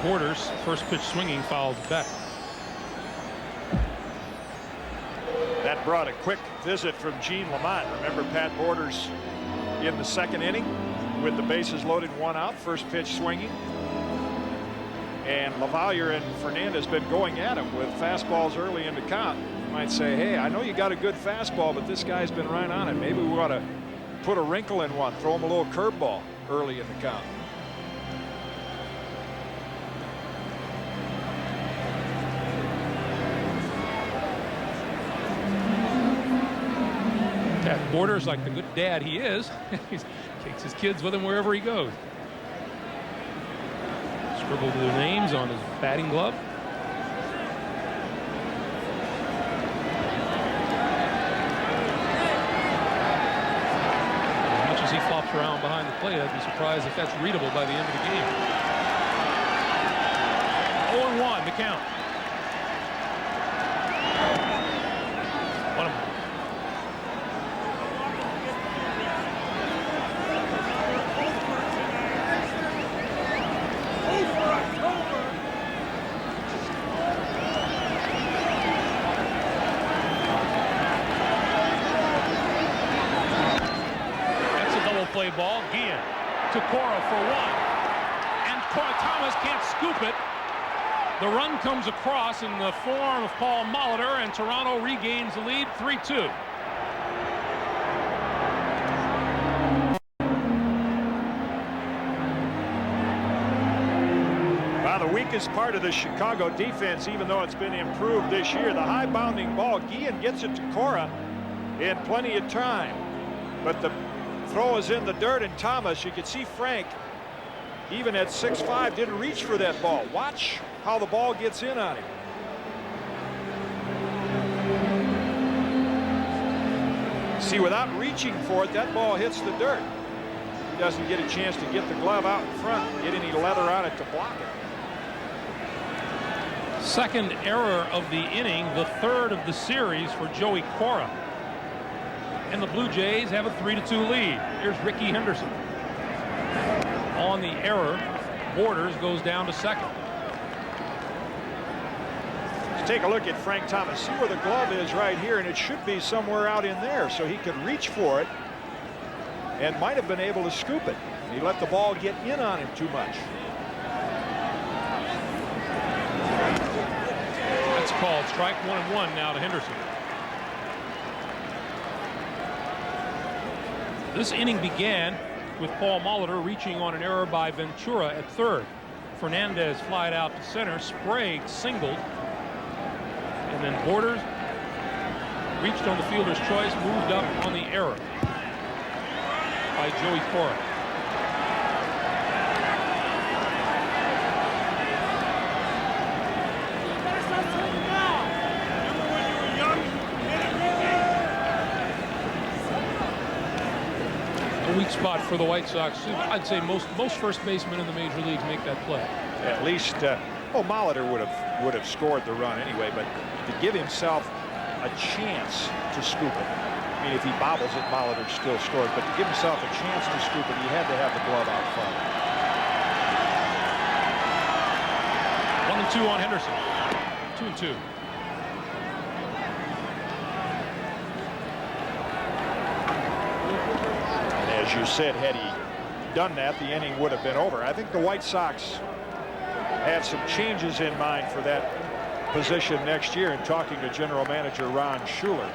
Borders, first pitch swinging, fouls back. That brought a quick visit from Gene Lamont. Remember Pat Borders in the second inning with the bases loaded, 1 out, first pitch swinging. And LaValliere and Fernandez been going at him with fastballs early in the count. You might say, hey, I know you got a good fastball, but this guy's been right on it. Maybe we ought to put a wrinkle in one, throw him a little curveball early in the count. Borders, like the good dad he is, he takes his kids with him wherever he goes. Scribbled their names on his batting glove. As much as he flops around behind the plate, I'd be surprised if that's readable by the end of the game. 0-1 the count. Play ball, Guillen to Cora for 1, and Thomas can't scoop it. The run comes across in the form of Paul Molitor, and Toronto regains the lead 3-2. The weakest part of the Chicago defense, even though it's been improved this year, the high bounding ball. Guillen gets it to Cora in plenty of time, but the throw is in the dirt, and Thomas, you can see Frank, even at 6'5", didn't reach for that ball. Watch how the ball gets in on him. See, without reaching for it, that ball hits the dirt. He doesn't get a chance to get the glove out in front, get any leather on it to block it. Second error of the inning, the third of the series for Joey Cora. And the Blue Jays have a 3-2 lead. Here's Ricky Henderson. On the error, Borders goes down to second. Let's take a look at Frank Thomas. See where the glove is right here, and it should be somewhere out in there, so he could reach for it and might have been able to scoop it. He let the ball get in on him too much. That's called strike 1-1 now to Henderson. This inning began with Paul Molitor reaching on an error by Ventura at third. Fernandez flied out to center. Sprague singled. And then Borders reached on the fielder's choice, moved up on the error by Joey Cora. Weak spot for the White Sox. I'd say most first basemen in the major leagues make that play. At least, Molitor would have scored the run anyway, but to give himself a chance to scoop it. I mean, if he bobbles it, Molitor's still scored, but to give himself a chance to scoop it, he had to have the glove out front. 1-2 on Henderson. 2-2. And as you said, had he done that, the inning would have been over. I think the White Sox have some changes in mind for that position next year in talking to general manager Ron Schuler.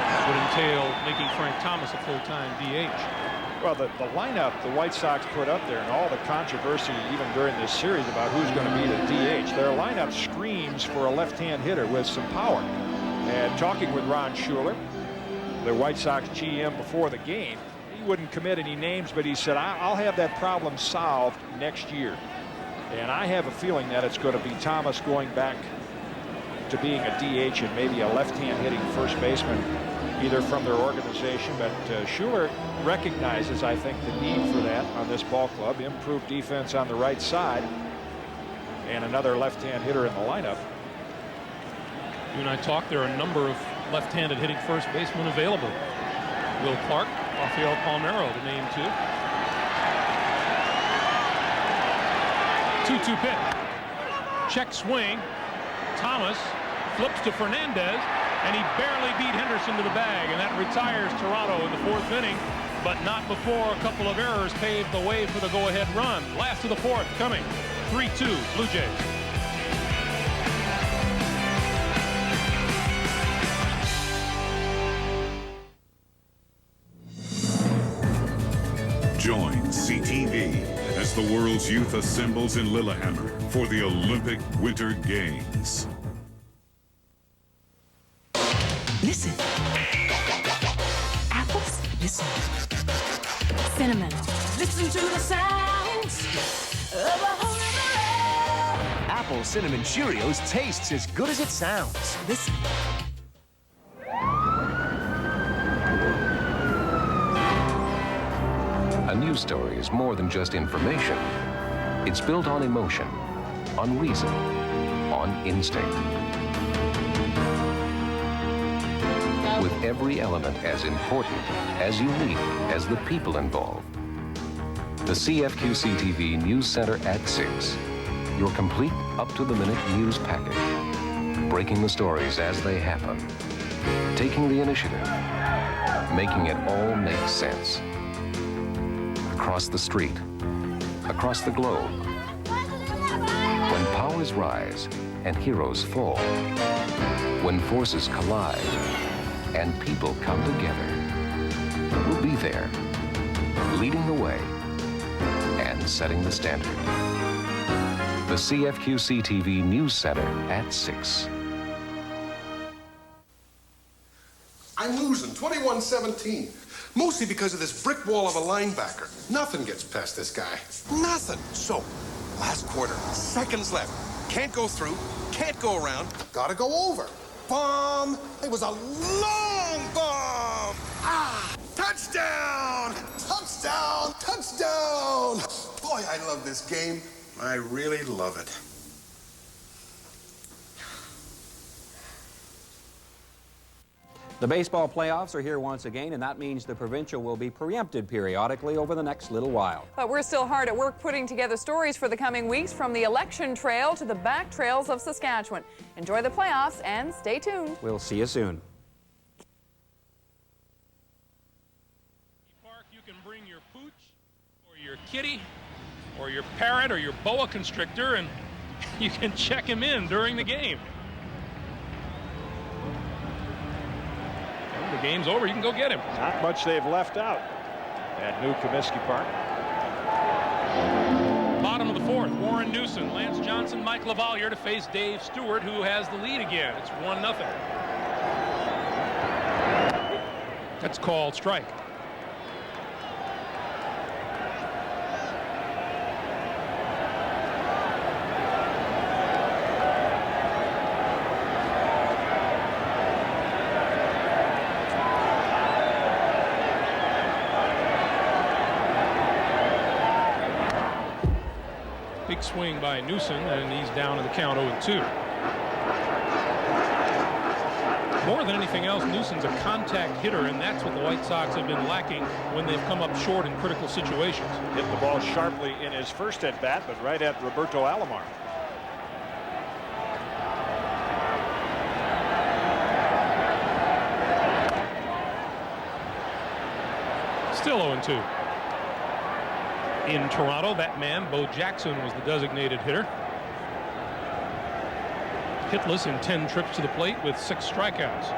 That would entail making Frank Thomas a full-time DH. Well, the lineup the White Sox put up there and all the controversy even during this series about who's going to be the DH, their lineup screams for a left-hand hitter with some power. And talking with Ron Schuler, the White Sox GM, before the game, he wouldn't commit any names, but he said, I'll have that problem solved next year. And I have a feeling that it's going to be Thomas going back to being a DH and maybe a left-hand hitting first baseman, either from their organization. But Schuler recognizes, I think, the need for that on this ball club. Improved defense on the right side and another left-hand hitter in the lineup. You and I talked, there are a number of left-handed hitting first basemen available. Will Clark, Rafael Palmeiro to name two. 2-2 pitch. Check swing. Thomas flips to Fernandez, and he barely beat Henderson to the bag, and that retires Toronto in the fourth inning, but not before a couple of errors paved the way for the go-ahead run. Last of the fourth coming. 3-2 Blue Jays. Join CTV as the world's youth assembles in Lillehammer for the Olympic Winter Games. Listen. Apples, listen. Cinnamon, listen to the sounds of a whole other world. Apple Cinnamon Cheerios tastes as good as it sounds. Listen. A news story is more than just information. It's built on emotion, on reason, on instinct. With every element as important, as unique as the people involved. The CFQC-TV News Center at 6. Your complete, up-to-the-minute news package. Breaking the stories as they happen. Taking the initiative. Making it all make sense. Across the street, across the globe. When powers rise and heroes fall. When forces collide and people come together. We'll be there, leading the way and setting the standard. The CFQC-TV News Center at 6. I'm losing 21-17. Mostly because of this brick wall of a linebacker. Nothing gets past this guy. Nothing. So, last quarter, seconds left. Can't go through, can't go around, gotta go over. Bomb! It was a long bomb! Ah! Touchdown! Touchdown! Touchdown! Boy, I love this game. I really love it. The baseball playoffs are here once again, and that means the provincial will be preempted periodically over the next little while. But we're still hard at work putting together stories for the coming weeks, from the election trail to the back trails of Saskatchewan. Enjoy the playoffs and stay tuned. We'll see you soon. Park, you can bring your pooch or your kitty or your parrot or your boa constrictor, and you can check him in during the game. The game's over. You can go get him. Not much they've left out at New Comiskey Park. Bottom of the fourth, Warren Newson, Lance Johnson, Mike LaValliere to face Dave Stewart, who has the lead again. It's 1-0. That's called strike. big swing by Newson, and he's down in the count 0-2. More than anything else, Newson's a contact hitter, and that's what the White Sox have been lacking when they've come up short in critical situations. Hit the ball sharply in his first at-bat, but right at Roberto Alomar. Still 0-2. In Toronto, that man, Bo Jackson, was the designated hitter. Hitless in 10 trips to the plate with 6 strikeouts.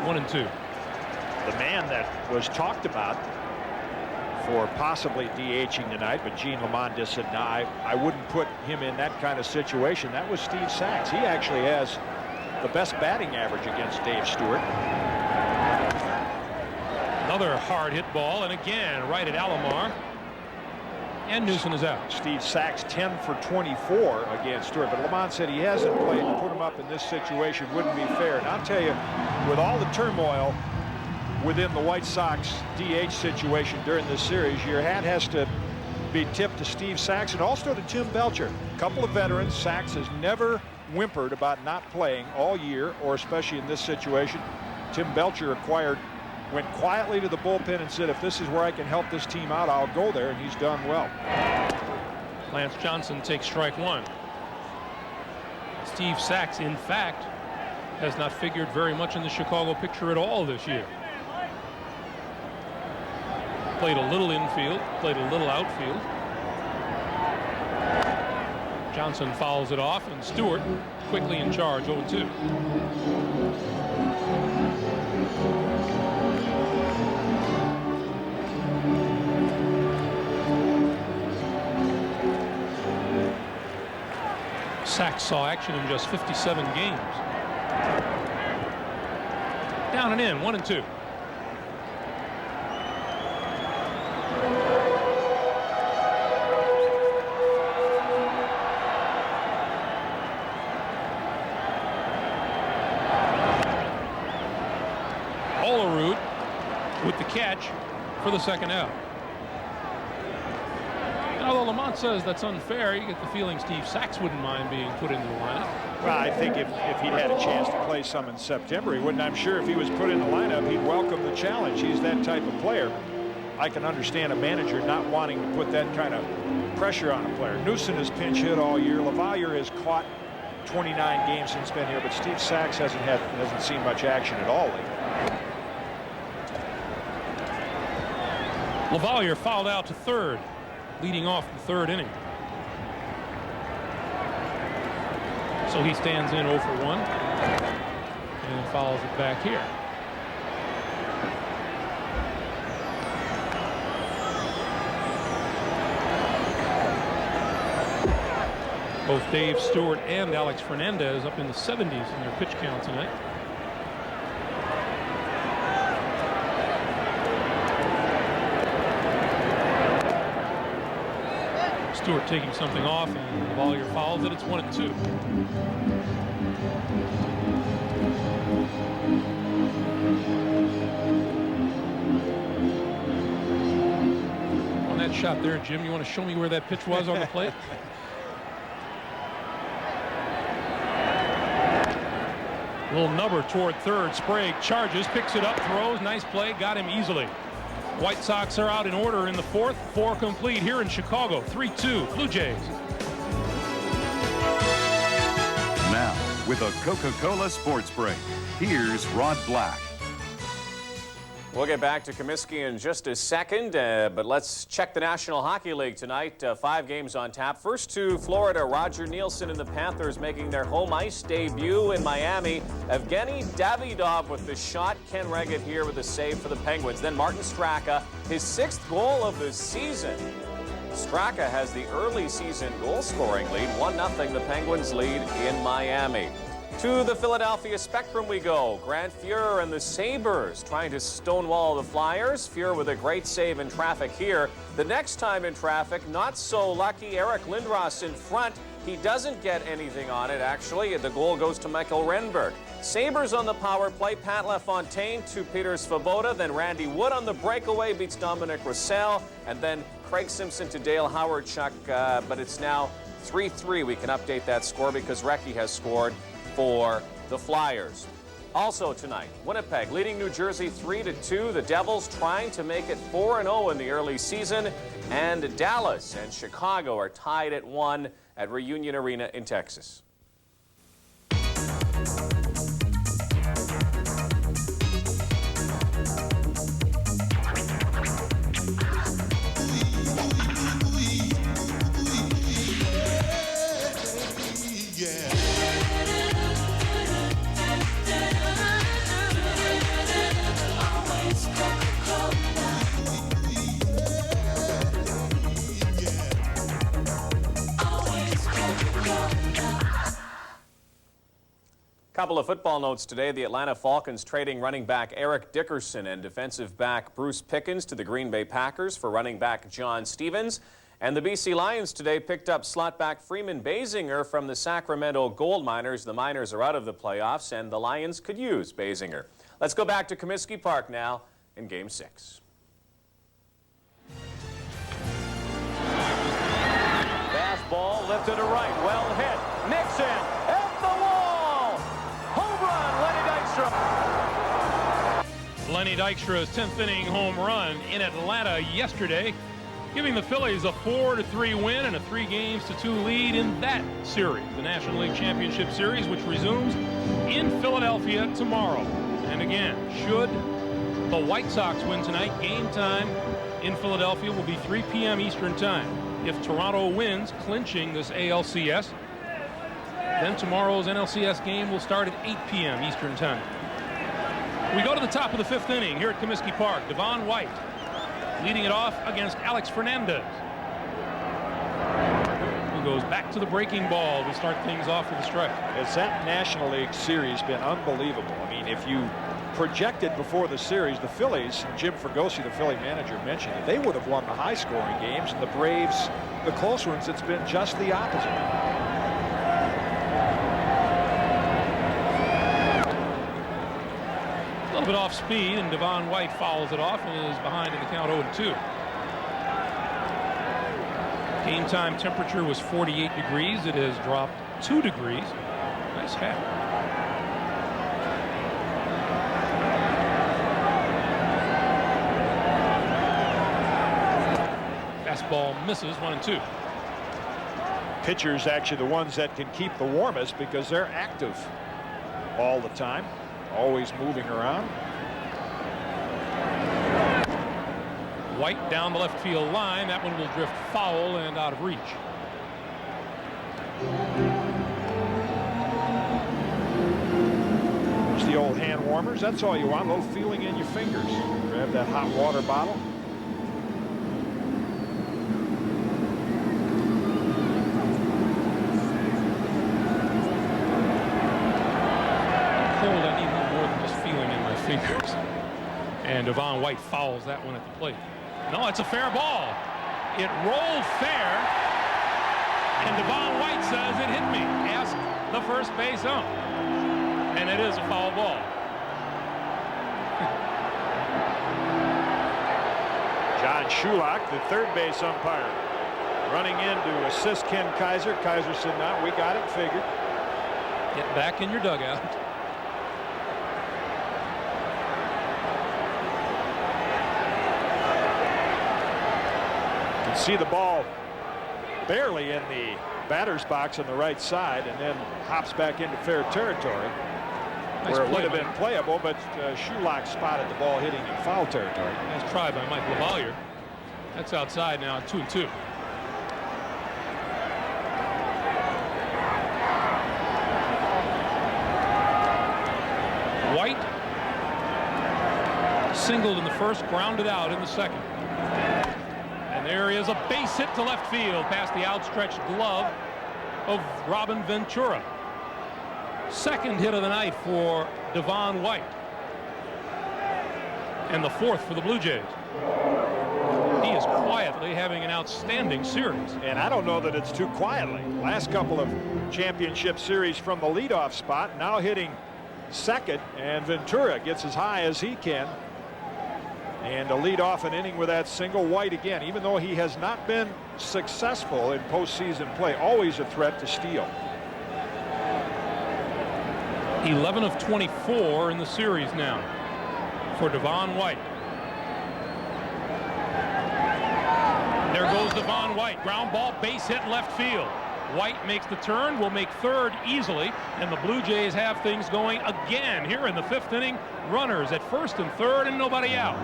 One and two. The man that was talked about for possibly DHing tonight, but Gene Lamont just said, no, I wouldn't put him in that kind of situation. That was Steve Sachs. He actually has the best batting average against Dave Stewart. Another hard hit ball, and again right at Alomar. And Newson is out. Steve Sachs 10 for 24 against Stewart, but Lamont said he hasn't played. To put him up in this situation wouldn't be fair. And I'll tell you, with all the turmoil within the White Sox DH situation during this series, your hat has to be tipped to Steve Sachs and also to Tim Belcher. A couple of veterans. Sachs has never whimpered about not playing all year, or especially in this situation. Tim Belcher went quietly to the bullpen and said, if this is where I can help this team out, I'll go there, and he's done well. Lance Johnson takes strike one. Steve Sachs, in fact, has not figured very much in the Chicago picture at all this year. Played a little infield, played a little outfield. Johnson fouls it off, and Stewart quickly in charge, 0-2. Sachs saw action in just 57 games. Down and in, 1-2. Olerud with the catch for the second out. And although Lamont says that's unfair, you get the feeling Steve Sachs wouldn't mind being put into the lineup. Well, I think if he'd had a chance to play some in September, he wouldn't. I'm sure if he was put in the lineup, he'd welcome the challenge. He's that type of player. I can understand a manager not wanting to put that kind of pressure on a player. Newson has pinch hit all year. LaValliere has caught 29 games since been here, but Steve Sachs hasn't seen much action at all lately. LaValliere fouled out to third, leading off the third inning. So he stands in 0 for 1 and follows it back here. Both Dave Stewart and Alex Fernandez up in the 70s in their pitch count tonight. Stewart taking something off, and LaValliere fouls it. It's 1-2. On that shot there, Jim, you want to show me where that pitch was on the plate? Little nubber toward third. Sprague charges, picks it up, throws. Nice play, got him easily. White Sox are out in order in the fourth. 4 complete here in Chicago. 3-2 Blue Jays. Now, with a Coca-Cola Sports Break, here's Rod Black. We'll get back to Comiskey in just a second, but let's check the National Hockey League tonight. 5 games on tap. First to Florida, Roger Nielsen and the Panthers making their home ice debut in Miami. Evgeny Davidov with the shot. Ken Reggett here with a save for the Penguins. Then Martin Straka, his 6th goal of the season. Straka has the early season goal-scoring lead. 1-0 the Penguins lead in Miami. To the Philadelphia Spectrum we go. Grant Fuhr and the Sabres trying to stonewall the Flyers. Fuhr with a great save in traffic here. The next time in traffic, not so lucky. Eric Lindros in front. He doesn't get anything on it, actually. The goal goes to Michael Renberg. Sabres on the power play. Pat LaFontaine to Peter Svoboda. Then Randy Wood on the breakaway beats Dominic Roussel. And then Craig Simpson to Dale Howard-Chuck. But it's now 3-3. We can update that score because Recchi has scored for the Flyers. Also tonight, Winnipeg leading New Jersey 3-2. The Devils trying to make it 4-0 in the early season. And Dallas and Chicago are tied at 1 at Reunion Arena in Texas. Couple of football notes today. The Atlanta Falcons trading running back Eric Dickerson and defensive back Bruce Pickens to the Green Bay Packers for running back John Stevens. And the BC Lions today picked up slot back Freeman Basinger from the Sacramento Gold Miners. The Miners are out of the playoffs, and the Lions could use Basinger. Let's go back to Comiskey Park now in Game 6. Fastball lifted to right, well hit. Nixon at the wall. Home run, Lenny Dykstra. Lenny Dykstra's 10th inning home run in Atlanta yesterday, giving the Phillies a 4-3 win and a 3-2 lead in that series, the National League Championship Series, which resumes in Philadelphia tomorrow. And again, should the White Sox win tonight, game time in Philadelphia will be 3 p.m. Eastern Time. If Toronto wins, clinching this ALCS, then tomorrow's NLCS game will start at 8 p.m. Eastern Time. We go to the top of the 5th inning here at Comiskey Park. Devon White leading it off against Alex Fernandez, who goes back to the breaking ball to start things off with a strike. Has that National League Series been unbelievable? I mean, if you projected before the series, the Phillies, Jim Fregosi, the Philly manager, mentioned that they would have won the high-scoring games, and the Braves, the close ones, it's been just the opposite. A little bit off speed, and Devon White fouls it off and is behind in the count 0-2. Game time temperature was 48 degrees. It has dropped 2 degrees. Nice hat. Fastball misses, 1-2. Pitchers actually the ones that can keep the warmest because they're active all the time, always moving around. White down the left field line. That one will drift foul and out of reach. There's the old hand warmers. That's all you want. A little feeling in your fingers. Grab that hot water bottle. Cold, I need more than just feeling in my fingers. And Devon White fouls that one at the plate. No, it's a fair ball. It rolled fair. And Devon White says it hit me. Ask the first base ump. And it is a foul ball. John Shulak, the third base umpire, running in to assist Ken Kaiser. Kaiser said, no, we got it figured. Get back in your dugout. See the ball barely in the batter's box on the right side, and then hops back into fair territory, nice where it would have been playable, but Shulak spotted the ball hitting in foul territory. Nice try by Mike LaValliere. That's outside now, 2-2. White singled in the first, grounded out in the second. And there is a base hit to left field past the outstretched glove of Robin Ventura. Second hit of the night for Devon White. And the fourth for the Blue Jays. he is quietly having an outstanding series. And I don't know that it's too quietly. Last couple of championship series from the leadoff spot, now hitting second, and Ventura gets as high as he can. And to lead off an inning with that single. White again, even though he has not been successful in postseason play, always a threat to steal. 11 of 24 in the series now for Devon White. There goes Devon White. Ground ball, base hit left field. White makes the turn, will make third easily, and the Blue Jays have things going again here in the 5th inning. Runners at first and third and nobody out.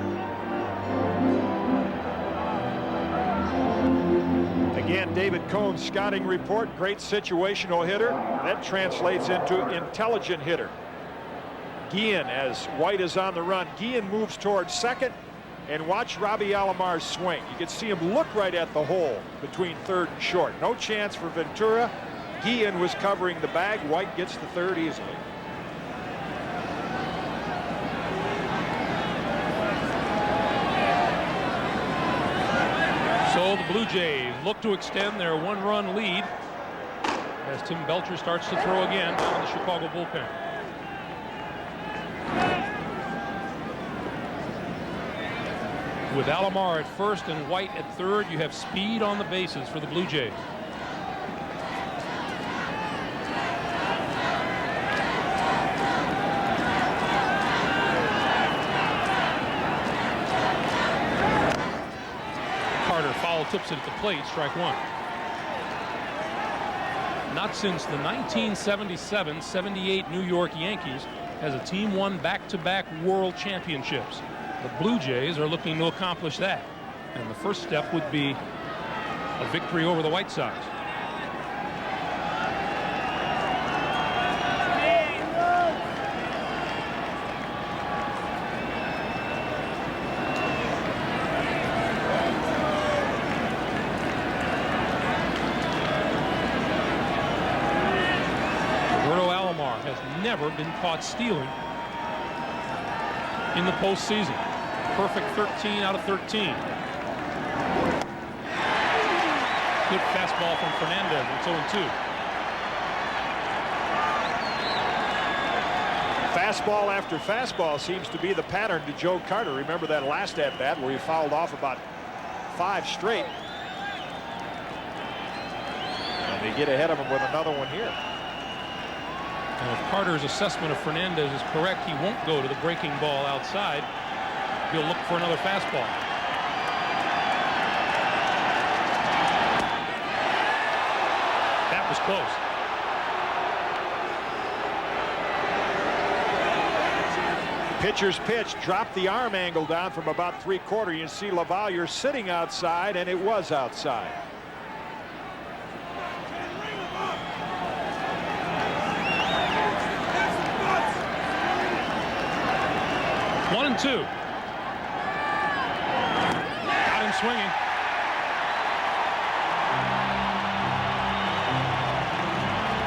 Again, David Cohn's scouting report, great situational hitter. That translates into intelligent hitter. Guillen, as White is on the run, Guillen moves towards second, and watch Robbie Alomar's swing. You can see him look right at the hole between third and short. No chance for Ventura. Guillen was covering the bag. White gets the third easily. So the Blue Jays look to extend their 1-run lead as Tim Belcher starts to throw again down the Chicago bullpen. With Alomar at first and White at third, you have speed on the bases for the Blue Jays. Carter foul tips it at the plate, strike one. Not since the 1977-78 New York Yankees has a team won back-to-back world championships. The Blue Jays are looking to accomplish that, and the first step would be a victory over the White Sox. Roberto Alomar has never been caught stealing in the postseason. Perfect 13 out of 13. Good fastball from Fernandez. It's 0-2. Fastball after fastball seems to be the pattern to Joe Carter. Remember that last at bat where he fouled off about 5 straight. And they get ahead of him with another one here. And if Carter's assessment of Fernandez is correct, he won't go to the breaking ball outside. He'll look for another fastball. That was close. Pitcher's pitch dropped the arm angle down from about 3/4. You see LaValliere sitting outside, and it was outside. One and two. Got him swinging.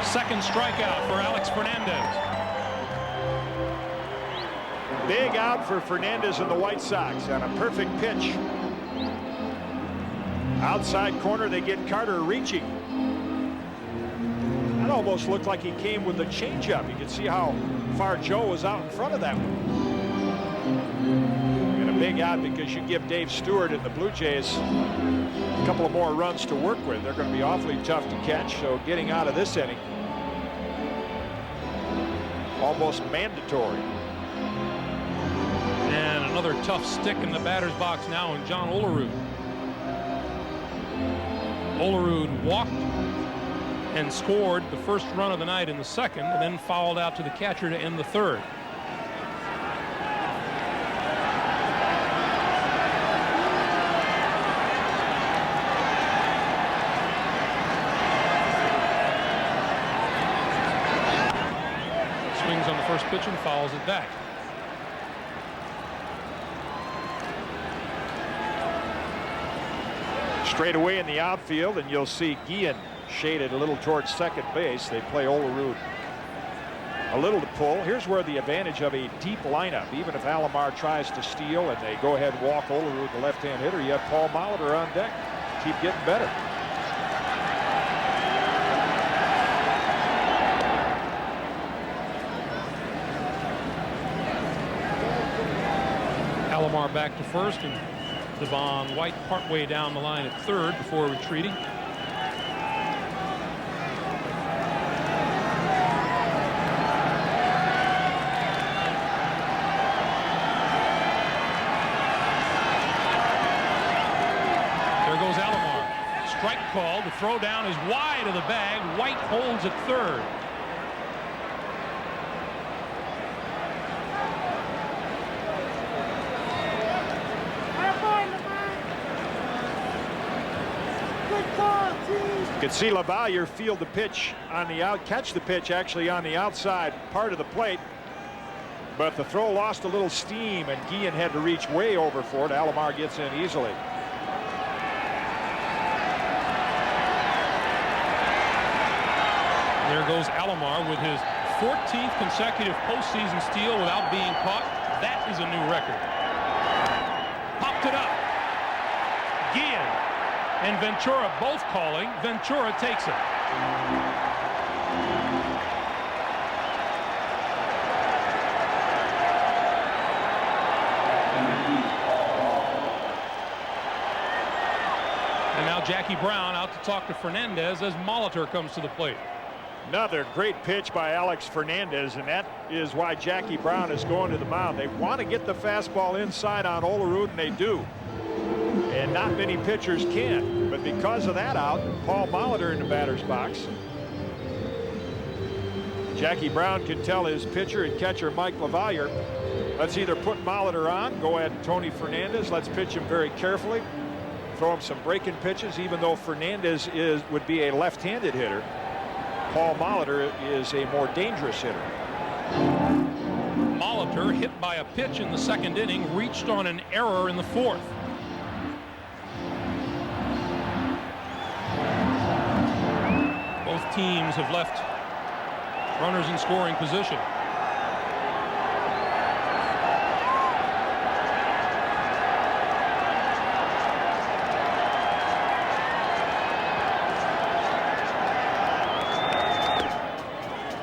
Second strikeout for Alex Fernandez. Big out for Fernandez and the White Sox on a perfect pitch. Outside corner, they get Carter reaching. That almost looked like he came with the changeup. You can see how far Joe was out in front of that one. And a big out because you give Dave Stewart and the Blue Jays a couple of more runs to work with. They're going to be awfully tough to catch, so getting out of this inning almost mandatory. And another tough stick in the batter's box now in John Olerud. Olerud walked and scored the first run of the night in the second, and then fouled out to the catcher to end the third. Swings on the first pitch and fouls it back. Straight away in the outfield, and you'll see Guillen shaded a little towards second base. They play Olerud a little to pull. Here's where the advantage of a deep lineup, even if Alomar tries to steal and they go ahead and walk Olerud, the left-hand hitter, you have Paul Molitor on deck. Keep getting better. Alomar back to first, and Devon White partway down the line at third before retreating. There goes Alomar. Strike call. The throw down is wide of the bag. White holds at third. You can see LaValliere field the pitch on the catch the pitch actually on the outside part of the plate, but the throw lost a little steam and Guillen had to reach way over for it. Alomar gets in easily. There goes Alomar with his 14th consecutive postseason steal without being caught. That is a new record. Popped it up. Guillen and Ventura both calling. Ventura takes it. And now Jackie Brown out to talk to Fernandez as Molitor comes to the plate. Another great pitch by Alex Fernandez, and that is why Jackie Brown is going to the mound. They want to get the fastball inside on Olerud, and they do. And not many pitchers can, but because of that out, Paul Molitor in the batter's box. Jackie Brown can tell his pitcher and catcher Mike LaValliere, let's either put Molitor on, go at Tony Fernandez, let's pitch him very carefully, throw him some breaking pitches, even though Fernandez would be a left-handed hitter. Paul Molitor is a more dangerous hitter. Molitor, hit by a pitch in the second inning, reached on an error in the fourth. Both teams have left runners in scoring position.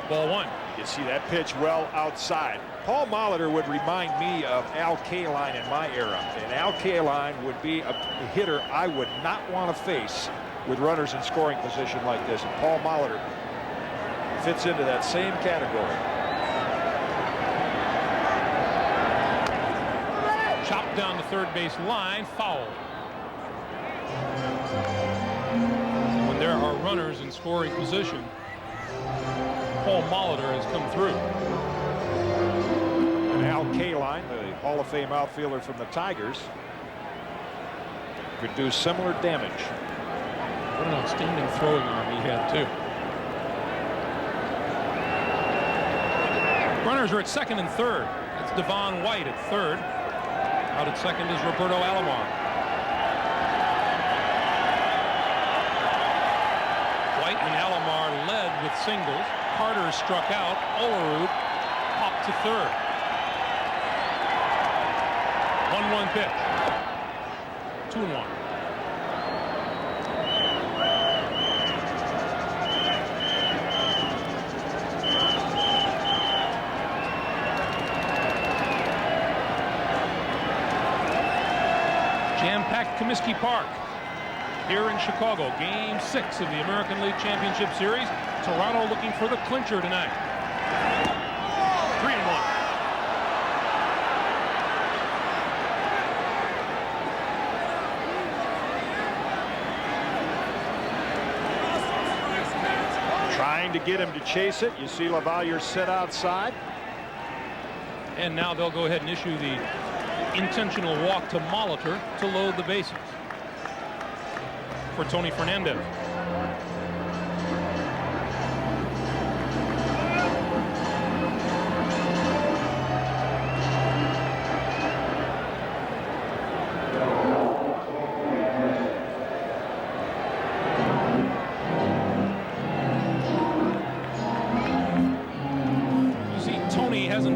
Ball one. You see that pitch well outside. Paul Molitor would remind me of Al Kaline in my era. And Al Kaline would be a hitter I would not want to face with runners in scoring position like this. And Paul Molitor fits into that same category. Chopped down the third base line, foul. And when there are runners in scoring position, Paul Molitor has come through. And Al Kaline, the Hall of Fame outfielder from the Tigers, could do similar damage. What an outstanding throwing arm he had, too. Runners are at second and third. That's Devon White at third. Out at second is Roberto Alomar. White and Alomar led with singles. Carter struck out. Olerud popped to third. 1-1 pitch. 2-1. Jam-packed Comiskey Park here in Chicago. Game 6 of the American League Championship Series. Toronto looking for the clincher tonight. 3-1. Trying to get him to chase it. You see LaValliere sit outside. And now they'll go ahead and issue the intentional walk to Molitor to load the bases for Tony Fernandez.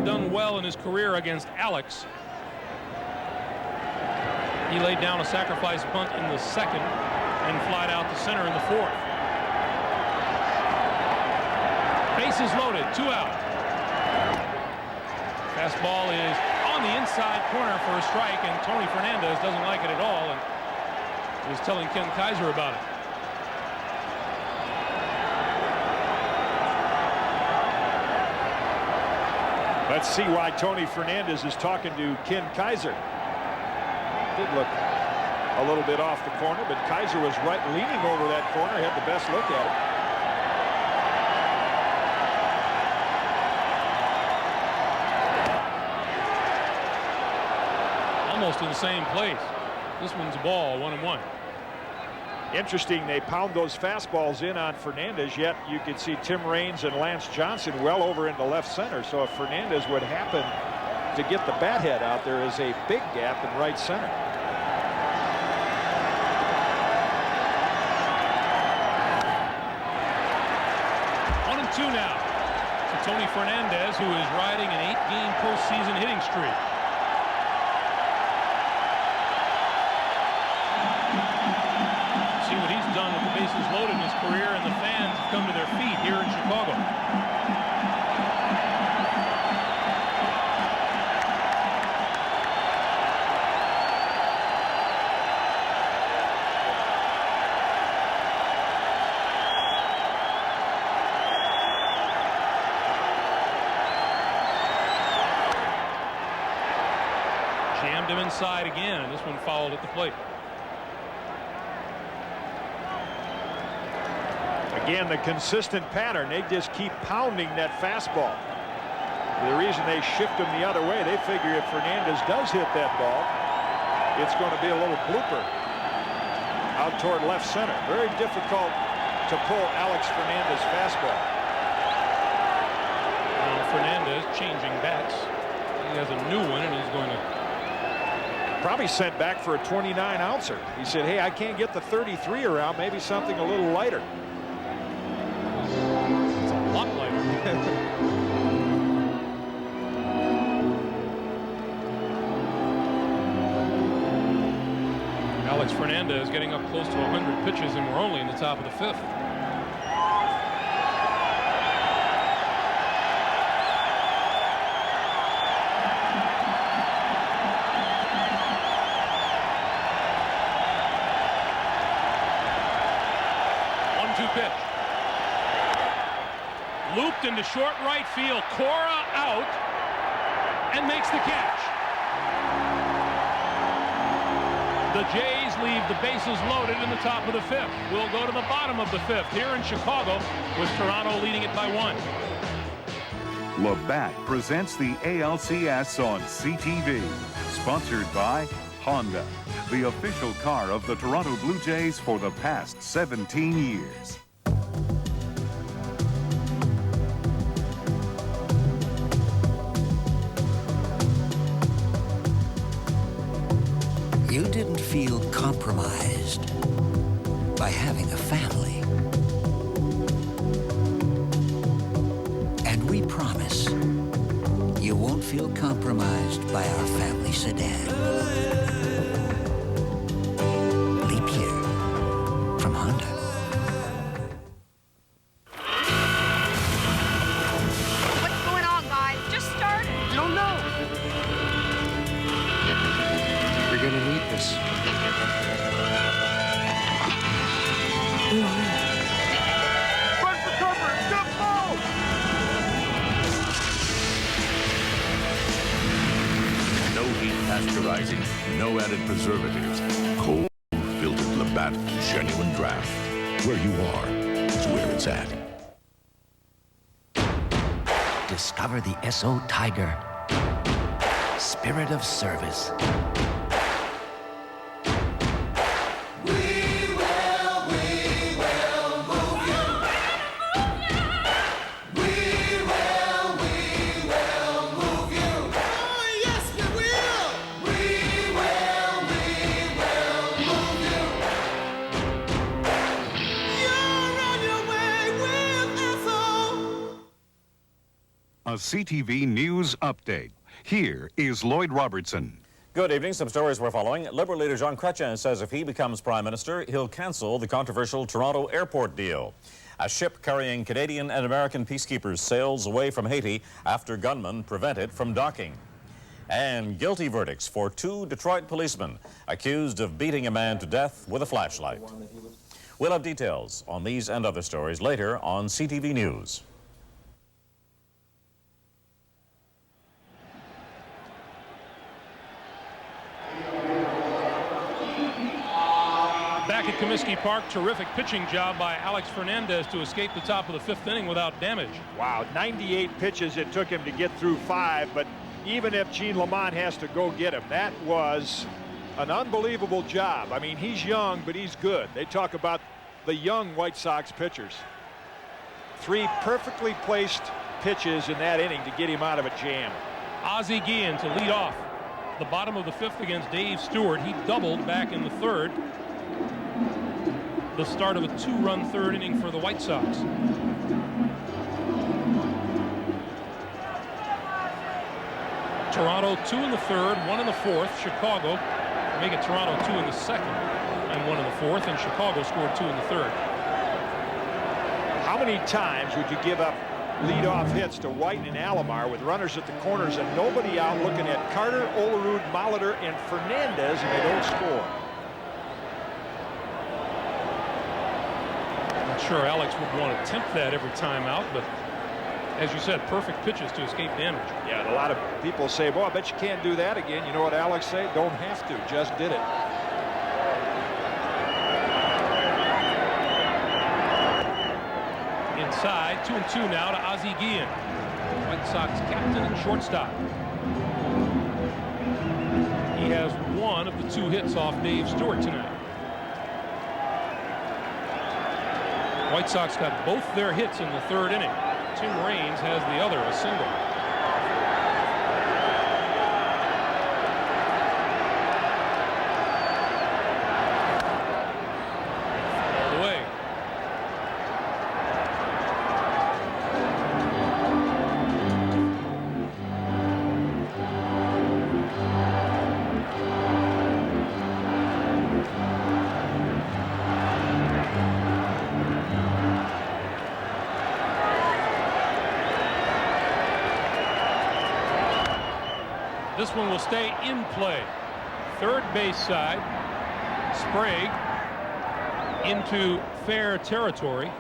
hasn't done well in his career against ALCS. He laid down a sacrifice bunt in the second and flied out to center in the fourth. Bases loaded, 2 out. Fastball is on the inside corner for a strike, and Tony Fernandez doesn't like it at all and is telling Ken Kaiser about it. Let's see why Tony Fernandez is talking to Ken Kaiser. Did look a little bit off the corner, but Kaiser was right leaning over that corner, had the best look at it. Almost in the same place. This one's a ball, 1-1. Interesting, they pound those fastballs in on Fernandez, yet you could see Tim Raines and Lance Johnson well over into left center. So if Fernandez would happen to get the bat head out, there is a big gap in right center. Two now to Tony Fernandez, who is riding an 8-game postseason hitting streak. See what he's done with the bases loaded in his career, and the fans have come to their feet here in Chicago. Jammed him inside again, and this one fouled at the plate. Again, the consistent pattern. They just keep pounding that fastball. The reason they shift him the other way, they figure if Fernandez does hit that ball, it's going to be a little blooper out toward left center. Very difficult to pull Alex Fernandez fastball. Now Fernandez changing bats. He has a new one, and he's going to probably sent back for a 29-ouncer. He said, hey, I can't get the 33 around, maybe something a little lighter. It's a lot lighter. Alex Fernandez getting up close to 100 pitches, and we're only in the top of the 5th. Pitch. Looped into short right field. Cora out and makes the catch. The Jays leave the bases loaded in the top of the 5th. We'll go to the bottom of the 5th here in Chicago with Toronto leading it by 1. Labatt presents the ALCS on CTV. Sponsored by Honda, the official car of the Toronto Blue Jays for the past 17 years. You didn't feel compromised by having a family. And we promise you won't feel compromised by our family sedan. Leap year from Honda. What's going on, guys? Just started. You don't know. You're gonna need this. Run for cover! Jump ball! No heat pasteurizing, no added preservatives. Cold filtered Labatt genuine draft. Where you are is where it's at. Discover the SO Tiger. Spirit of service. A CTV News Update. Here is Lloyd Robertson. Good evening. Some stories we're following. Liberal leader Jean Chrétien says if he becomes Prime Minister, he'll cancel the controversial Toronto airport deal. A ship carrying Canadian and American peacekeepers sails away from Haiti after gunmen prevent it from docking. And guilty verdicts for 2 Detroit policemen accused of beating a man to death with a flashlight. We'll have details on these and other stories later on CTV News. Back at Comiskey Park, terrific pitching job by Alex Fernandez to escape the top of the 5th inning without damage. Wow, 98 pitches it took him to get through 5, but even if Gene Lamont has to go get him, that was an unbelievable job. I mean, he's young, but he's good. They talk about the young White Sox pitchers. 3 perfectly placed pitches in that inning to get him out of a jam. Ozzie Guillen to lead off the bottom of the 5th against Dave Stewart. He doubled back in the 3rd. The start of a 2-run 3rd inning for the White Sox. Toronto 2 in the 3rd, 1 in the 4th. Chicago make it Toronto 2 in the 2nd and 1 in the 4th, and Chicago scored 2 in the 3rd. How many times would you give up leadoff hits to White and Alomar with runners at the corners and nobody out looking at Carter, Olerud, Molitor, and Fernandez, and they don't score? Sure, Alex would want to attempt that every time out, but as you said, perfect pitches to escape damage. Yeah, and a lot of people say, boy, I bet you can't do that again. You know what Alex said? Don't have to, just did it. Inside, 2-2 now to Ozzie Guillen, White Sox captain and shortstop. He has 1 of the 2 hits off Dave Stewart tonight. White Sox got both their hits in the 3rd inning. Tim Raines has the other, a single. All the way. This one will stay in play. 3rd base side. Sprague into fair territory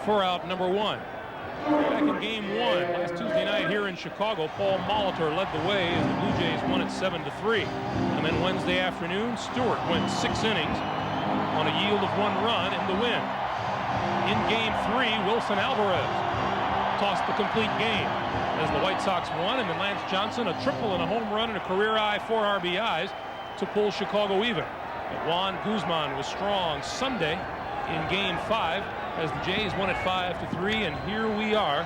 for out number 1. Back in game 1 last Tuesday night here in Chicago, Paul Molitor led the way as the Blue Jays won it 7-3. And then Wednesday afternoon, Stewart went 6 innings on a yield of 1 run in the win. In game 3, Wilson Alvarez tossed the complete game as the White Sox won, and then Lance Johnson a triple and a home run and a career-high 4 RBIs to pull Chicago even. But Juan Guzman was strong Sunday in game 5 as the Jays won it 5-3, and here we are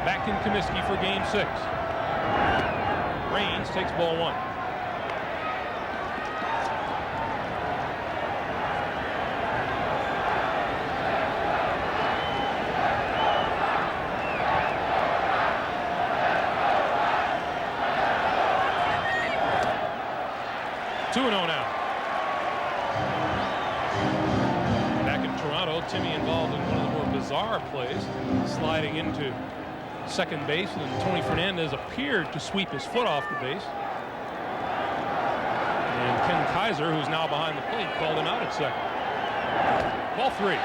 back in Comiskey for game 6. Raines takes ball 1. Now. Back in Toronto, Timmy involved in one of the more bizarre plays, sliding into second base, and Tony Fernandez appeared to sweep his foot off the base. And Ken Kaiser, who's now behind the plate, called him out at second. Ball 3.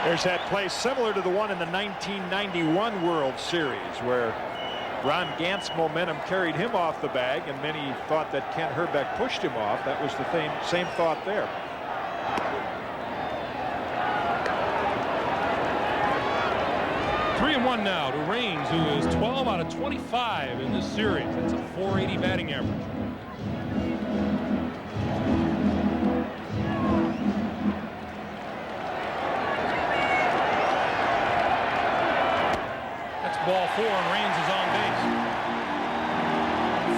There's that play similar to the one in the 1991 World Series where Ron Gantt's momentum carried him off the bag, and many thought that Ken Herbeck pushed him off. That was the same thought there. Three and one now to Raines, who is 12 out of 25 in this series. That's a .480 batting average. Ball 4, and Raines is on base.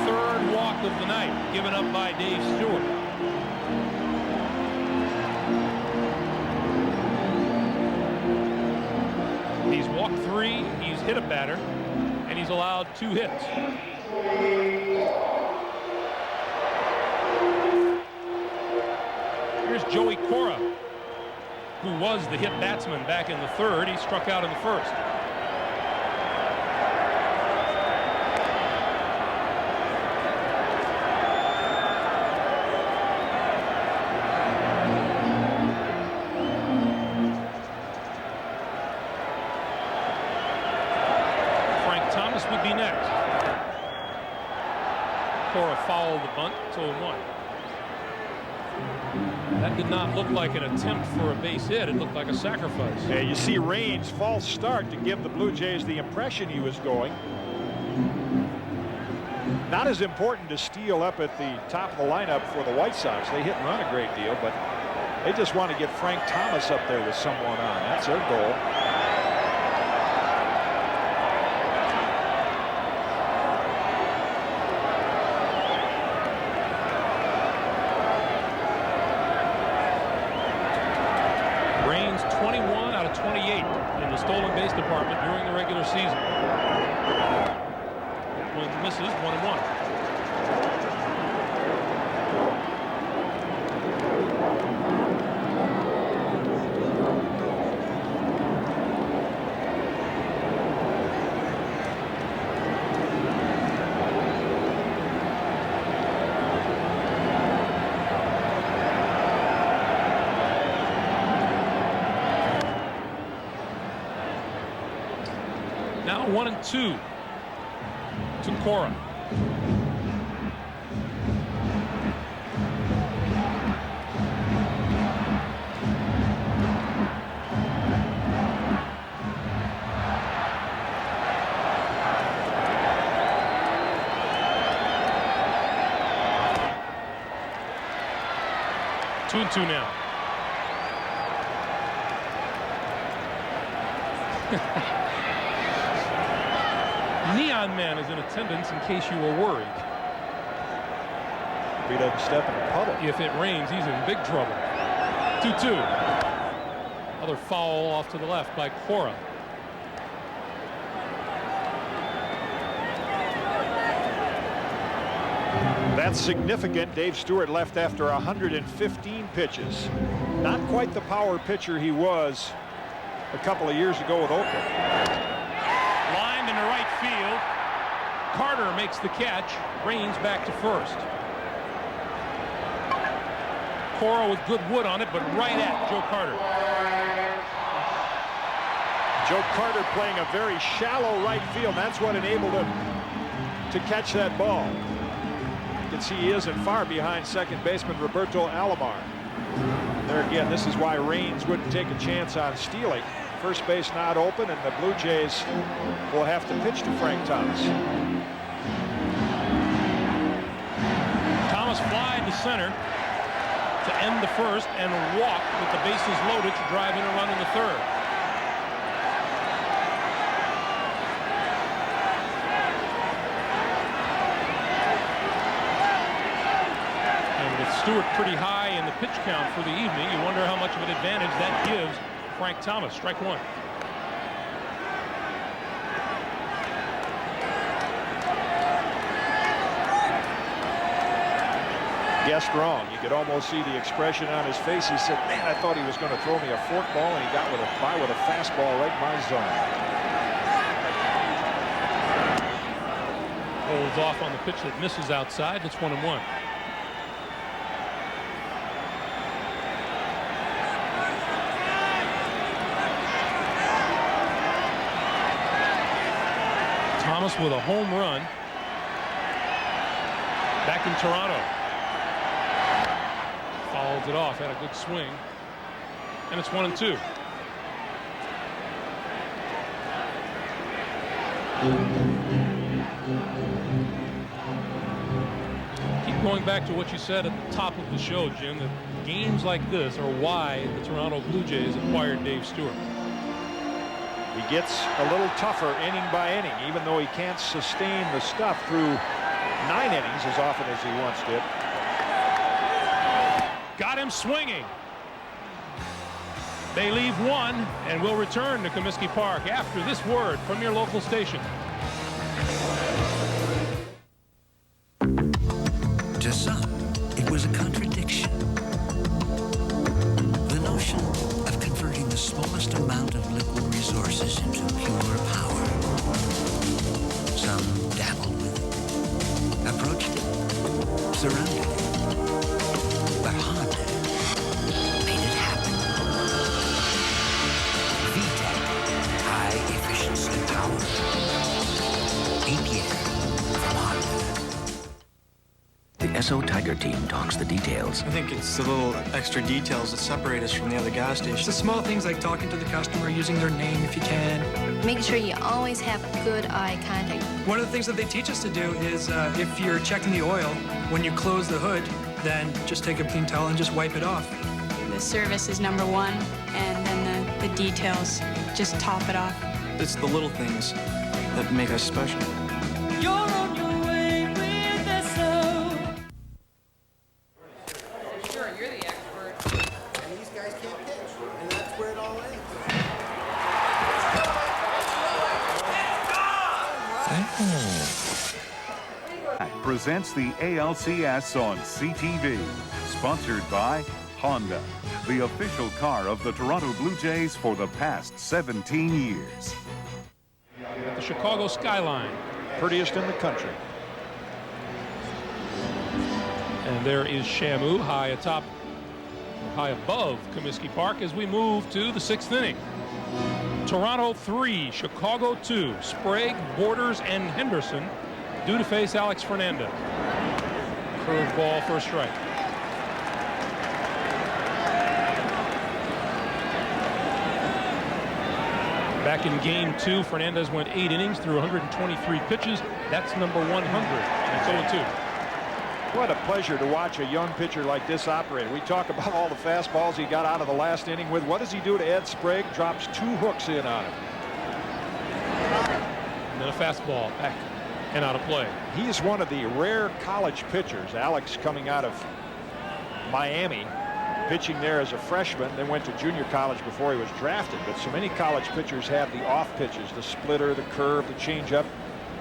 Third walk of the night given up by Dave Stewart. hit a batter, and he's allowed 2 hits. Here's Joey Cora, who was the hit batsman back in the 3rd. He struck out in the 1st. Would be next. Cora fouled the bunt, 0-1. That did not look like an attempt for a base hit. It looked like a sacrifice. Yeah, you see Raines' false start to give the Blue Jays the impression he was going. Not as important to steal up at the top of the lineup for the White Sox. They hit and run a great deal, but they just want to get Frank Thomas up there with someone on. That's their goal. Raines 21 out of 28 in the stolen base department during the regular season. Wins, misses, 1-1. Now 1-2 to Cora. Two and two now. Neon Man is in attendance in case you were worried. If he doesn't step in a puddle. If it rains, he's in big trouble. 2-2. Another foul off to the left by Cora. That's significant. Dave Stewart left after 115 pitches. Not quite the power pitcher he was a couple of years ago with Oakland. Lined into right field. Carter makes the catch. Raines back to first. Cora with good wood on it, but right at Joe Carter. Joe Carter playing a very shallow right field. That's what enabled him to catch that ball. You can see he isn't far behind second baseman Roberto Alomar. There again, this is why Raines wouldn't take a chance on stealing. First base not open, and the Blue Jays will have to pitch to Frank Thomas. Thomas flied to center to end the first and walked with the bases loaded to drive in a run in the third. And with Stewart pretty high in the pitch count for the evening, you wonder how much of an advantage that gives Frank Thomas. Strike one. Guessed wrong. You could almost see the expression on his face. He said, man, I thought he was going to throw me a fork ball, and he got by with a fastball right in my zone. Holds off on the pitch that misses outside. That's 1-1. Thomas with a home run back in Toronto. Fouls it off, had a good swing, and it's 1-2. Keep going back to what you said at the top of the show, Jim, that games like this are why the Toronto Blue Jays acquired Dave Stewart. He gets a little tougher inning by inning, even though he can't sustain the stuff through 9 innings as often as he once did. Got him swinging. They leave one, and will return to Comiskey Park after this word from your local station. To some, it was a contradiction. The notion of converting the smallest amount of liquid resources into pure power. Some dabbled with it, approached it, surrounded it. But Honda made it happen. VTEC, high efficiency power. 8 years from Honda. The SO Tiger team talks the details. I think it's the little extra details that separate us from the other gas stations. The small things like talking to the customer, using their name if you can. Make sure you always have good eye contact. One of the things that they teach us to do is if you're checking the oil, when you close the hood, then just take a clean towel and just wipe it off. The service is number one, and then the details just top it off. It's the little things that make us special. You're on your way with SO. Sure, you're the expert. And these guys can't pitch, and that's where it all ends. Presents the ALCS on CTV, sponsored by Honda, the official car of the Toronto Blue Jays for the past 17 years. At the Chicago skyline. Prettiest in the country. And there is Shamu high above Comiskey Park as we move to the 6th inning. Toronto 3, Chicago 2. Sprague, Borders, and Henderson due to face Alex Fernandez. Curved ball for a strike. Back in game 2, Fernandez went 8 innings through 123 pitches. That's number 100. And it's 0-2. What a pleasure to watch a young pitcher like this operate. We talk about all the fastballs he got out of the last inning with. What does he do to Ed Sprague? Drops 2 hooks in on him. And then a fastball back and out of play. He's one of the rare college pitchers. Alex coming out of Miami, pitching there as a freshman, then went to junior college before he was drafted. But so many college pitchers have the off pitches, the splitter, the curve, the changeup.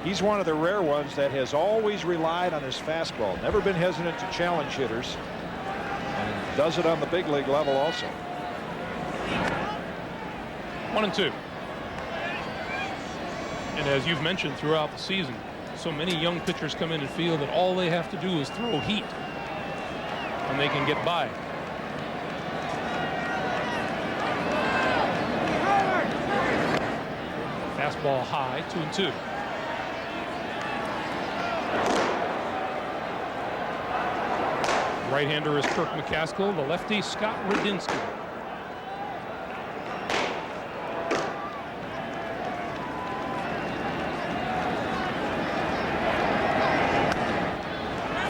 He's one of the rare ones that has always relied on his fastball, never been hesitant to challenge hitters, and does it on the big league level also. 1-2. And as you've mentioned throughout the season, so many young pitchers come in and feel that all they have to do is throw heat and they can get by. Fastball high, 2-2. Right-hander is Kirk McCaskill, the lefty Scott Radinsky.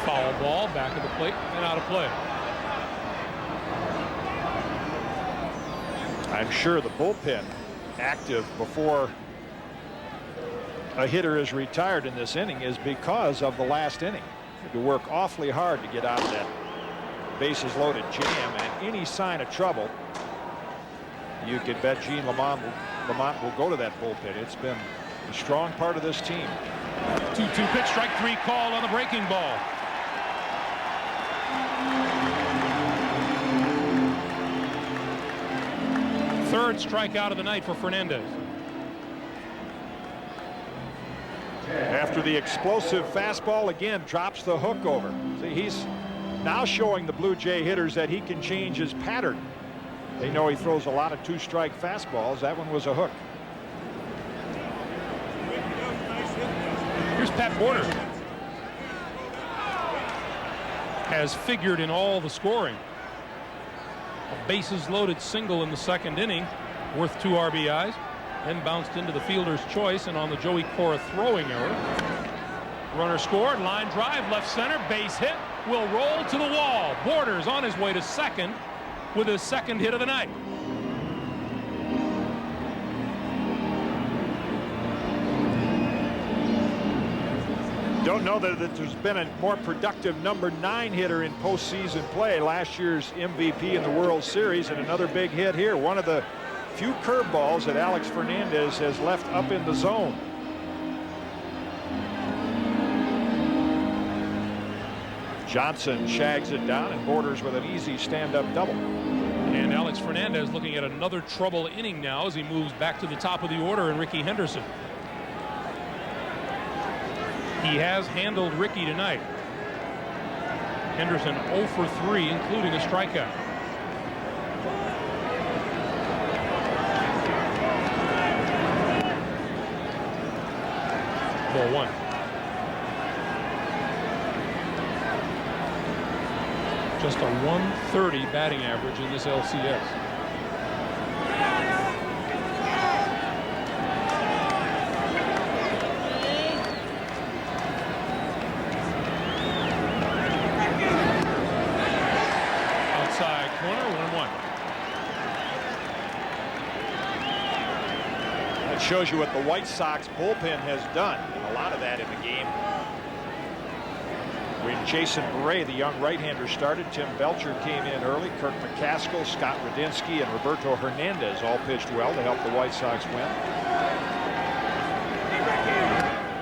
Foul ball, back of the plate and out of play. I'm sure the bullpen active before a hitter is retired in this inning is because of the last inning. You work awfully hard to get out of that bases loaded jam, and any sign of trouble, you could bet Gene Lamont will go to that bullpen. It's been a strong part of this team. 2-2 pitch, strike 3 call on the breaking ball. Third strikeout of the night for Fernandez. After the explosive fastball, again drops the hook over. See, he's now showing the Blue Jay hitters that he can change his pattern. They know he throws a lot of 2-strike fastballs. That one was a hook. Here's Pat Borders. Has figured in all the scoring. A bases loaded single in the 2nd inning, worth 2 RBIs. Then bounced into the fielder's choice, and on the Joey Cora throwing error. Runner scored, line drive, left center, base hit, will roll to the wall. Borders on his way to second with his 2nd hit of the night. Don't know that there's been a more productive number 9 hitter in postseason play. Last year's MVP in the World Series, and another big hit here. One of the few curveballs that Alex Fernandez has left up in the zone. Johnson shags it down and borders with an easy stand-up double. And Alex Fernandez looking at another trouble inning now as he moves back to the top of the order in Ricky Henderson. He has handled Ricky tonight. Henderson 0 for 3, including a strikeout. Ball 1. Just a 130 batting average in this LCS. Shows you what the White Sox bullpen has done, and a lot of that in the game. When Jason Bray, the young right-hander, started, Tim Belcher came in early. Kirk McCaskill, Scott Radinsky, and Roberto Hernandez all pitched well to help the White Sox win.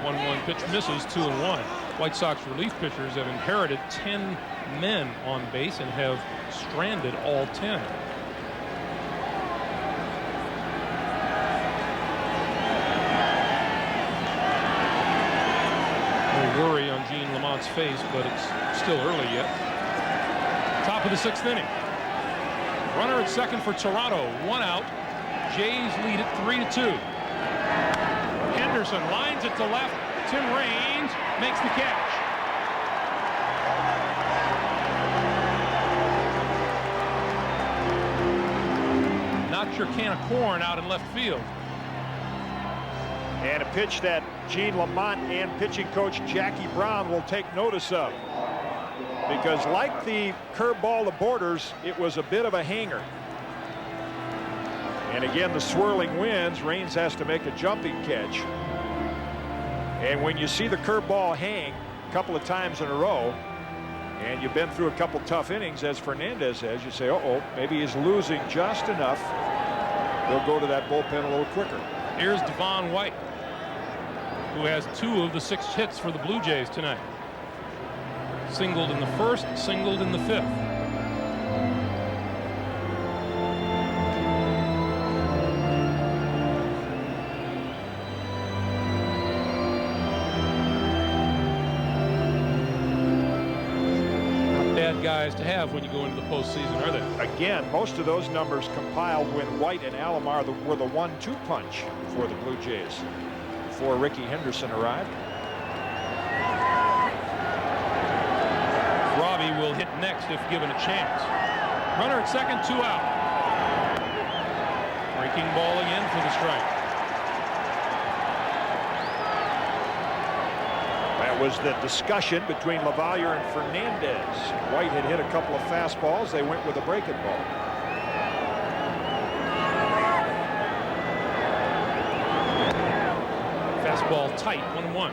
1-1 pitch misses, 2-1. White Sox relief pitchers have inherited 10 men on base and have stranded all 10. Worry on Gene Lamont's face, but it's still early yet. Top of the 6th inning. Runner at second for Toronto. 1 out. Jays lead it 3-2. Henderson lines it to left. Tim Raines makes the catch. Knocked your can of corn out in left field. And a pitch that Gene Lamont and pitching coach Jackie Brown will take notice of. Because like the curveball to Borders, it was a bit of a hanger. And again, the swirling winds, Raines has to make a jumping catch. And when you see the curveball hang a couple of times in a row, and you've been through a couple tough innings as Fernandez has, you say, uh-oh, maybe he's losing just enough. They'll go to that bullpen a little quicker. Here's Devon White, who has 2 of the 6 hits for the Blue Jays tonight. Singled in the 1st, singled in the 5th. Not bad guys to have when you go into the postseason, are they? Again, most of those numbers compiled when White and Alomar were the 1-2 punch for the Blue Jays before Ricky Henderson arrived. Robbie will hit next if given a chance. Runner at second, 2 out. Breaking ball again for the strike. That was the discussion between LaValliere and Fernandez. White had hit a couple of fastballs. They went with a breaking ball. Fastball tight, 1-1.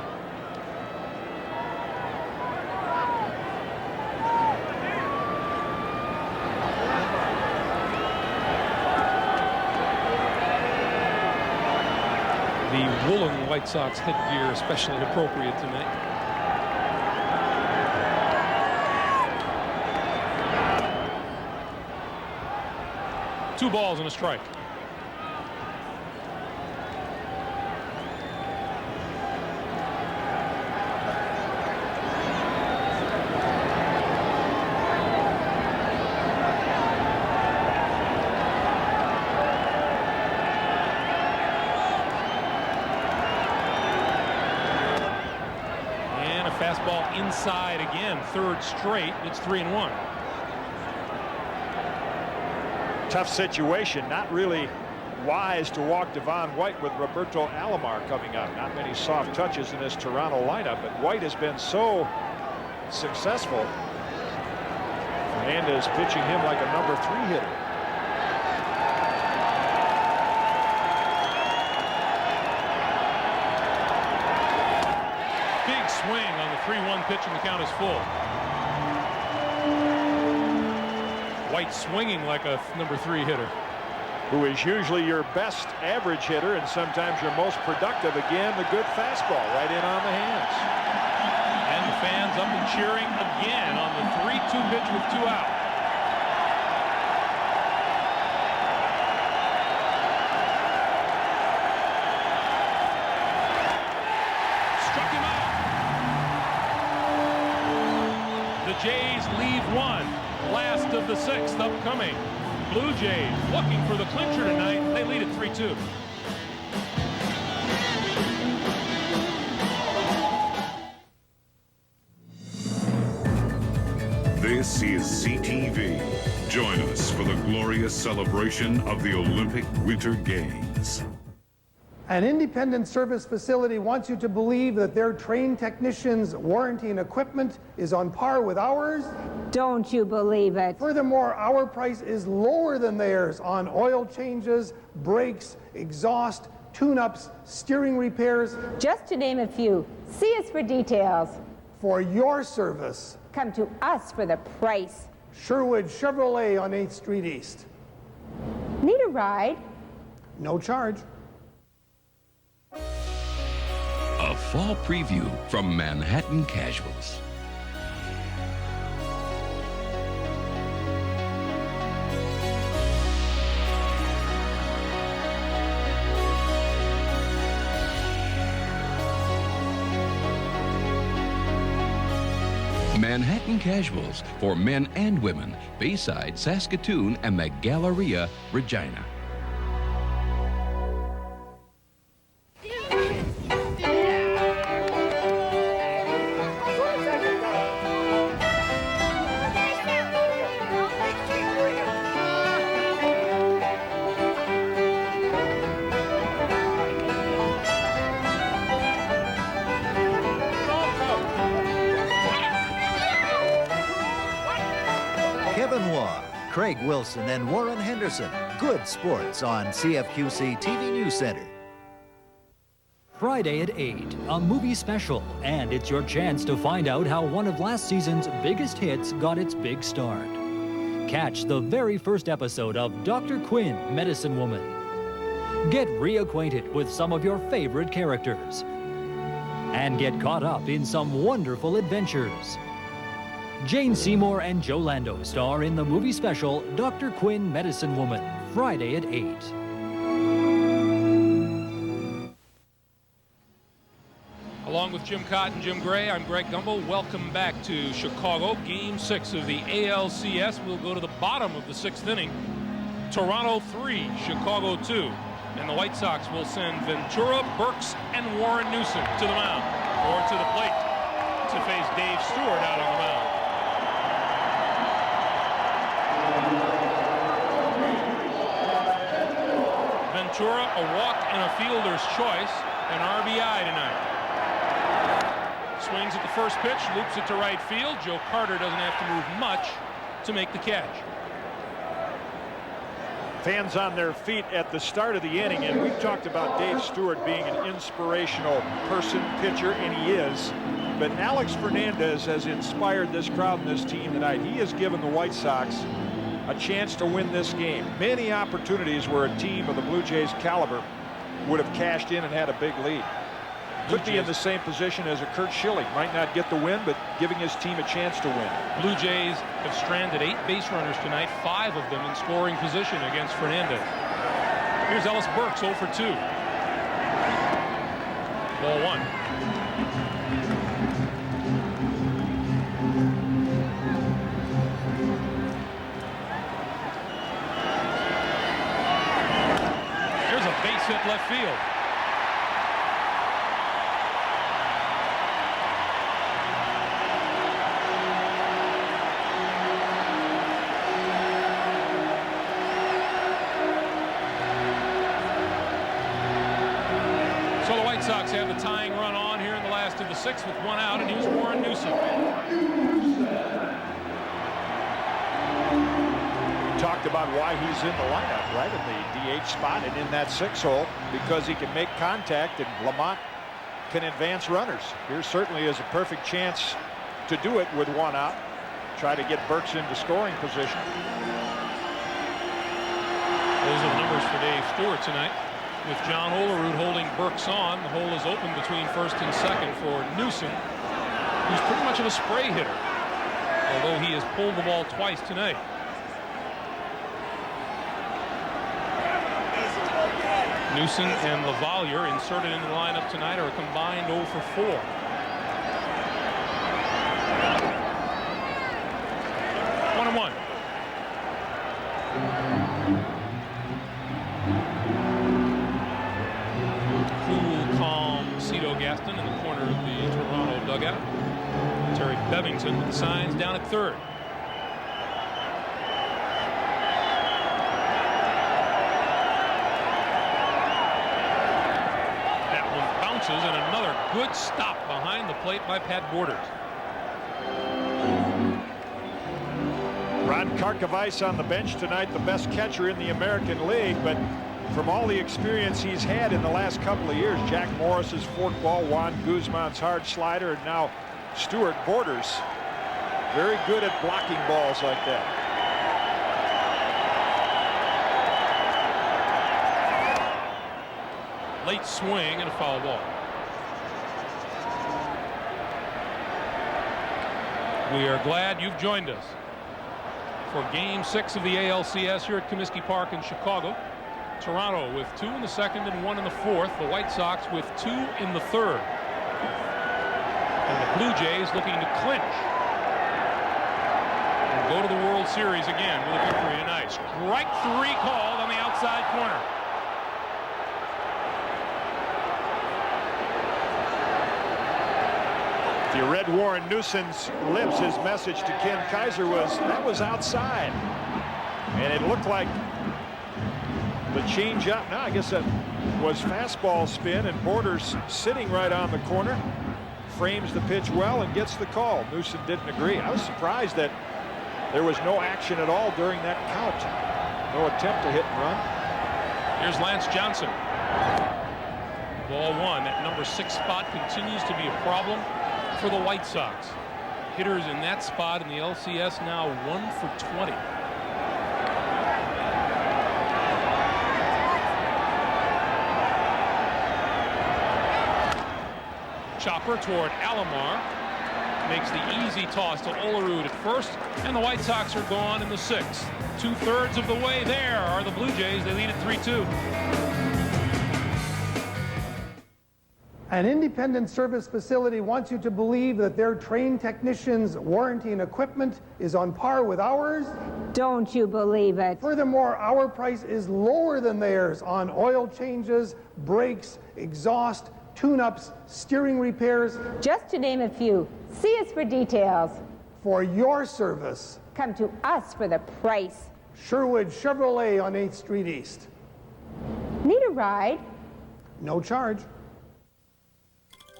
The woolen White Sox headgear especially appropriate tonight. Two balls and a strike. Fastball inside again, 3rd straight. It's 3-1. Tough situation. Not really wise to walk Devon White with Roberto Alomar coming up. Not many soft touches in this Toronto lineup, but White has been so successful. Fernandez pitching him like a number 3 hitter. Swing on 3-1 pitch and the count is full. White swinging like a number 3 hitter. Who is usually your best average hitter and sometimes your most productive. Again, the good fastball right in on the hands. And the fans up and cheering again on the 3-2 pitch with 2 out. Struck him out. The Jays leave 1. Last of the 6th upcoming. Blue Jays looking for the clincher tonight. They lead at 3-2. This is CTV. Join us for the glorious celebration of the Olympic Winter Games. An independent service facility wants you to believe that their trained technicians' warranty and equipment is on par with ours. Don't you believe it? Furthermore, our price is lower than theirs on oil changes, brakes, exhaust, tune-ups, steering repairs. Just to name a few. See us for details. For your service. Come to us for the price. Sherwood Chevrolet on 8th Street East. Need a ride? No charge. A fall preview from Manhattan Casuals. Manhattan Casuals for men and women, Bayside, Saskatoon, and the Galleria, Regina. Craig Wilson and Warren Henderson. Good sports on CFQC TV News Center. Friday at 8, a movie special, and it's your chance to find out how one of last season's biggest hits got its big start. Catch the very first episode of Dr. Quinn, Medicine Woman. Get reacquainted with some of your favorite characters. And get caught up in some wonderful adventures. Jane Seymour and Joe Lando star in the movie special Dr. Quinn, Medicine Woman, Friday at 8. Along with Jim Cott and Jim Gray, I'm Greg Gumbel. Welcome back to Chicago. Game 6 of the ALCS. We'll go to the bottom of the 6th inning. Toronto 3, Chicago 2. And the White Sox will send Ventura, Burks, and Warren Newsom to the mound, or to the plate, to face Dave Stewart out on the mound. Ventura, a walk and a fielder's choice, an RBI tonight. Swings at the first pitch, loops it to right field. Joe Carter doesn't have to move much to make the catch. Fans on their feet at the start of the inning, and we've talked about Dave Stewart being an inspirational person, pitcher, and he is. But Alex Fernandez has inspired this crowd and this team tonight. He has given the White Sox a chance to win this game. Many opportunities where a team of the Blue Jays caliber would have cashed in and had a big lead. Could be in the same position as a Kurt Schilling. Might not get the win, but giving his team a chance to win. Blue Jays have stranded 8 base runners tonight, 5 of them in scoring position against Fernandez. Here's Ellis Burks, 0 for 2. Ball 1. Base hit left field. So the White Sox have the tying run on here in the last of the 6th with 1 out, and here's Warren Newsom. Talked about why he's in the lineup, right, in the DH spot and in that 6 hole, because he can make contact, and Lamont can advance runners. Here certainly is a perfect chance to do it with one out. Try to get Burks into scoring position. Those are the numbers for Dave Stewart tonight. With John Olerud holding Burks on, the hole is open between first and second for Newsom, who's pretty much of a spray hitter, although he has pulled the ball twice tonight. Newsom and Lavalier inserted into the lineup tonight are a combined 0 for 4. One and one. Cool, calm Cito Gaston in the corner of the Toronto dugout. Terry Bevington with the signs down at third. And another good stop behind the plate by Pat Borders. Ron Karkovice on the bench tonight, the best catcher in the American League, but from all the experience he's had in the last couple of years, Jack Morris's forkball, Juan Guzman's hard slider, and now Stuart Borders, very good at blocking balls like that. Late swing and a foul ball. We are glad you've joined us for Game 6 of the ALCS here at Comiskey Park in Chicago. Toronto with 2 in the second and 1 in the fourth. The White Sox with 2 in the third. And the Blue Jays looking to clinch and go to the World Series again with a victory tonight. Strike 3 called on the outside corner. If you read Warren Newson's lips, his message to Ken Kaiser was, that was outside. And it looked like the changeup. No, I guess that was fastball spin, and Borders sitting right on the corner. Frames the pitch well and gets the call. Newson didn't agree. I was surprised that there was no action at all during that count. No attempt to hit and run. Here's Lance Johnson. Ball 1. That number 6 spot continues to be a problem for the White Sox. Hitters in that spot in the LCS now 1 for 20. Chopper toward Alomar. Makes the easy toss to Olerud at first, and the White Sox are gone in the 6th. 2/3 of the way there are the Blue Jays. They lead at 3-2. An independent service facility wants you to believe that their trained technicians' warranty and equipment is on par with ours. Don't you believe it? Furthermore, our price is lower than theirs on oil changes, brakes, exhaust, tune-ups, steering repairs. Just to name a few. See us for details. For your service, come to us for the price. Sherwood Chevrolet on 8th Street East. Need a ride? No charge.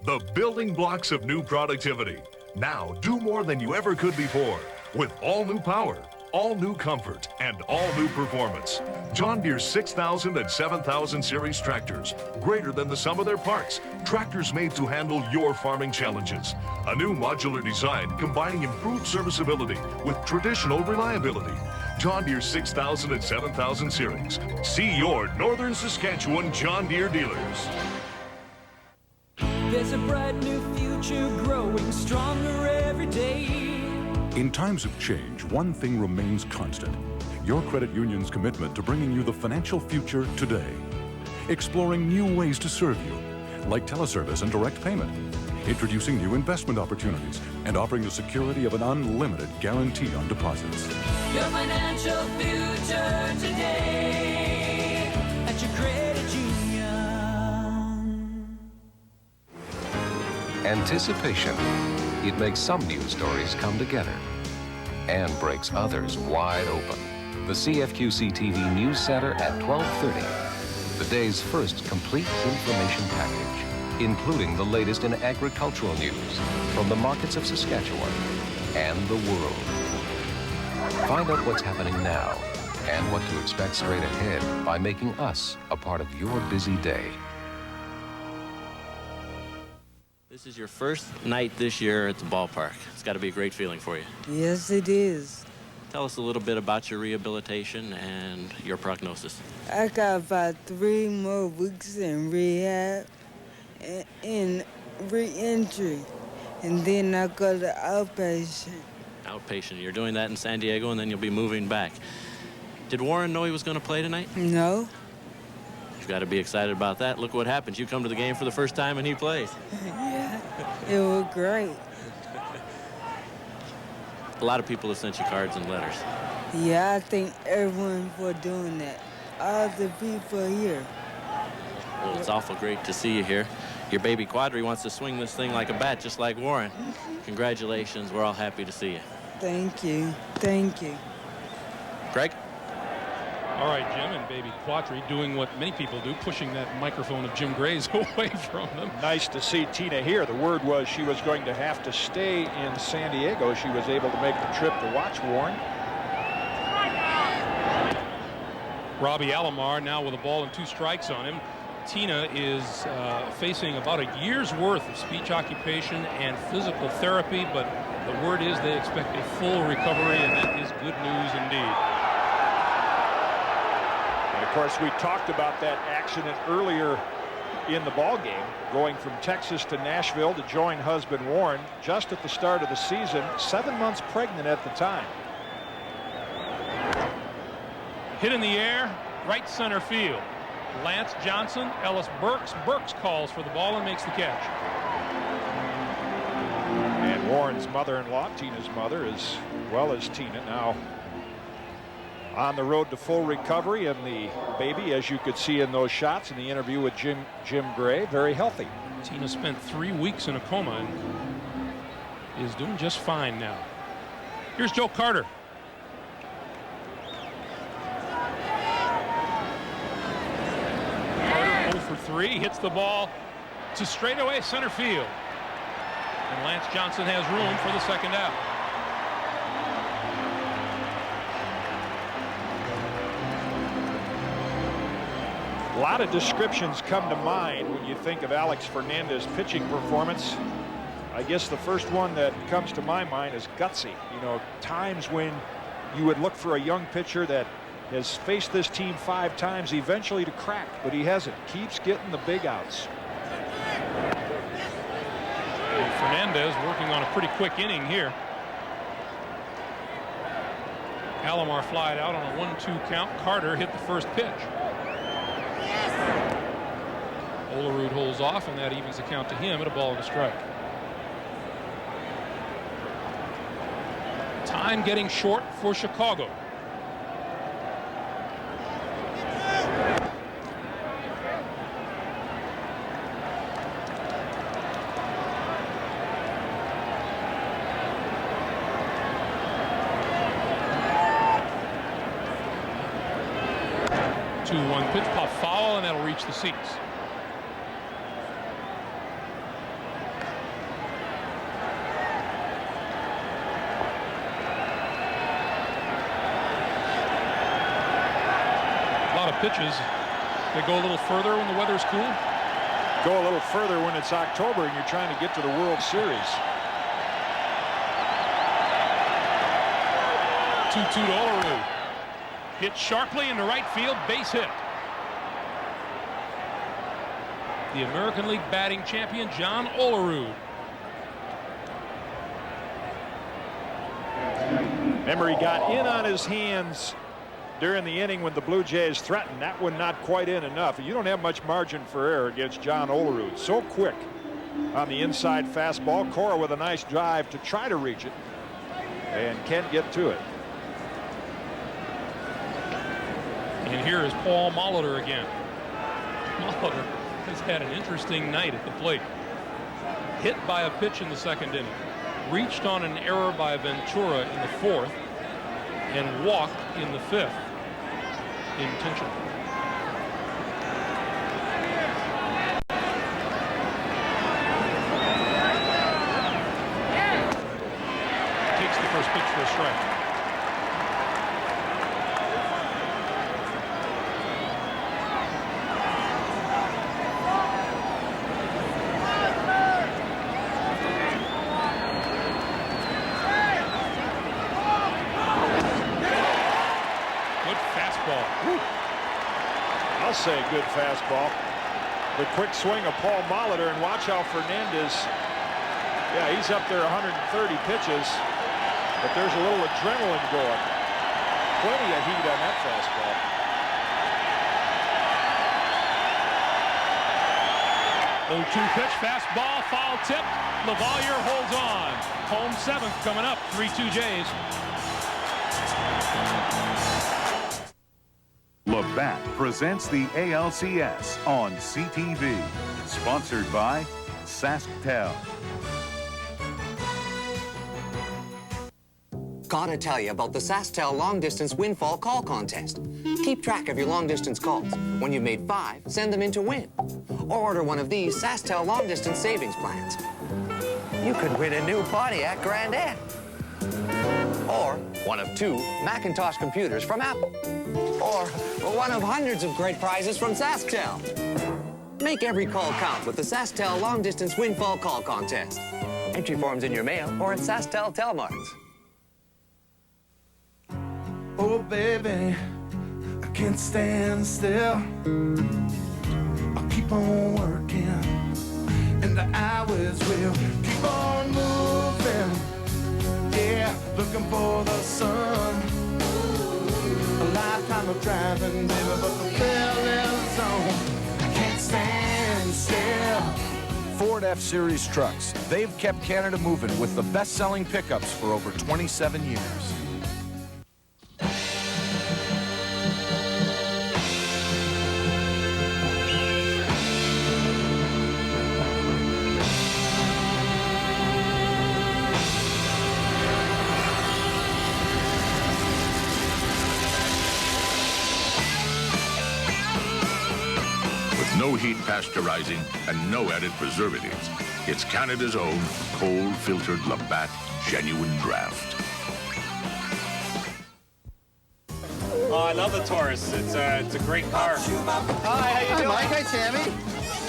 The building blocks of new productivity. Now do more than you ever could before with all new power, all new comfort, and all new performance. John Deere 6000 and 7000 series tractors, greater than the sum of their parts. Tractors made to handle your farming challenges. A new modular design combining improved serviceability with traditional reliability. John Deere 6000 and 7000 series. See your Northern Saskatchewan John Deere dealers. There's a bright new future growing stronger every day. In times of change, one thing remains constant. Your credit union's commitment to bringing you the financial future today. Exploring new ways to serve you, like teleservice and direct payment. Introducing new investment opportunities and offering the security of an unlimited guarantee on deposits. Your financial future today at your credit union. Anticipation. It makes some news stories come together and breaks others wide open. The CFQC TV News Center at 12:30. The day's first complete information package, including the latest in agricultural news from the markets of Saskatchewan and the world. Find out what's happening now and what to expect straight ahead by making us a part of your busy day. This is your first night this year at the ballpark. It's got to be a great feeling for you. Yes, it is. Tell us a little bit about your rehabilitation and your prognosis. I got about 3 more weeks in rehab and re-entry, and then I go to outpatient. Outpatient. You're doing that in San Diego, and then you'll be moving back. Did Warren know he was going to play tonight? No. You've got to be excited about that. Look what happens. You come to the game for the first time, and he plays. Yeah, it was great. A lot of people have sent you cards and letters. Yeah, I thank everyone for doing that. All the people here. Well, it's awful great to see you here. Your baby Quadri wants to swing this thing like a bat, just like Warren. Congratulations. We're all happy to see you. Thank you. Thank you. Greg? All right, Jim and baby Quadri doing what many people do, pushing that microphone of Jim Gray's away from them. Nice to see Tina here. The word was she was going to have to stay in San Diego. She was able to make the trip to watch Warren. Robbie Alomar now with a ball and 2 strikes on him. Tina is facing about a year's worth of speech occupation and physical therapy, but the word is they expect a full recovery, and that is good news indeed. And of course, we talked about that accident earlier in the ball game, going from Texas to Nashville to join husband Warren just at the start of the season, 7 months pregnant at the time. Hit in the air, right center field. Lance Johnson, Ellis Burks. Burks calls for the ball and makes the catch. And Warren's mother-in-law, Tina's mother, as well as Tina, now on the road to full recovery, and the baby, as you could see in those shots in the interview with Jim Gray, very healthy. Tina spent 3 weeks in a coma and is doing just fine now. Here's Joe Carter. Carter 0 for 3, hits the ball to straightaway center field. And Lance Johnson has room for the second out. A lot of descriptions come to mind when you think of Alex Fernandez's pitching performance. I guess the first one that comes to my mind is gutsy. You know, times when you would look for a young pitcher that has faced this team 5 times eventually to crack, but he hasn't. Keeps getting the big outs. And Fernandez working on a pretty quick inning here. Alomar flied out on a 1-2 count. Carter hit the first pitch. Olerud holds off, and that evens the count to him at a ball and a strike. Time getting short for Chicago. Pitch pop foul, and that'll reach the seats. A lot of pitches. They go a little further when the weather's cool. Go a little further when it's October and you're trying to get to the World Series. 2-2 to Olerud. Hit sharply into right field, base hit. The American League batting champion, John Olerud. Remember, he got in on his hands during the inning when the Blue Jays threatened. That one not quite in enough. You don't have much margin for error against John Olerud. So quick on the inside fastball. Cora with a nice drive to try to reach it and can't get to it. And here is Paul Molitor again. Molitor has had an interesting night at the plate. Hit by a pitch in the second inning. Reached on an error by Ventura in the fourth. And walked in the fifth. Intentional. Takes the first pitch for a strike. I'll say good fastball. The quick swing of Paul Molitor, and watch how Fernandez, yeah, he's up there 130 pitches, but there's a little adrenaline going. Plenty of heat on that fastball. 0-2 pitch, fastball, foul tip. LaValliere holds on. Home 7th coming up, 3-2 Jays. Labatt presents the ALCS on CTV. Sponsored by SaskTel. Gotta tell you about the SaskTel Long Distance Windfall Call Contest. Keep track of your long distance calls. When you've made 5, send them in to win. Or order one of these SaskTel Long Distance Savings Plans. You could win a new Pontiac Grand Am. Or one of 2 Macintosh computers from Apple. Or one of hundreds of great prizes from SaskTel. Make every call count with the SaskTel Long Distance Windfall Call Contest. Entry forms in your mail or at SaskTel Telmarts. Oh, baby, I can't stand still. I'll keep on working, and the hours will keep on moving. Yeah, looking for the sun. A lifetime of driving, baby, but the thrill is on. I can't stand still. Ford F-Series trucks. They've kept Canada moving with the best-selling pickups for over 27 years. No heat pasteurizing and no added preservatives. It's Canada's own cold-filtered Labatt Genuine Draft. Oh, I love the Taurus. It's a great car. Hi, how you doing? Mike. Hi, Tammy.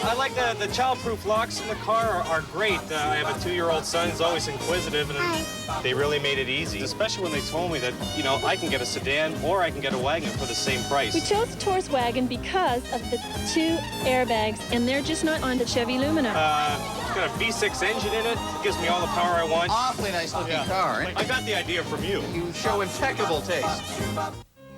I like the child-proof locks in the car are great. I have a 2-year-old son who's always inquisitive, and they really made it easy, especially when they told me that, you know, I can get a sedan or I can get a wagon for the same price. We chose the Taurus wagon because of the 2 airbags, and they're just not on the Chevy Lumina. It's got a V6 engine in it. It gives me all the power I want. Awfully nice looking car. I got the idea from you. You show impeccable taste.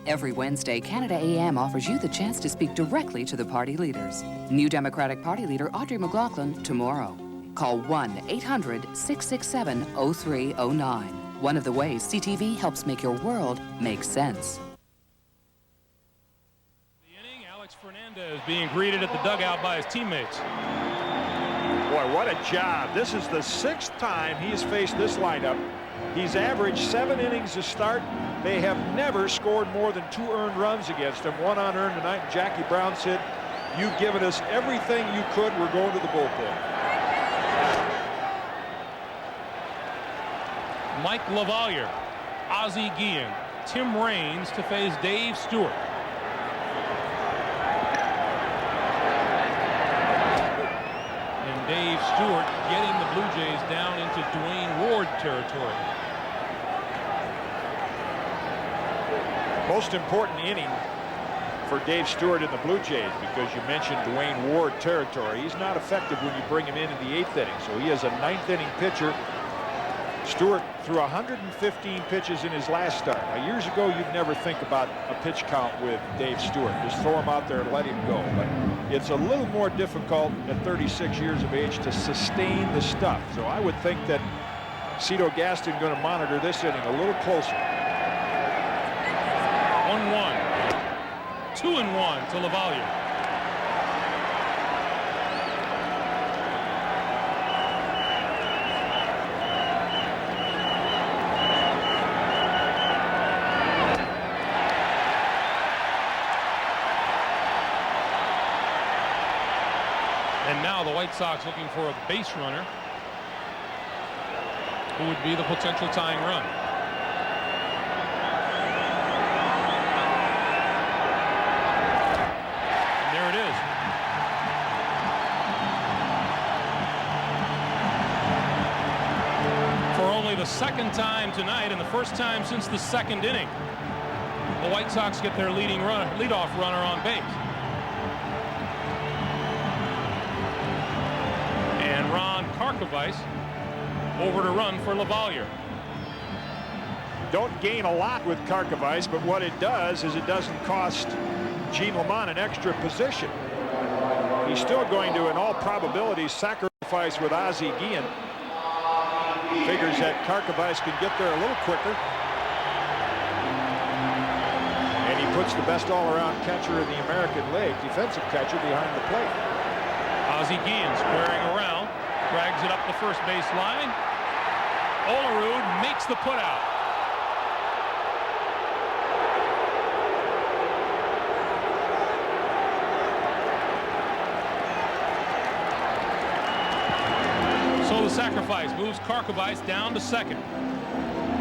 Every Wednesday, Canada AM offers you the chance to speak directly to the party leaders. New Democratic Party leader Audrey McLaughlin tomorrow. Call 1-800-667-0309. One of the ways CTV helps make your world make sense. The inning, Alex Fernandez being greeted at the dugout by his teammates. Boy, what a job. This is the 6th time he's faced this lineup. He's averaged 7 innings to start. They have never scored more than 2 earned runs against him. 1 unearned tonight. Jackie Brown said, "You've given us everything you could. We're going to the bullpen." Mike LaValliere, Ozzie Guillen, Tim Raines to face Dave Stewart. And Dave Stewart getting the Blue Jays down into Dwayne Ward territory. Most important inning for Dave Stewart in the Blue Jays, because you mentioned Dwayne Ward territory. He's not effective when you bring him in the 8th inning, so he is a 9th inning pitcher. Stewart threw 115 pitches in his last start. Now, years ago, you'd never think about a pitch count with Dave Stewart. Just throw him out there and let him go. But it's a little more difficult at 36 years of age to sustain the stuff. So I would think that Cito Gaston going to monitor this inning a little closer. 1-1. 2-1 to LaValliere. And now the White Sox looking for a base runner who would be the potential tying run. And there it is. For only the 2nd time tonight and the 1st time since the 2nd inning. The White Sox get their leadoff runner on base. And Ron Karkovice over to run for Lavalier. Don't gain a lot with Karkovice, but what it does is it doesn't cost Gene Lamont an extra position. He's still going to, in all probability, sacrifice with Ozzie Guillen. Figures that Karkovice can get there a little quicker. And he puts the best all-around catcher in the American League, defensive catcher, behind the plate. Ozzie Guillen squaring around, drags it up the first base line. Olerud makes the putout. So the sacrifice moves Karkovice down to second.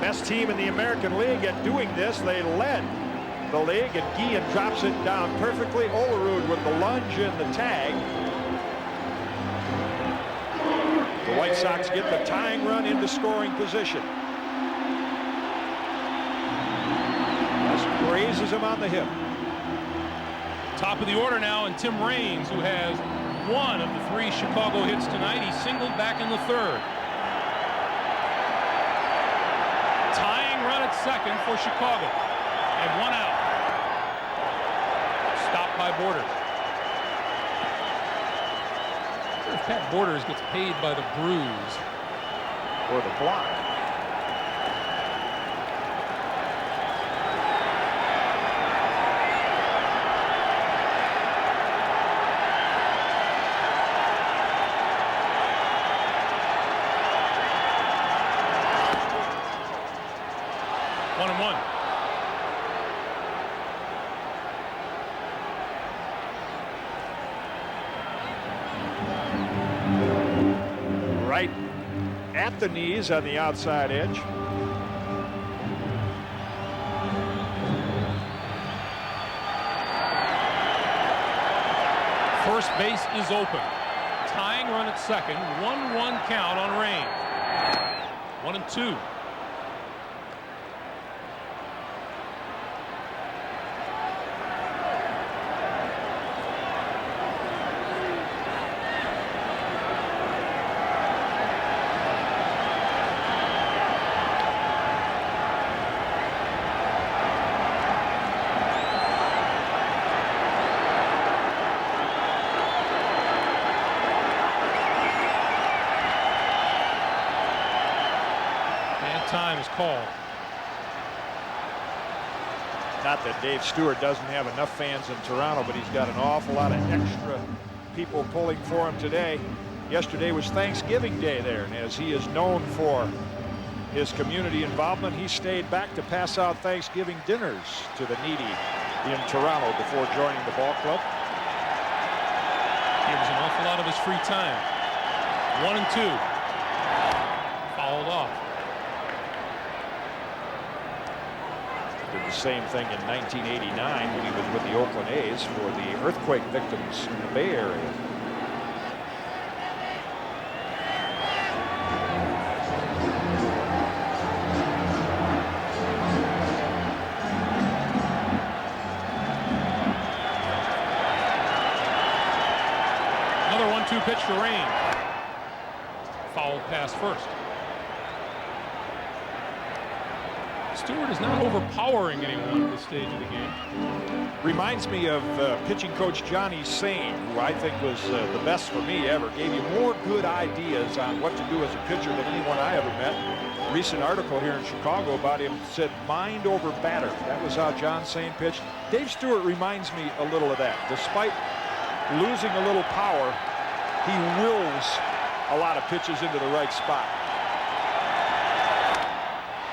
Best team in the American League at doing this. They led the league, and Guillen drops it down perfectly. Olerud with the lunge and the tag. The White Sox get the tying run into scoring position. Just grazes him on the hip. Top of the order now, and Tim Raines, who has one of the 3 Chicago hits tonight. He singled back in the third. Tying run at second for Chicago. And 1 out. Stopped by Borders. I wonder if Pat Borders gets paid by the bruise or the block. Right at the knees on the outside edge. First base is open. Tying run at second. 1-1 count on Raines. 1-2. Time is called. Not that Dave Stewart doesn't have enough fans in Toronto, but he's got an awful lot of extra people pulling for him today. Yesterday was Thanksgiving Day there, and as he is known for his community involvement, he stayed back to pass out Thanksgiving dinners to the needy in Toronto before joining the ball club. Gives an awful lot of his free time. 1-2. Fouled off. Did the same thing in 1989 when he was with the Oakland A's for the earthquake victims in the Bay Area. Another 1-2 pitch to Raines. Fouled pass first. Stewart is not overpowering anyone at this stage of the game. Reminds me of pitching coach Johnny Sain, who I think was the best for me ever. Gave you more good ideas on what to do as a pitcher than anyone I ever met. A recent article here in Chicago about him said mind over batter. That was how John Sain pitched. Dave Stewart reminds me a little of that. Despite losing a little power, he wills a lot of pitches into the right spot.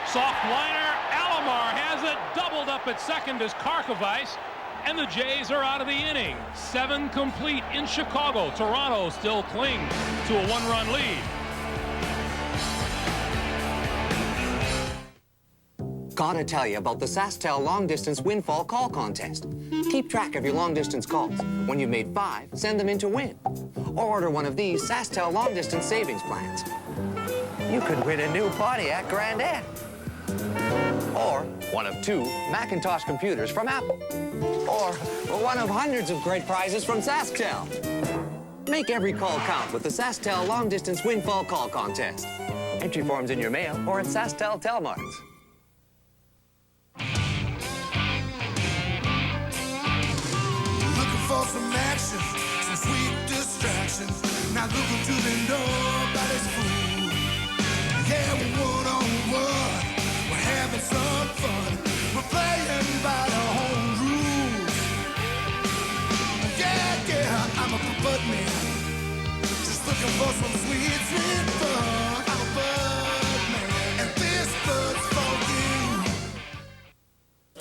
Soft liner. Alomar has it doubled up at second as Karkovice, and the Jays are out of the inning. 7 complete in Chicago. Toronto still clings to a 1-run lead. Gotta tell you about the SaskTel Long Distance Windfall Call Contest. Keep track of your long distance calls. When you've made 5, send them in to win. Or order one of these SaskTel Long Distance Savings Plans. You could win a new Pontiac Grandette. or one of 2 Macintosh computers from Apple, or one of hundreds of great prizes from SaskTel. Make every call count with the SaskTel Long Distance Windfall Call Contest. Entry forms in your mail or at SaskTel Telmarts. Looking for some action, some sweet distractions. Not looking to be nobody's fool. Yeah, we're one-on-one. We're having some fun. We're playing by the home rules. Yeah, I'm a bud man. Just looking for some sweet, sweet fun. I'm a bud man, and this bud's for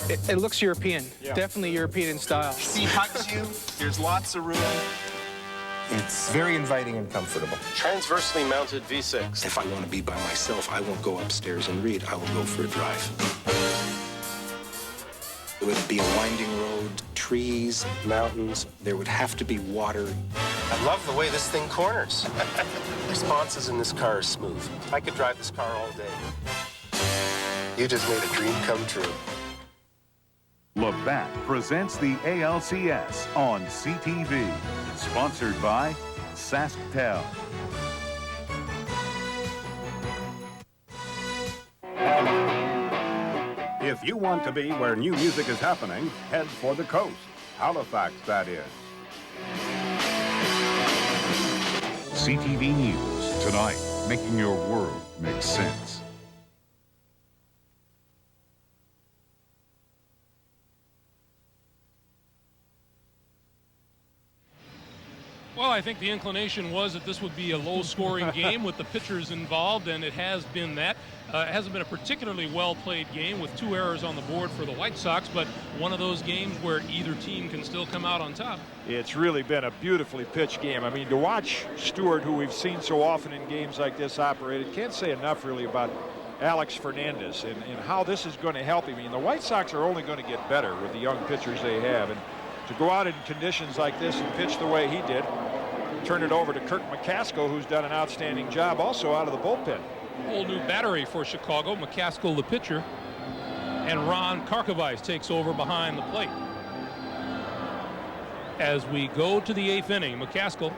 you. It looks European, definitely European in style. He hugs you, there's lots of room. It's very inviting and comfortable. Transversely mounted V6. If I want to be by myself, I won't go upstairs and read. I will go for a drive. It would be a winding road, trees, mountains. There would have to be water. I love the way this thing corners. Responses in this car are smooth. I could drive this car all day. You just made a dream come true. Labatt presents the ALCS on CTV, sponsored by SaskTel. If you want to be where new music is happening, head for the coast. Halifax, that is. CTV News tonight, making your world make sense. Well, I think the inclination was that this would be a low-scoring game with the pitchers involved, and it has been that. It hasn't been a particularly well-played game with 2 errors on the board for the White Sox, but one of those games where either team can still come out on top. It's really been a beautifully pitched game. I mean, to watch Stewart, who we've seen so often in games like this operated, can't say enough really about Alex Fernandez and how this is going to help him. I mean, the White Sox are only going to get better with the young pitchers they have, and to go out in conditions like this and pitch the way he did, turn it over to Kirk McCaskill, who's done an outstanding job also out of the bullpen. Whole new battery for Chicago. McCaskill, the pitcher, and Ron Karkovice takes over behind the plate. As we go to the 8th inning, McCaskill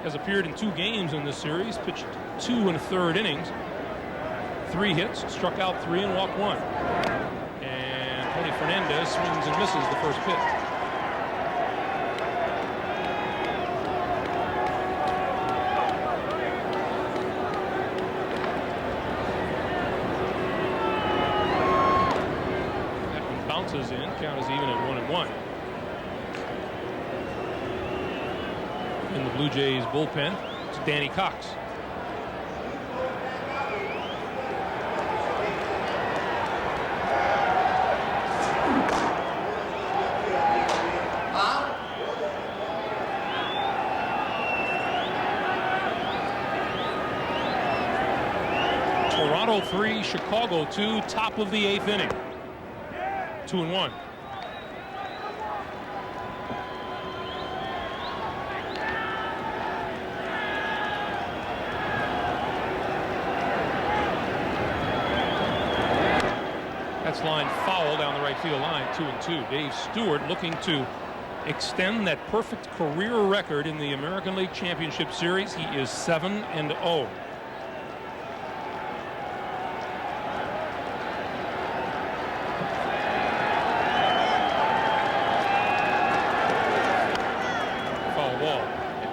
has appeared in 2 games in this series, pitched 2 1/3 innings, 3 hits, struck out 3 and walked 1. And Tony Fernandez swings and misses the first pitch. In, count is even at 1-1. In the Blue Jays bullpen, it's Danny Cox. Toronto 3, Chicago 2, top of the 8th inning. 2-1. That's line foul down the right field line, 2-2. Dave Stewart looking to extend that perfect career record in the American League Championship Series. He is 7-0.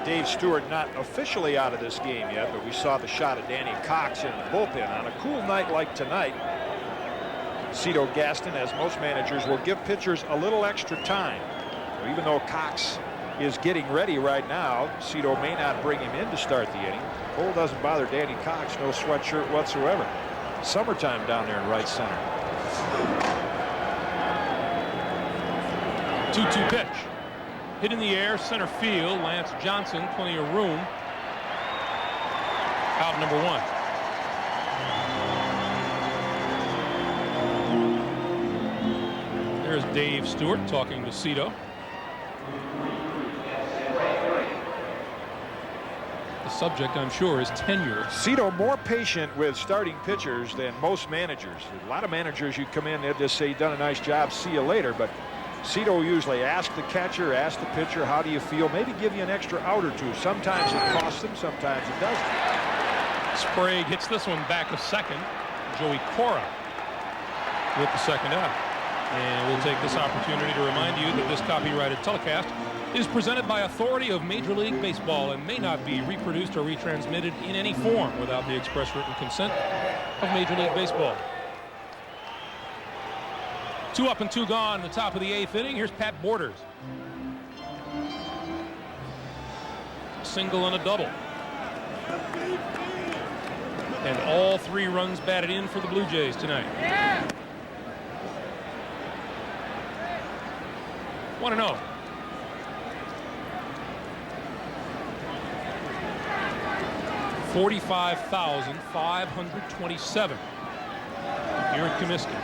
Dave Stewart not officially out of this game yet, but we saw the shot of Danny Cox in the bullpen. On a cool night like tonight, Cito Gaston, as most managers, will give pitchers a little extra time. So even though Cox is getting ready right now, Cito may not bring him in to start the inning. Cold doesn't bother Danny Cox, no sweatshirt whatsoever. Summertime down there in right center. 2-2 pitch. Hit in the air, center field. Lance Johnson, plenty of room. Out number 1. There's Dave Stewart talking to Cito. The subject, I'm sure, is tenure. Cito more patient with starting pitchers than most managers. A lot of managers, you come in, they'll just say, done a nice job, see you later. But Cito usually asks the catcher, asks the pitcher, how do you feel? Maybe give you an extra out or two. Sometimes it costs them, sometimes it doesn't. Sprague hits this one back a second. Joey Cora with the second out. And we'll take this opportunity to remind you that this copyrighted telecast is presented by authority of Major League Baseball and may not be reproduced or retransmitted in any form without the express written consent of Major League Baseball. 2 up and 2 gone in the top of the 8th inning. Here's Pat Borders. A single and a double. And all 3 runs batted in for the Blue Jays tonight. 1-0. $45,527 here at Comiskey.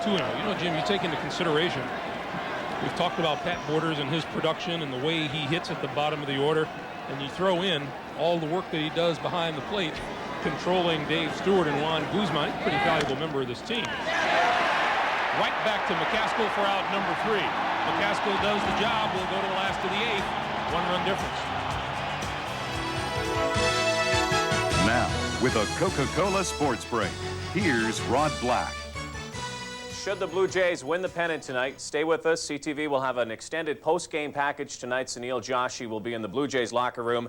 2-0. You know, Jim, you take into consideration, we've talked about Pat Borders and his production and the way he hits at the bottom of the order, and you throw in all the work that he does behind the plate, controlling Dave Stewart and Juan Guzman. He's a pretty valuable member of this team. Right back to McCaskill for out number 3. McCaskill does the job. We'll go to the last of the 8th. 1-run difference. Now, with a Coca-Cola Sports Break, here's Rod Black. Should the Blue Jays win the pennant tonight, stay with us. CTV will have an extended post-game package tonight. Sunil Joshi will be in the Blue Jays locker room.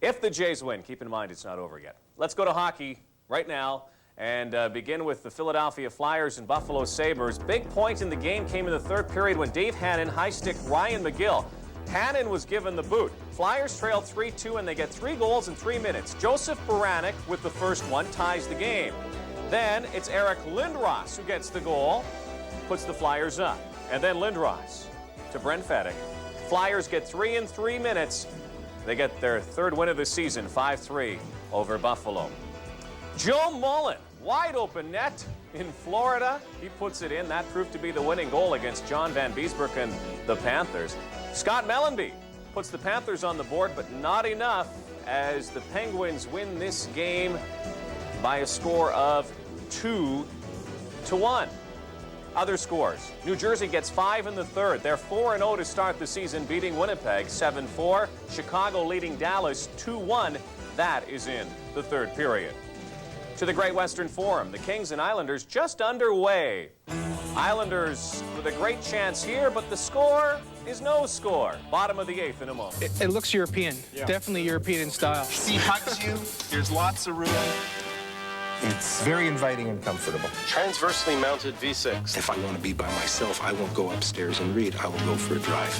If the Jays win, keep in mind it's not over yet. Let's go to hockey right now and begin with the Philadelphia Flyers and Buffalo Sabres. Big point in the game came in the 3rd period when Dave Hannon high-sticked Ryan McGill. Hannon was given the boot. Flyers trail 3-2 and they get 3 goals in 3 minutes. Joseph Baranek with the first one ties the game. Then it's Eric Lindros who gets the goal, puts the Flyers up. And then Lindros to Brent Fedek. Flyers get 3 in 3 minutes. They get their 3rd win of the season, 5-3 over Buffalo. Joe Mullen, wide open net in Florida. He puts it in. That proved to be the winning goal against John Van Beesbroek and the Panthers. Scott Mellenby puts the Panthers on the board, but not enough as the Penguins win this game by a score of 2-1. Other scores. New Jersey gets 5 in the 3rd. They're 4-0 to start the season, beating Winnipeg 7-4. Chicago leading Dallas 2-1. That is in the 3rd period. To the Great Western Forum, the Kings and Islanders just underway. Islanders with a great chance here, but the score is no score. Bottom of the 8th in a moment. It looks European. Yeah. Definitely European in style. He hugs you. There's lots of room. It's very inviting and comfortable. Transversely mounted V6. If I want to be by myself, I won't go upstairs and read. I will go for a drive.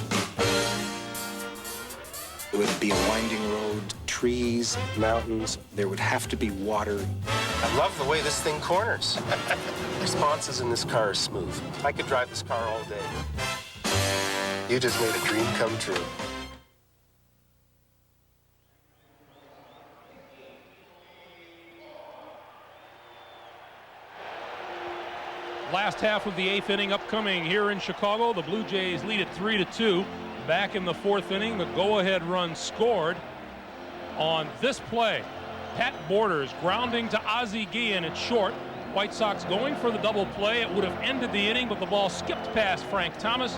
It would be a winding road, trees, mountains. There would have to be water. I love the way this thing corners. Responses in this car are smooth. I could drive this car all day. You just made a dream come true. Last half of the 8th inning upcoming here in Chicago. The Blue Jays lead it 3-2. Back in the 4th inning, the go-ahead run scored on this play. Pat Borders grounding to Ozzie Guillen at short. White Sox going for the double play. It would have ended the inning, but the ball skipped past Frank Thomas.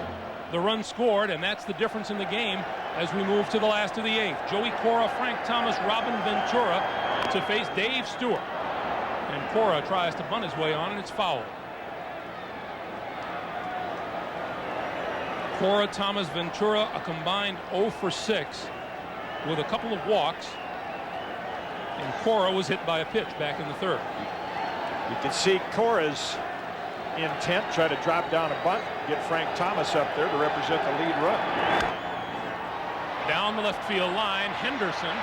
The run scored, and that's the difference in the game as we move to the last of the 8th. Joey Cora, Frank Thomas, Robin Ventura to face Dave Stewart. And Cora tries to bunt his way on, and it's fouled. Cora, Thomas, Ventura, a combined 0 for 6 with a couple of walks. And Cora was hit by a pitch back in the 3rd. You can see Cora's intent, try to drop down a bunt, get Frank Thomas up there to represent the lead run. Down the left field line, Henderson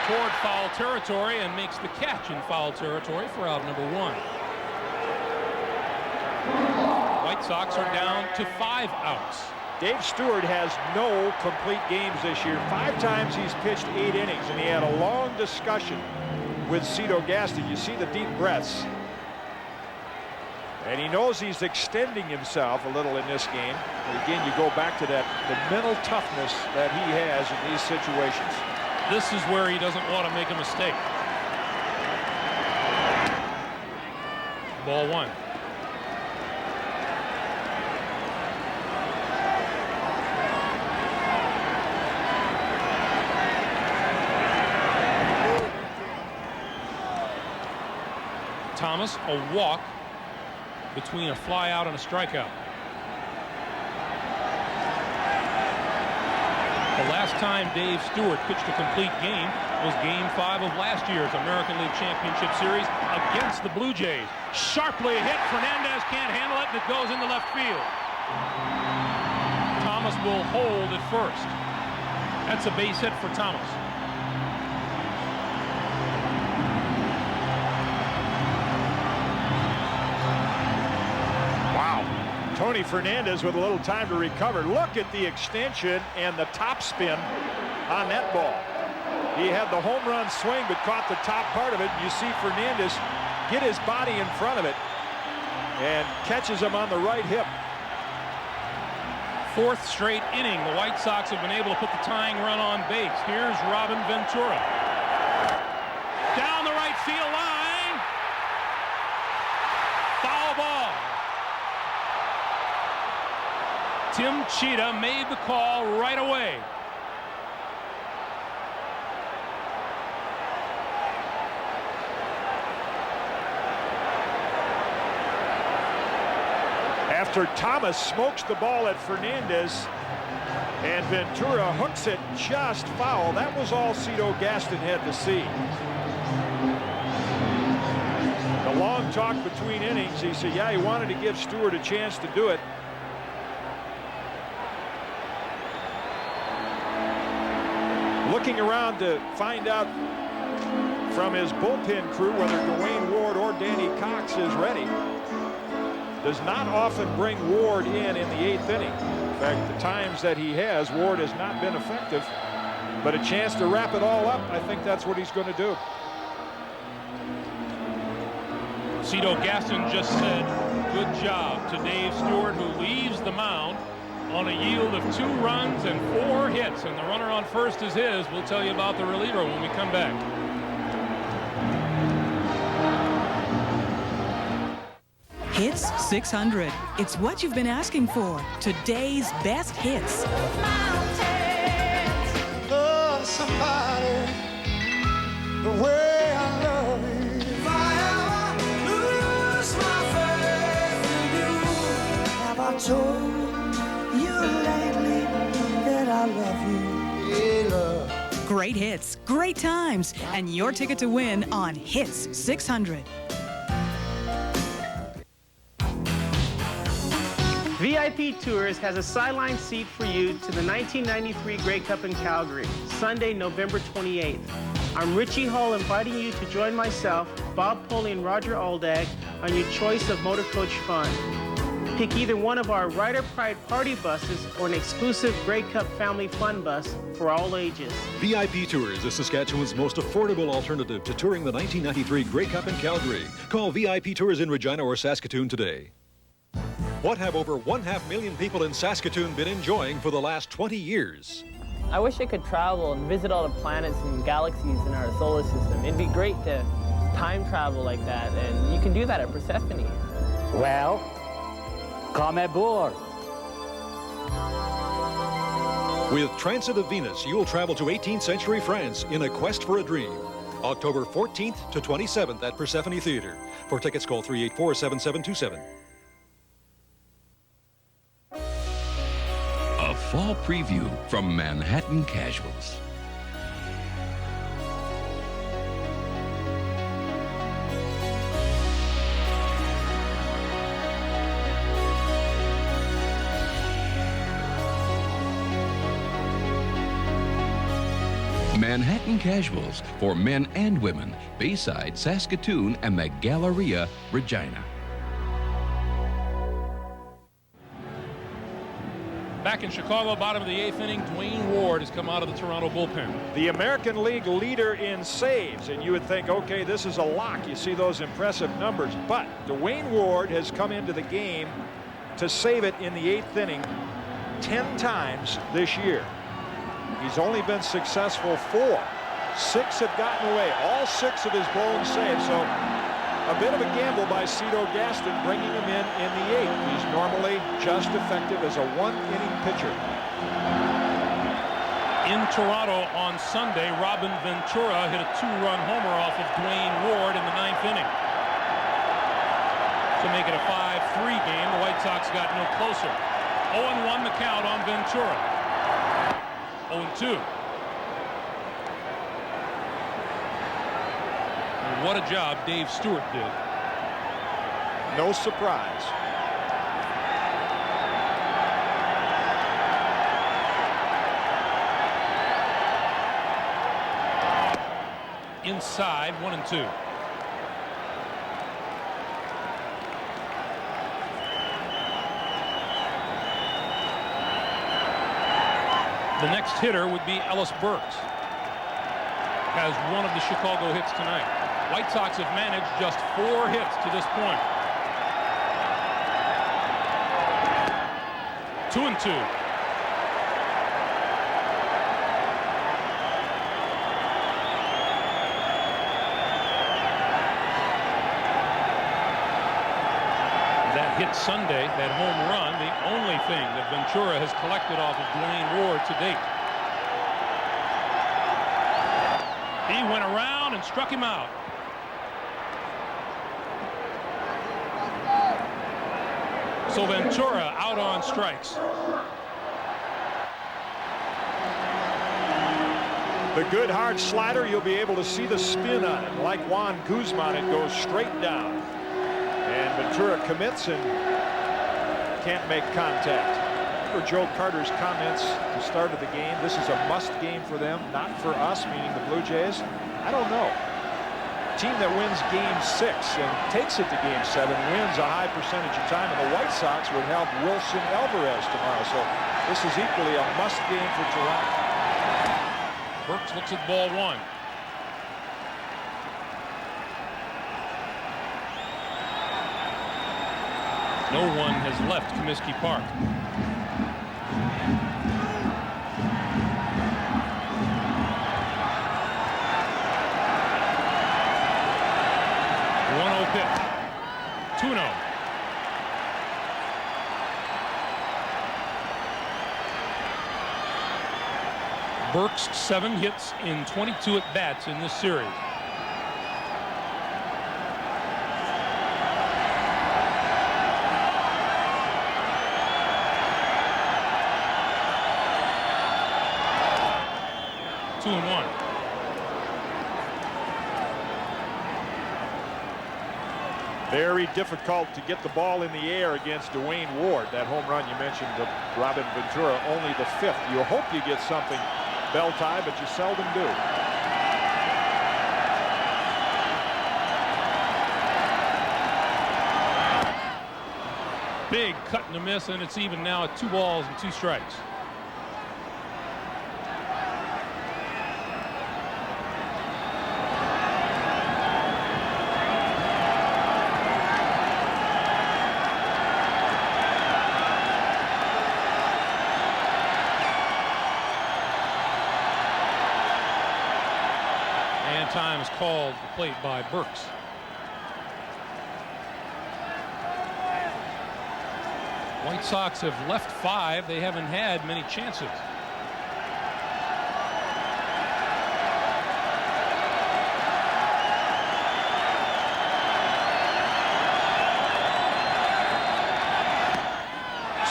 toward foul territory and makes the catch in foul territory for out number 1. White Sox are down to 5 outs. Dave Stewart has no complete games this year. 5 times he's pitched 8 innings, and he had a long discussion with Cito Gaston. You see the deep breaths. And he knows he's extending himself a little in this game. But again, you go back to that, the mental toughness that he has in these situations. This is where he doesn't want to make a mistake. Ball one. Thomas, a walk between a fly out and a strikeout. The last time Dave Stewart pitched a complete game was Game 5 of last year's American League Championship Series against the Blue Jays. Sharply hit. Fernandez can't handle it, and it goes into left field. Thomas will hold at first. That's a base hit for Thomas. Tony Fernandez with a little time to recover. Look at the extension and the top spin on that ball. He had the home run swing but caught the top part of it. You see Fernandez get his body in front of it and catches him on the right hip. Fourth straight inning, the White Sox have been able to put the tying run on base. Here's Robin Ventura. Down the right field line. Foul ball. Tim Cheetah made the call right away. After Thomas smokes the ball at Fernandez and Ventura hooks it just foul. That was all Cito Gaston had to see. The long talk between innings, he said, yeah, he wanted to give Stewart a chance to do it. Looking around to find out from his bullpen crew whether Dwayne Ward or Danny Cox is ready. Does not often bring Ward in the 8th inning. In fact, the times that he has, Ward has not been effective. But a chance to wrap it all up, I think that's what he's going to do. Cito Gaston just said, good job to Dave Stewart, who leaves the mound on a yield of 2 runs and 4 hits, and the runner on first is his. We'll tell you about the reliever when we come back. Hits 600. It's what you've been asking for. Today's best hits. Love somebody the way I love you. If I ever lose my faith in you, have I told you lately that I love you? Yeah, love. Great hits, great times, and your ticket to win on Hits 600. VIP Tours has a sideline seat for you to the 1993 Grey Cup in Calgary, Sunday, November 28th. I'm Richie Hall inviting you to join myself, Bob Poley, and Roger Aldag on your choice of motor coach fun. Pick either one of our Rider Pride party buses or an exclusive Grey Cup family fun bus for all ages. VIP Tours is Saskatchewan's most affordable alternative to touring the 1993 Grey Cup in Calgary. Call VIP Tours in Regina or Saskatoon today. What have over 500,000 people in Saskatoon been enjoying for the last 20 years? I wish I could travel and visit all the planets and galaxies in our solar system. It'd be great to time travel like that, and you can do that at Persephone. Well, come aboard. With Transit of Venus, you'll travel to 18th century France in a quest for a dream. October 14th to 27th at Persephone Theater. For tickets, call 384-7727. A fall preview from Manhattan Casuals. Manhattan Casuals for men and women, Bayside, Saskatoon, and the Galleria, Regina. Back in Chicago, bottom of the 8th inning, Dwayne Ward has come out of the Toronto bullpen. The American League leader in saves, and you would think, okay, this is a lock. You see those impressive numbers, but Dwayne Ward has come into the game to save it in the 8th inning 10 times this year. He's only been successful 4. 6 have gotten away, all 6 of his blown saves. So a bit of a gamble by Cito Gaston bringing him in the 8th. He's normally just effective as a 1-inning pitcher. In Toronto on Sunday, Robin Ventura hit a 2-run homer off of Dwayne Ward in the 9th inning to make it a 5-3 game. The White Sox got no closer. 0-1 the count on Ventura. 0-2. What a job Dave Stewart did. No surprise. Inside, 1-2. The next hitter would be Ellis Burks. Has one of the Chicago hits tonight. White Sox have managed just 4 hits to this point. 2-2. That hit Sunday, that home run, the only thing that Ventura has collected off of Dwayne Ward to date. He went around and struck him out. So Ventura out on strikes. The good hard slider, you'll be able to see the spin on it. Like Juan Guzman, it goes straight down. And Ventura commits and can't make contact. For Joe Carter's comments at the start of the game, this is a must game for them, not for us, meaning the Blue Jays. I don't know. Team that wins game 6 and takes it to game 7 wins a high percentage of time, and the White Sox would have Wilson Alvarez tomorrow. So this is equally a must game for Toronto. Burks looks at ball 1. No one has left Comiskey Park. Pitch. 2-0. Burks 7 hits in 22 at-bats in this series. Two and 1. Very difficult to get the ball in the air against Dwayne Ward. That home run you mentioned to Robin Ventura, only the 5th. You hope you get something bell tie, but you seldom do. Big cut and a miss, and it's even now at 2 balls and 2 strikes. Time is called the plate by Burks. White Sox have left 5. They haven't had many chances.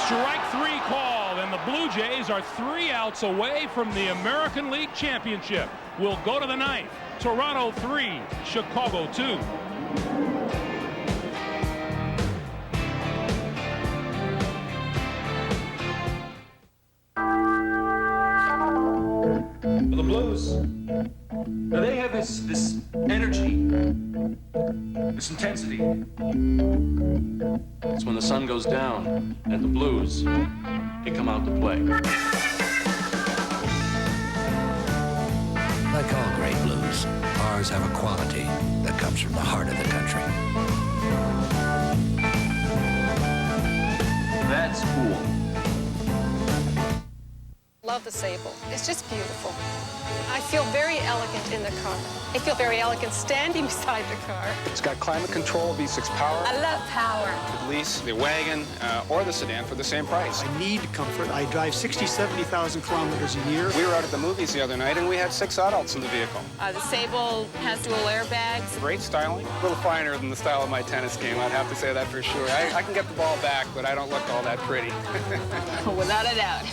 Strike 3 called, and the Blue Jays are 3 outs away from the American League Championship. We'll go to the 9th. Toronto 3, Chicago 2. The Blues, now they have this energy. It's intensity. It's when the sun goes down and the blues, they come out to play. Like all great blues, ours have a quality that comes from the heart of the country. That's cool. Love the Sable. It's just beautiful. I feel very elegant in the car. I feel very elegant standing beside the car. It's got climate control, V6 power. I love power. You could lease the wagon or the sedan for the same price. I need comfort. I drive 60, 70,000 kilometers a year. We were out at the movies the other night, and we had 6 adults in the vehicle. The Sable has dual airbags. Great styling. A little finer than the style of my tennis game, I'd have to say that for sure. I can get the ball back, but I don't look all that pretty. Without a doubt.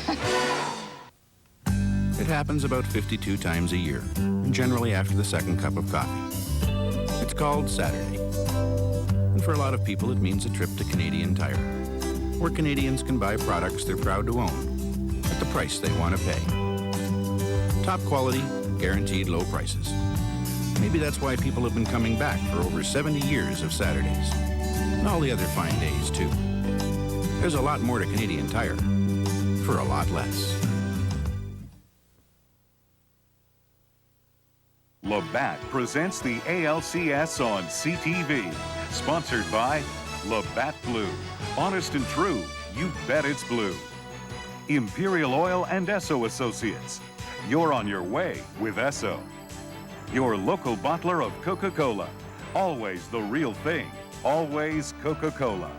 It happens about 52 times a year, and generally after the second cup of coffee. It's called Saturday. And for a lot of people, it means a trip to Canadian Tire, where Canadians can buy products they're proud to own at the price they want to pay. Top quality, guaranteed low prices. Maybe that's why people have been coming back for over 70 years of Saturdays. And all the other fine days, too. There's a lot more to Canadian Tire for a lot less. Labatt presents the ALCS on CTV. Sponsored by Labatt Blue. Honest and true, you bet it's blue. Imperial Oil and Esso Associates. You're on your way with Esso. Your local bottler of Coca-Cola. Always the real thing. Always Coca-Cola.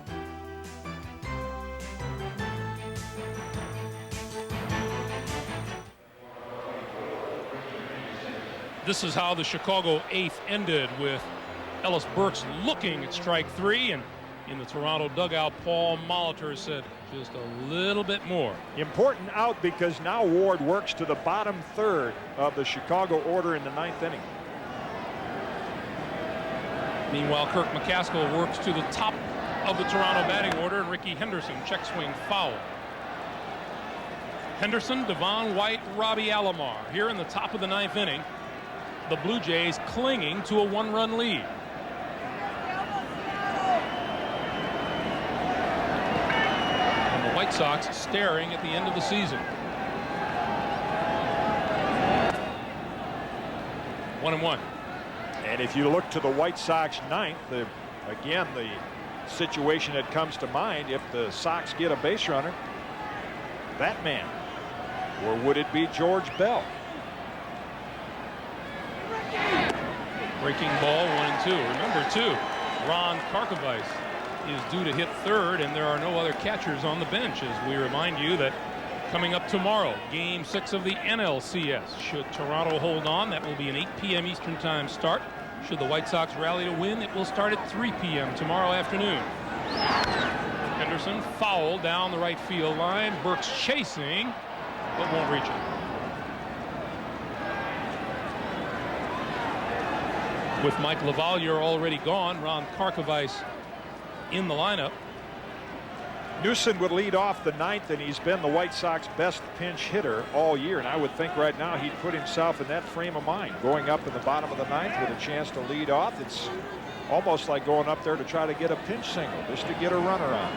This is how the Chicago 8th ended, with Ellis Burks looking at strike 3, and in the Toronto dugout, Paul Molitor said just a little bit more. Important out, because now Ward works to the bottom third of the Chicago order in the 9th inning. Meanwhile, Kirk McCaskill works to the top of the Toronto batting order, and Ricky Henderson check swing foul. Henderson, Devon White, Robbie Alomar here in the top of the 9th inning. The Blue Jays clinging to a 1-run lead. And the White Sox staring at the end of the season. 1-1. And if you look to the White Sox 9th, again, the situation that comes to mind, if the Sox get a base runner, that man, or would it be George Bell? Breaking ball, 1-2. Remember, too, Ron Karkovice is due to hit third, and there are no other catchers on the bench, as we remind you that coming up tomorrow, Game 6 of the NLCS. Should Toronto hold on, that will be an 8 p.m. Eastern Time start. Should the White Sox rally to win, it will start at 3 p.m. tomorrow afternoon. Henderson foul down the right field line. Burks chasing, but won't reach it. With Mike LaValliere already gone, Ron Karkovice in the lineup. Newson would lead off the 9th, and he's been the White Sox best pinch hitter all year. And I would think right now he'd put himself in that frame of mind, going up in the bottom of the 9th with a chance to lead off. It's almost like going up there to try to get a pinch single, just to get a runner on.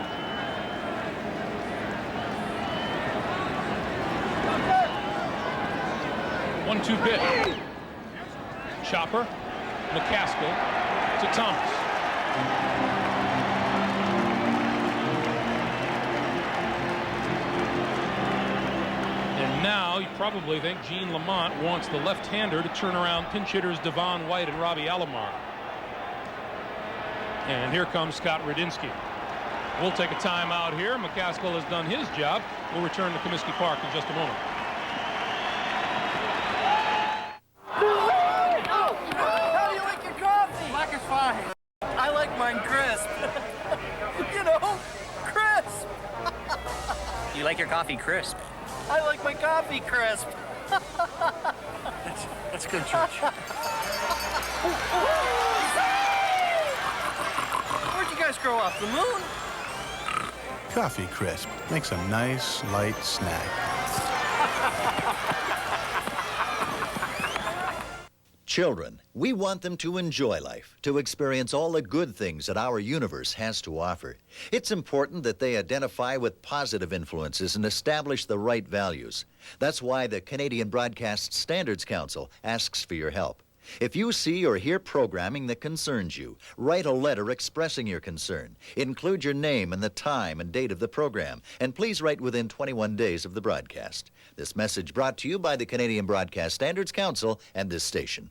One-two pitch. Chopper. McCaskill to Thomas. And now you probably think Gene Lamont wants the left-hander to turn around pinch hitters Devon White and Robbie Alomar. And here comes Scott Radinsky. We'll take a timeout here. McCaskill has done his job. We'll return to Comiskey Park in just a moment. I like mine crisp. You know, crisp. You like your coffee crisp? I like my coffee crisp. That's good, Church. Where'd you guys grow up? The moon? Coffee crisp makes a nice, light snack. Children, we want them to enjoy life, to experience all the good things that our universe has to offer. It's important that they identify with positive influences and establish the right values. That's why the Canadian Broadcast Standards Council asks for your help. If you see or hear programming that concerns you, write a letter expressing your concern. Include your name and the time and date of the program, and please write within 21 days of the broadcast. This message brought to you by the Canadian Broadcast Standards Council and this station.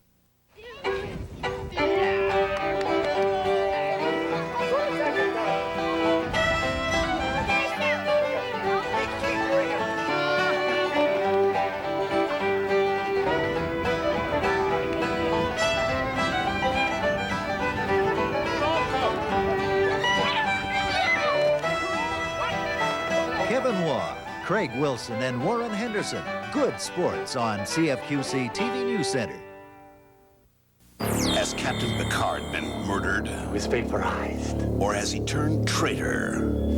Kevin Waugh, Craig Wilson, and Warren Henderson. Good sports on CFQC TV News Center. Has Captain Picard been murdered? Was vaporized? Or has he turned traitor?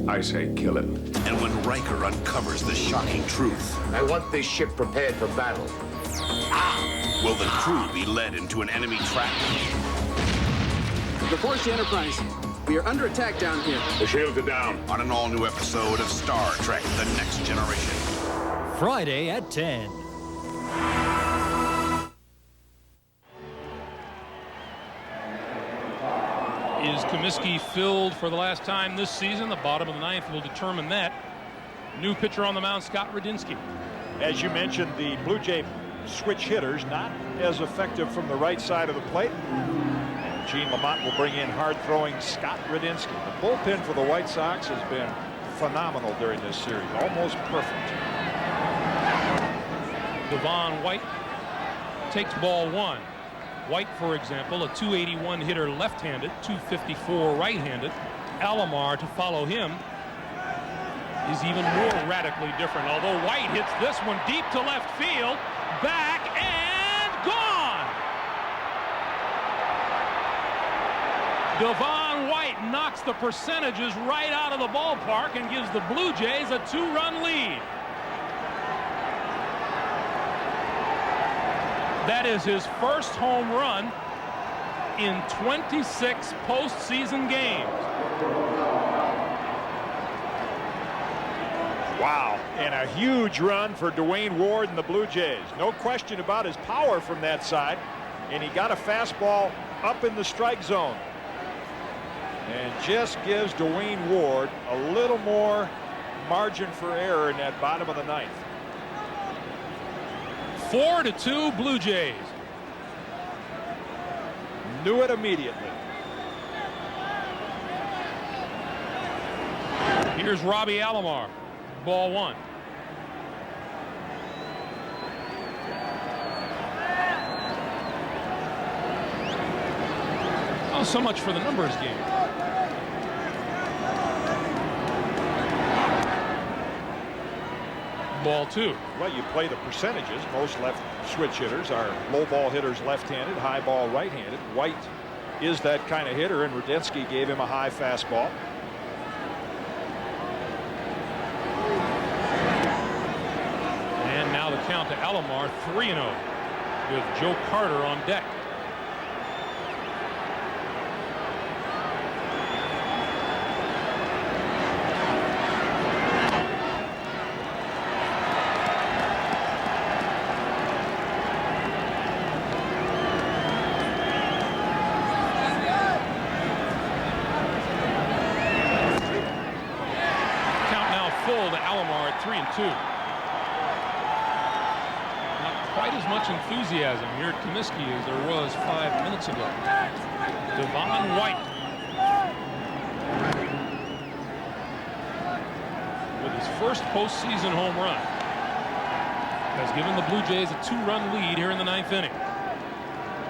I say kill him. And when Riker uncovers the shocking truth... I want this ship prepared for battle. Will the crew be led into an enemy trap? Report to Enterprise. We are under attack down here. The shields are down. On an all-new episode of Star Trek: The Next Generation. Friday at 10. Is Comiskey filled for the last time this season? The bottom of the ninth will determine that. New pitcher on the mound, Scott Radinsky. As you mentioned, the Blue Jay switch hitters not as effective from the right side of the plate. Gene Lamont will bring in hard-throwing Scott Radinsky. The bullpen for the White Sox has been phenomenal during this series, almost perfect. Devon White takes ball one. White, for example, a .281 hitter left-handed, .254 right-handed. Alomar, to follow him, is even more radically different. Although White hits this one deep to left field, back and gone! Devon White knocks the percentages right out of the ballpark and gives the Blue Jays a 2-run lead. That is his first home run in 26 postseason games. Wow, and a huge run for Dwayne Ward and the Blue Jays. No question about his power from that side, and he got a fastball up in the strike zone. And just gives Dwayne Ward a little more margin for error in that bottom of the ninth. 4-2 Blue Jays. Knew it immediately. Here's Robbie Alomar. Ball one. Oh, so much for the numbers game. Ball two. Well, you play the percentages. Most left switch hitters are low ball hitters left-handed, high ball right-handed. White is that kind of hitter, and Radinsky gave him a high fastball. And now the count to Alomar, 3-0 with Joe Carter on deck. Full to Alomar at 3-2. Not quite as much enthusiasm here at Comiskey as there was 5 minutes ago. Devon White with his first postseason home run has given the Blue Jays a 2-run lead here in the ninth inning.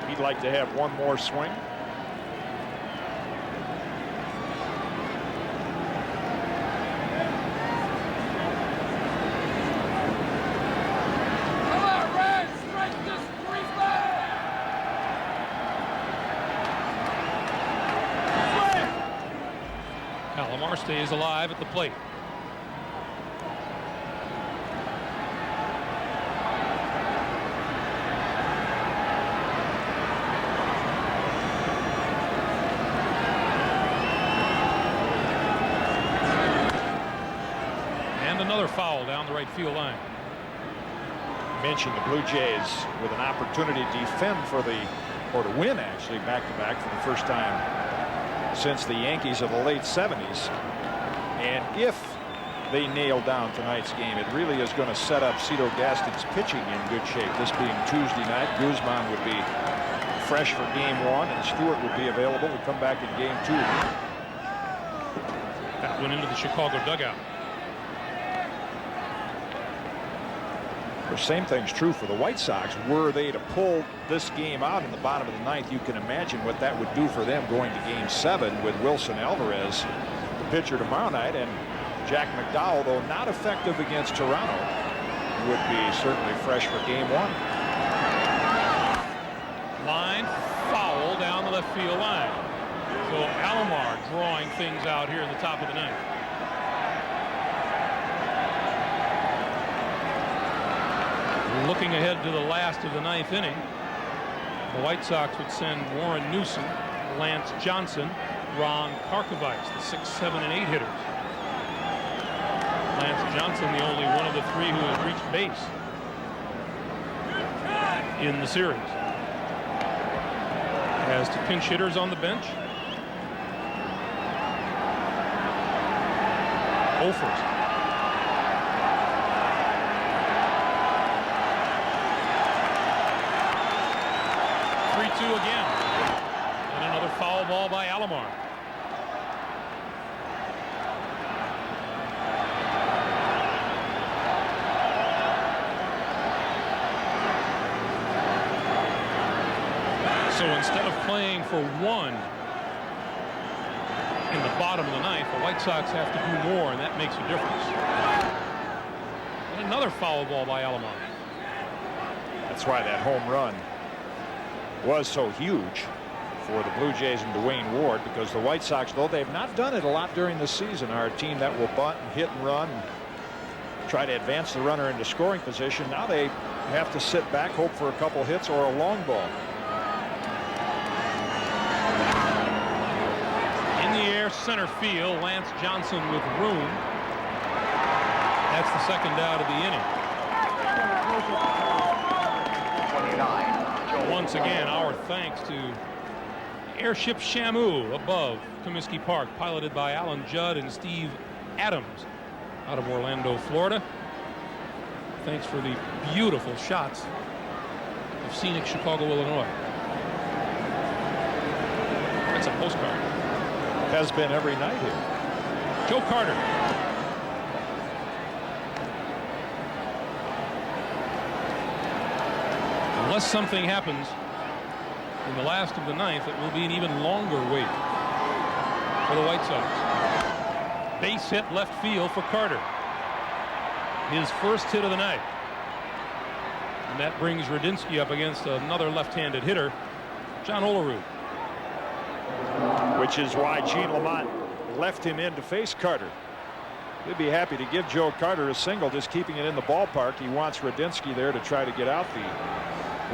He'd like to have one more swing. Alomar stays alive at the plate. And another foul down the right field line. Mentioned the Blue Jays with an opportunity to defend or to win actually back-to-back for the first time since the Yankees of the late 70s. And if they nail down tonight's game, it really is going to set up Cito Gaston's pitching in good shape. This being Tuesday night, Guzman would be fresh for game 1, and Stewart would be available to come back in game 2. That went into the Chicago dugout. The same thing's true for the White Sox. Were they to pull this game out in the bottom of the 9th, you can imagine what that would do for them going to game 7 with Wilson Alvarez, the pitcher tomorrow night, and Jack McDowell, though not effective against Toronto, would be certainly fresh for game 1. Line foul down the left field line. So Alomar drawing things out here in the top of the 9th. Looking ahead to the last of the 9th inning, the White Sox would send Warren Newsom, Lance Johnson, Ron Karkovice, the 6, 7, and 8 hitters. Lance Johnson, the only one of the 3 who has reached base in the series. Has 2 pinch hitters on the bench. Offers. 3-2 again. And another foul ball by Alomar. So instead of playing for 1 in the bottom of the 9th, the White Sox have to do more, and that makes a difference. And another foul ball by Alomar. That's why that home run was so huge for the Blue Jays and Dwayne Ward, because the White Sox, though they've not done it a lot during the season, are a team that will bunt and hit and run and try to advance the runner into scoring position. Now they have to sit back, hope for a couple hits or a long ball. In the air, center field, Lance Johnson with room. That's the second out of the inning. Once again, our thanks to Airship Shamu above Comiskey Park, piloted by Alan Judd and Steve Adams out of Orlando, Florida. Thanks for the beautiful shots of scenic Chicago, Illinois. That's a postcard. Has been every night here. Joe Carter. Unless something happens in the last of the 9th, it will be an even longer wait for the White Sox. Base hit left field for Carter. His first hit of the night. And that brings Radinsky up against another left-handed hitter, John Olerud. Which is why Gene Lamont left him in to face Carter. They'd be happy to give Joe Carter a single, just keeping it in the ballpark. He wants Radinsky there to try to get out the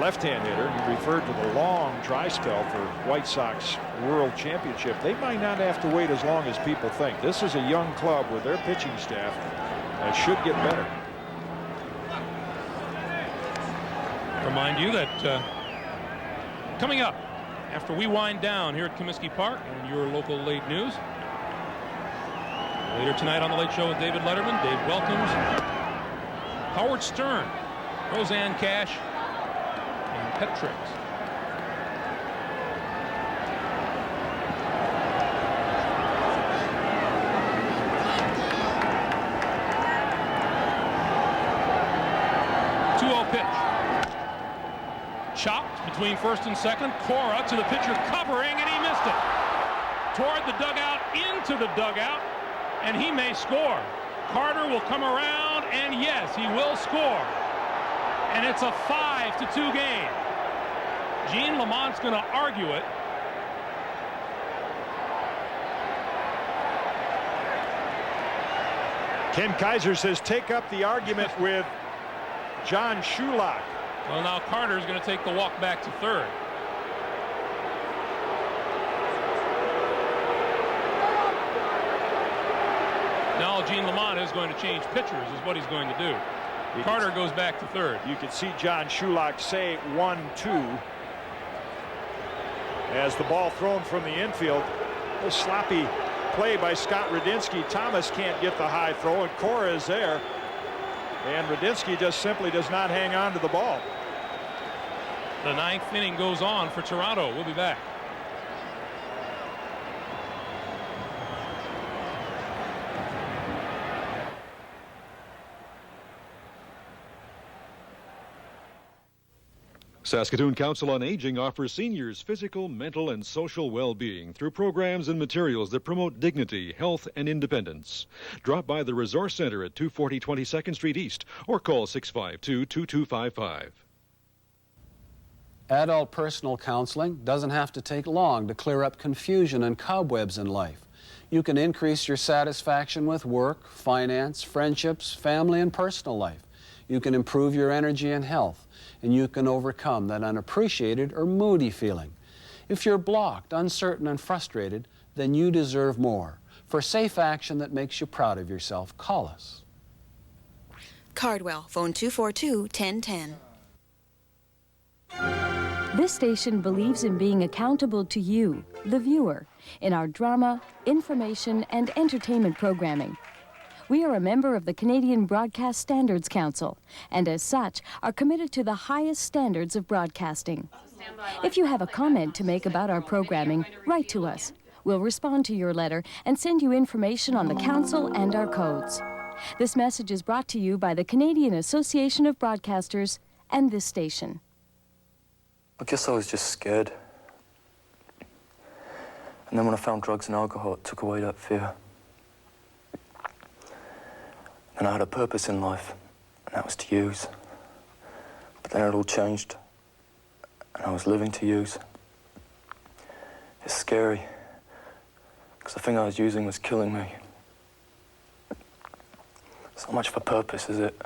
left-hand hitter. He referred to the long dry spell for White Sox World Championship. They might not have to wait as long as people think. This is a young club with their pitching staff that should get better. Remind you that coming up after we wind down here at Comiskey Park and your local late news, later tonight on the Late Show with David Letterman, Dave Welcomes, Howard Stern, Roseanne Cash, and Pet Tricks. Pitch. Chopped between first and second. Cora to the pitcher covering, and he missed it. Toward the dugout, into the dugout, and he may score. Carter will come around, and yes, he will score. And it's a 5-2 game. Gene Lamont's going to argue it. Ken Kaiser says take up the argument with John Shulock. Well, now Carter's going to take the walk back to third. Now Gene Lamont is going to change pitchers, is what he's going to do. Carter goes back to third. You can see John Shulock say 1-2 as the ball thrown from the infield. A sloppy play by Scott Radinsky. Thomas can't get the high throw, and Cora is there. And Radinsky just simply does not hang on to the ball. The ninth inning goes on for Toronto. We'll be back. Saskatoon Council on Aging offers seniors physical, mental, and social well-being through programs and materials that promote dignity, health, and independence. Drop by the Resource Center at 240 22nd Street East or call 652-2255. Adult personal counseling doesn't have to take long to clear up confusion and cobwebs in life. You can increase your satisfaction with work, finance, friendships, family, and personal life. You can improve your energy and health, and you can overcome that unappreciated or moody feeling. If you're blocked, uncertain, and frustrated, then you deserve more. For safe action that makes you proud of yourself, call us. Cardwell, phone 242-1010. This station believes in being accountable to you, the viewer, in our drama, information, and entertainment programming. We are a member of the Canadian Broadcast Standards Council, and as such, are committed to the highest standards of broadcasting. If you have a comment to make about our programming, write to us. We'll respond to your letter and send you information on the Council and our codes. This message is brought to you by the Canadian Association of Broadcasters and this station. I guess I was just scared. And then when I found drugs and alcohol, it took away that fear. And I had a purpose in life, and that was to use. But then it all changed, and I was living to use. It's scary, because the thing I was using was killing me. It's not much of a purpose, is it?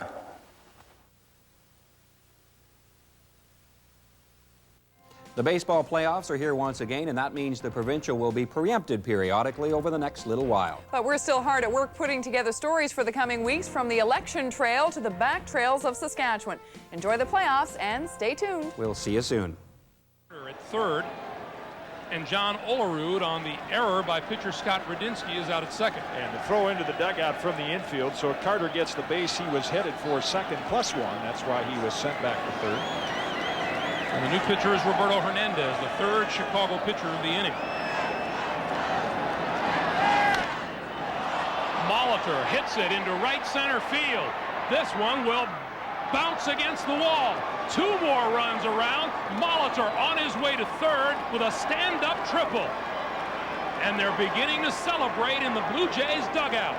The baseball playoffs are here once again, and that means the provincial will be preempted periodically over the next little while. But we're still hard at work putting together stories for the coming weeks, from the election trail to the back trails of Saskatchewan. Enjoy the playoffs and stay tuned. We'll see you soon. At third, and John Olerud on the error by pitcher Scott Radinsky is out at second. And the throw into the dugout from the infield, so Carter gets the base he was headed for, second +1. That's why he was sent back to third. And the new pitcher is Roberto Hernandez, the third Chicago pitcher of the inning. Molitor hits it into right center field. This one will bounce against the wall. Two more runs around. Molitor on his way to third with a stand-up triple. And they're beginning to celebrate in the Blue Jays dugout.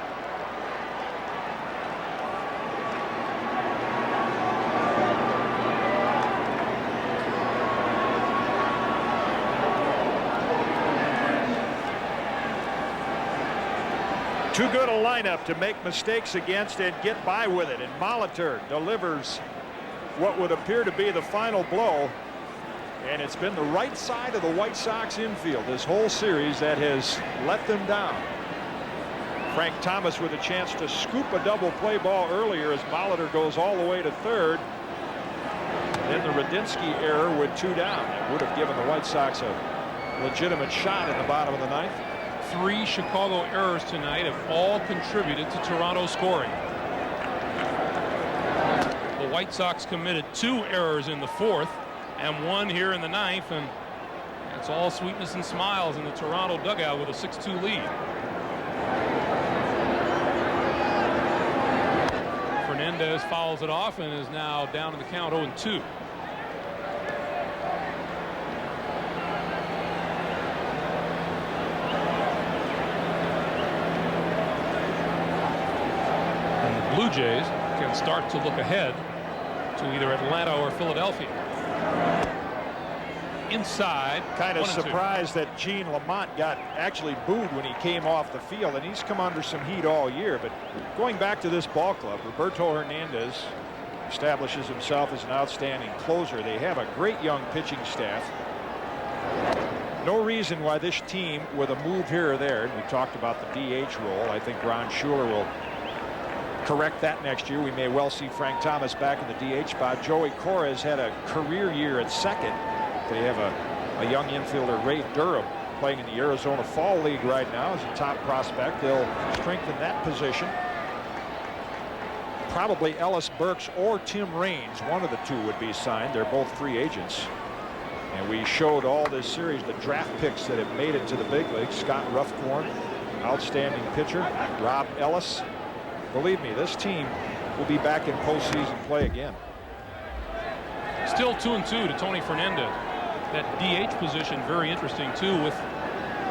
Too good a lineup to make mistakes against and get by with it. And Molitor delivers what would appear to be the final blow. And it's been the right side of the White Sox infield this whole series that has let them down. Frank Thomas with a chance to scoop a double play ball earlier as Molitor goes all the way to third. Then the Radinsky error with 2 down. That would have given the White Sox a legitimate shot in the bottom of the ninth. 3 Chicago errors tonight have all contributed to Toronto scoring. The White Sox committed 2 errors in the fourth and 1 here in the ninth, and it's all sweetness and smiles in the Toronto dugout with a 6-2 lead. Fernandez fouls it off and is now down in the count 0-2. Blue Jays can start to look ahead to either Atlanta or Philadelphia. Inside, kind of surprised that Gene Lamont got actually booed when he came off the field, and he's come under some heat all year. But going back to this ball club, Roberto Hernandez establishes himself as an outstanding closer. They have a great young pitching staff. No reason why this team, with a move here or there, and we talked about the DH role, I think Ron Schuler will correct that next year. We may well see Frank Thomas back in the DH spot. Joey Cora has had a career year at second. They have a young infielder, Ray Durham, playing in the Arizona Fall League right now as a top prospect. They'll strengthen that position. Probably Ellis Burks or Tim Raines, one of the two would be signed. They're both free agents. And we showed all this series the draft picks that have made it to the big leagues. Scott Ruffcorn, outstanding pitcher. Rob Ellis. Believe me, this team will be back in postseason play again. Still 2-2 to Tony Fernandez. That DH position very interesting too, with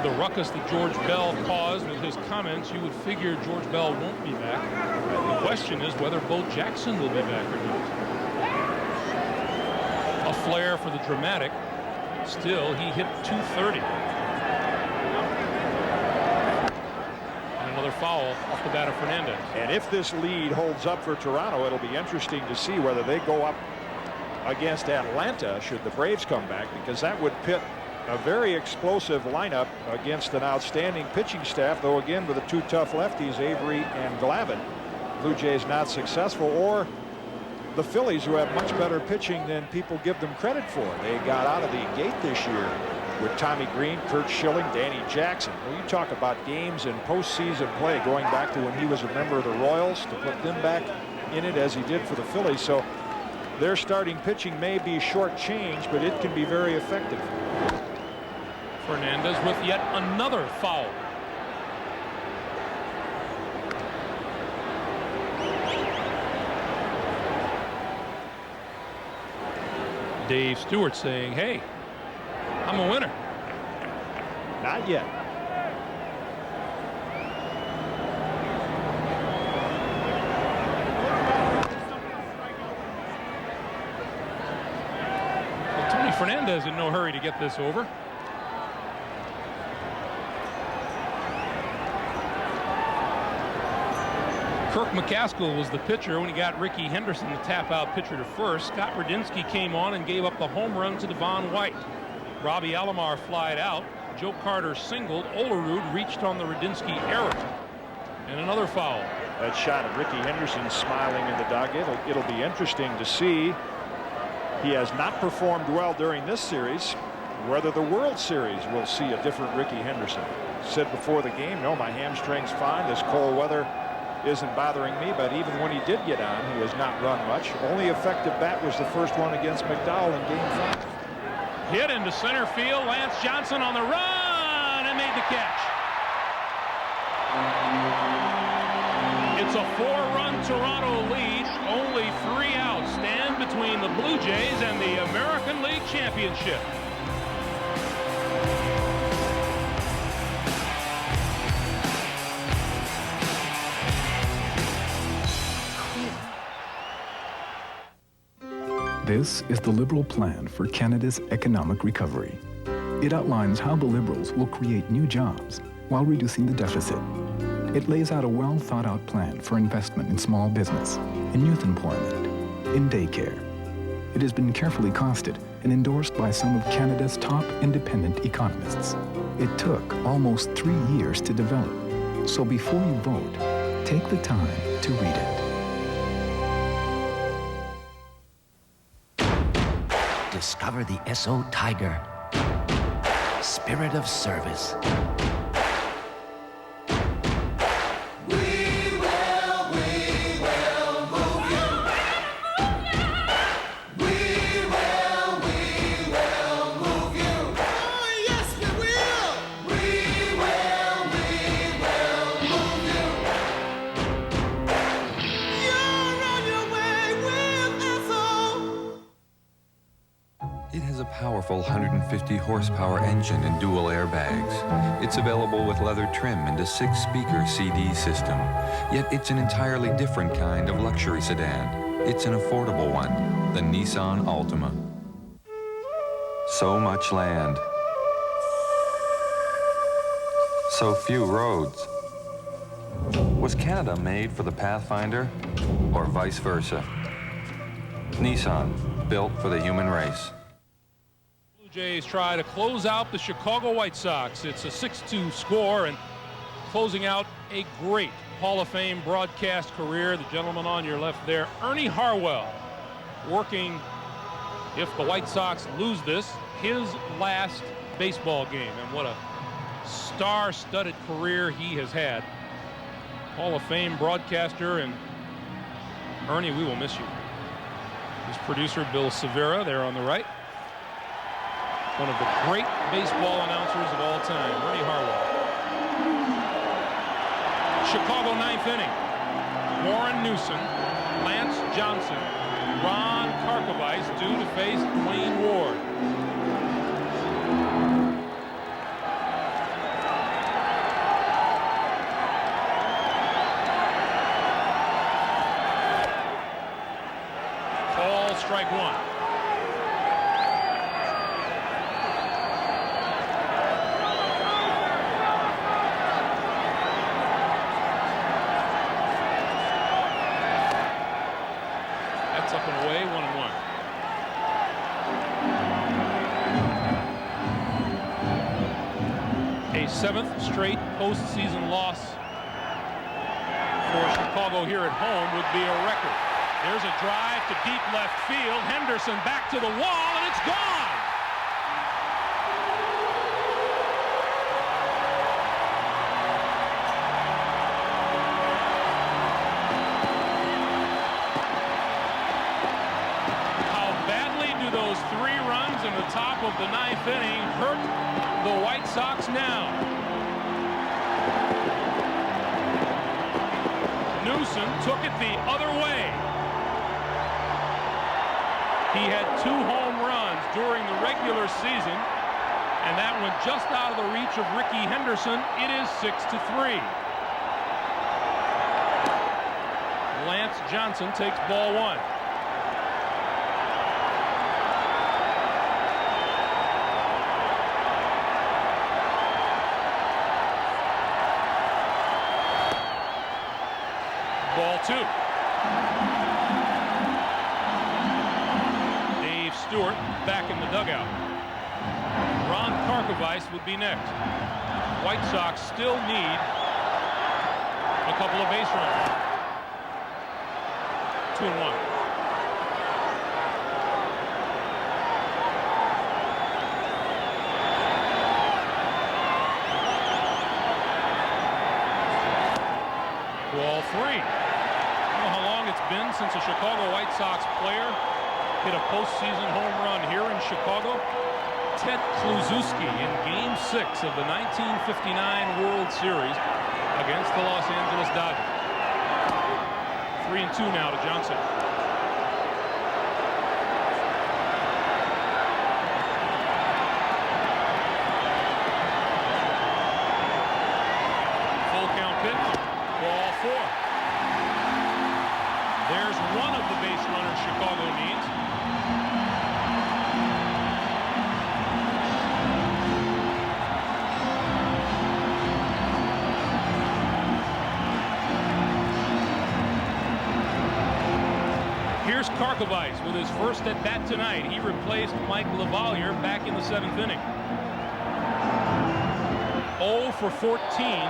the ruckus that George Bell caused with his comments. You would figure George Bell won't be back. The question is whether Bo Jackson will be back or not. A flare for the dramatic. Still, he hit .230. And another foul off the bat of Fernandez. And if this lead holds up for Toronto, it'll be interesting to see whether they go up against Atlanta should the Braves come back, because that would pit a very explosive lineup against an outstanding pitching staff, though again with the two tough lefties, Avery and Glavine. Blue Jays not successful, or the Phillies, who have much better pitching than people give them credit for. They got out of the gate this year with Tommy Green, Kurt Schilling, Danny Jackson. Well, you talk about games and postseason play going back to when he was a member of the Royals, to put them back in it as he did for the Phillies. So their starting pitching may be shortchanged, but it can be very effective. Fernandez with yet another foul. Dave Stewart saying, hey, I'm a winner. Not yet. Well, Tony Fernandez in no hurry to get this over. Kirk McCaskill was the pitcher when he got Ricky Henderson to tap out pitcher to first. Scott Radinsky came on and gave up the home run to Devon White. Robbie Alomar flied out. Joe Carter singled. Olerud reached on the Radinsky error. And another foul. That shot of Ricky Henderson smiling in the dugout. It'll be interesting to see. He has not performed well during this series. Whether the World Series will see a different Ricky Henderson. Said before the game, no, my hamstring's fine. This cold weather isn't bothering me, but even when he did get on, he has not run much. Only effective bat was the first one against McDowell in Game 5. Hit into center field. Lance Johnson on the run and made the catch. It's a 4-run Toronto lead. Only 3 outs stand between the Blue Jays and the American League Championship. This is the Liberal plan for Canada's economic recovery. It outlines how the Liberals will create new jobs while reducing the deficit. It lays out a well-thought-out plan for investment in small business, in youth employment, in daycare. It has been carefully costed and endorsed by some of Canada's top independent economists. It took almost 3 years to develop, so before you vote, take the time to read it. Discover the SO Tiger. Spirit of service. It has a powerful 150 horsepower engine and dual airbags. It's available with leather trim and a 6-speaker CD system. Yet it's an entirely different kind of luxury sedan. It's an affordable one, the Nissan Altima. So much land. So few roads. Was Canada made for the Pathfinder, or vice versa? Nissan, built for the human race. Blue Jays try to close out the Chicago White Sox. It's a 6-2 score, and closing out a great Hall of Fame broadcast career. The gentleman on your left there, Ernie Harwell, working, if the White Sox lose this, his last baseball game. And what a star-studded career he has had. Hall of Fame broadcaster, and Ernie, we will miss you. His producer, Bill Severa, there on the right. One of the great baseball announcers of all time, Ernie Harwell. Chicago ninth inning. Warren Newson, Lance Johnson, Ron Karkovice due to face Wayne Ward. Call strike one. Up and away, 1-1. A seventh straight postseason loss for Chicago here at home would be a record. There's a drive to deep left field. Henderson back to the wall, and it's gone. In the top of the ninth inning hurt the White Sox now. Newson took it the other way. He had 2 home runs during the regular season, and that went just out of the reach of Rickey Henderson. It is 6-3. Lance Johnson takes ball one. Ball two. Dave Stewart back in the dugout. Ron Karkovice would be next. White Sox still need a couple of base runners. 2-1. Ball three. How long it's been since a Chicago White Sox player hit a postseason home run here in Chicago. Ted Kluszewski in Game 6 of the 1959 World Series against the Los Angeles Dodgers. 3-2 now to Johnson. Full count pitch. Ball four. There's one of the base runners Chicago needs. Here's Karkovice with his first at bat tonight. He replaced Mike LaValliere back in the 7th inning. 0 for 14.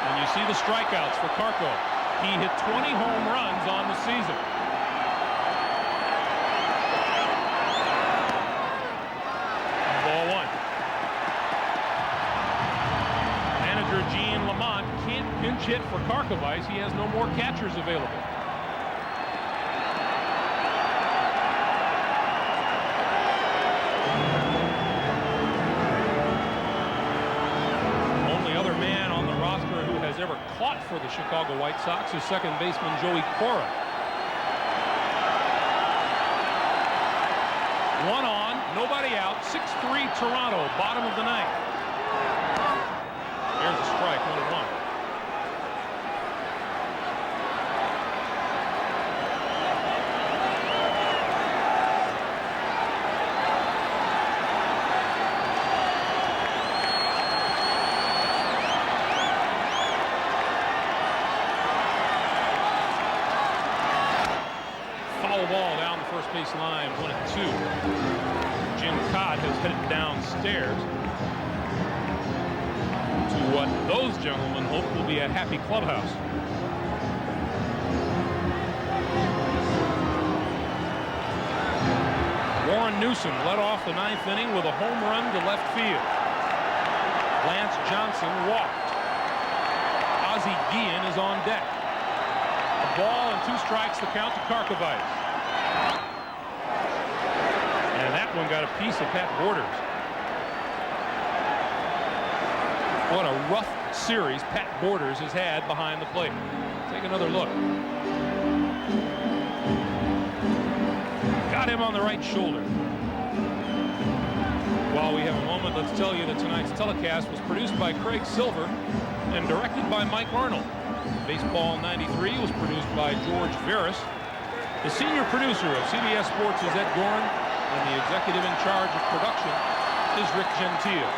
And you see the strikeouts for Karko. He hit 20 home runs on the season. Ball one. Manager Gene Lamont can't pinch hit for Karkovice. He has no more catchers available. Ever caught for the Chicago White Sox is second baseman Joey Cora. One on, nobody out, 6-3 Toronto, bottom of the ninth. There's a strike, 1-1. Ball down the first base line, 1-2. Jim Codd has headed downstairs to what those gentlemen hope will be a happy clubhouse. Warren Newsom led off the 9th inning with a home run to left field. Lance Johnson walked. Ozzie Guillen is on deck. A ball and 2 strikes, the count to Karkovice. And that one got a piece of Pat Borders. What a rough series Pat Borders has had behind the plate. Take another look. Got him on the right shoulder. While we have a moment, let's tell you that tonight's telecast was produced by Craig Silver and directed by Mike Arnold. Baseball 93 was produced by George Veras. The senior producer of CBS Sports is Ed Gorin, and the executive in charge of production is Rick Gentile.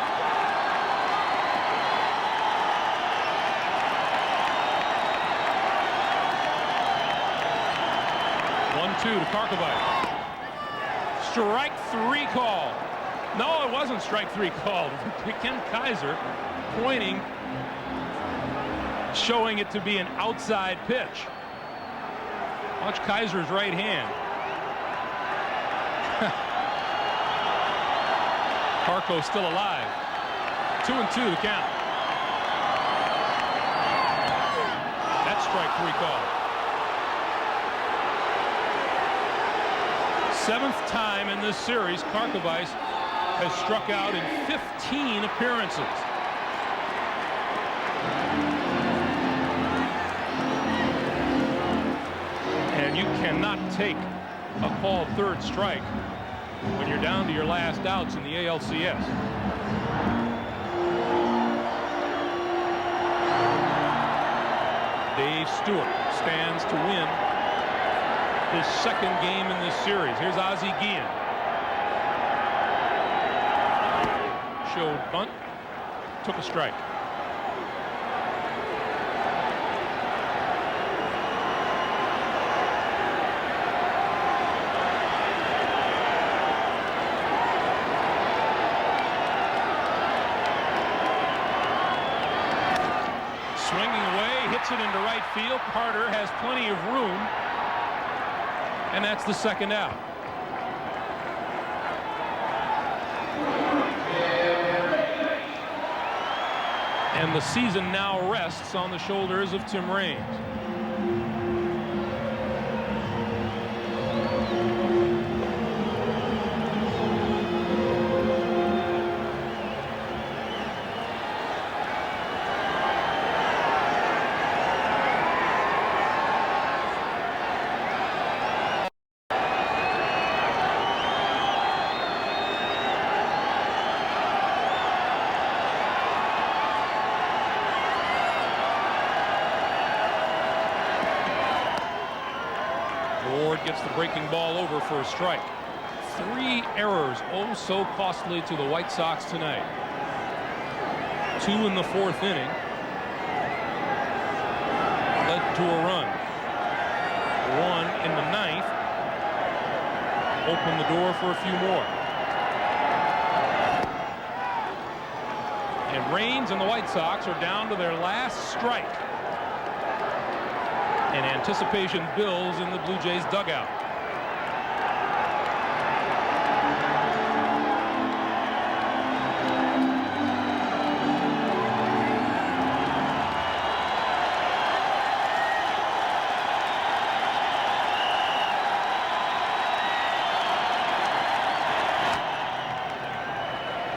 One-two to Karkovice. Strike 3 call. No, it wasn't strike 3 called. Ken Kaiser pointing, showing it to be an outside pitch. Watch Kaiser's right hand. Karko's still alive. 2-2 the count. That's strike 3 call. 7th time in this series, Karkovice has struck out in 15 appearances. And you cannot take a called 3rd strike when you're down to your last outs in the ALCS. Dave Stewart stands to win his 2nd game in this series. Here's Ozzie Guillen. Showed bunt, took a strike. Swinging away, hits it into right field. Carter has plenty of room, and that's the 2nd out. And the season now rests on the shoulders of Tim Raines. Gets the breaking ball over for a strike. 3 errors, oh so costly to the White Sox tonight. 2 in the 4th inning led to a run. 1 in the 9th opened the door for a few more. And Raines and the White Sox are down to their last strike. And anticipation builds in the Blue Jays dugout.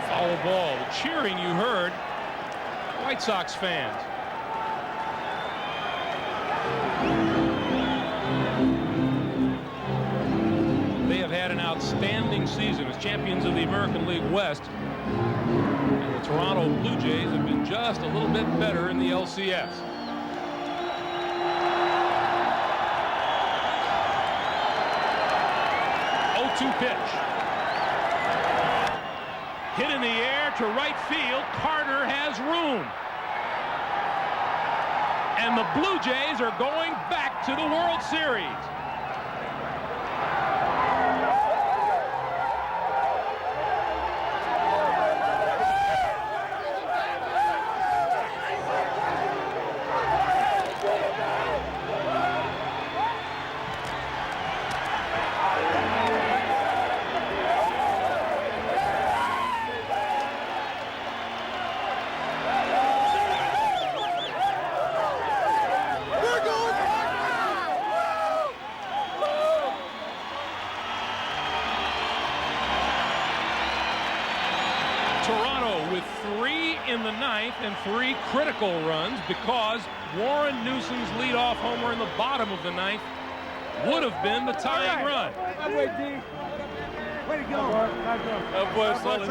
Foul ball. The cheering you heard, White Sox fans. Outstanding season as champions of the American League West, and the Toronto Blue Jays have been just a little bit better in the LCS. Pitch. Hit in the air to right field. Carter has room. And the Blue Jays are going back to the World Series. the ninth and 3 critical runs because Warren Newsom's leadoff homer in the bottom of the ninth would have been the tying run. Way to go. That boy Sully.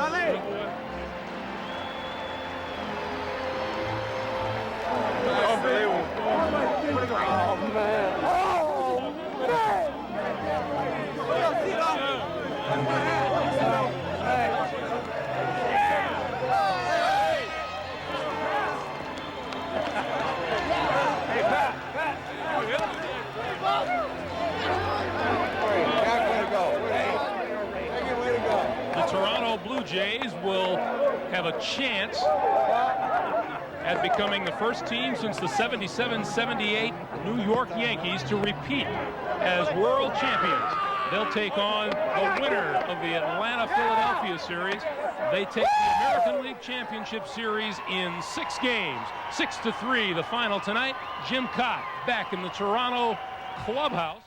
Unbelievable. Oh, man. Oh, man. The Toronto Blue Jays will have a chance at becoming the first team since the 77-78 New York Yankees to repeat as world champions. They'll take on the winner of the Atlanta-Philadelphia series. They take the American League Championship Series in 6 games. 6-3 the final tonight. Jim Cott back in the Toronto clubhouse.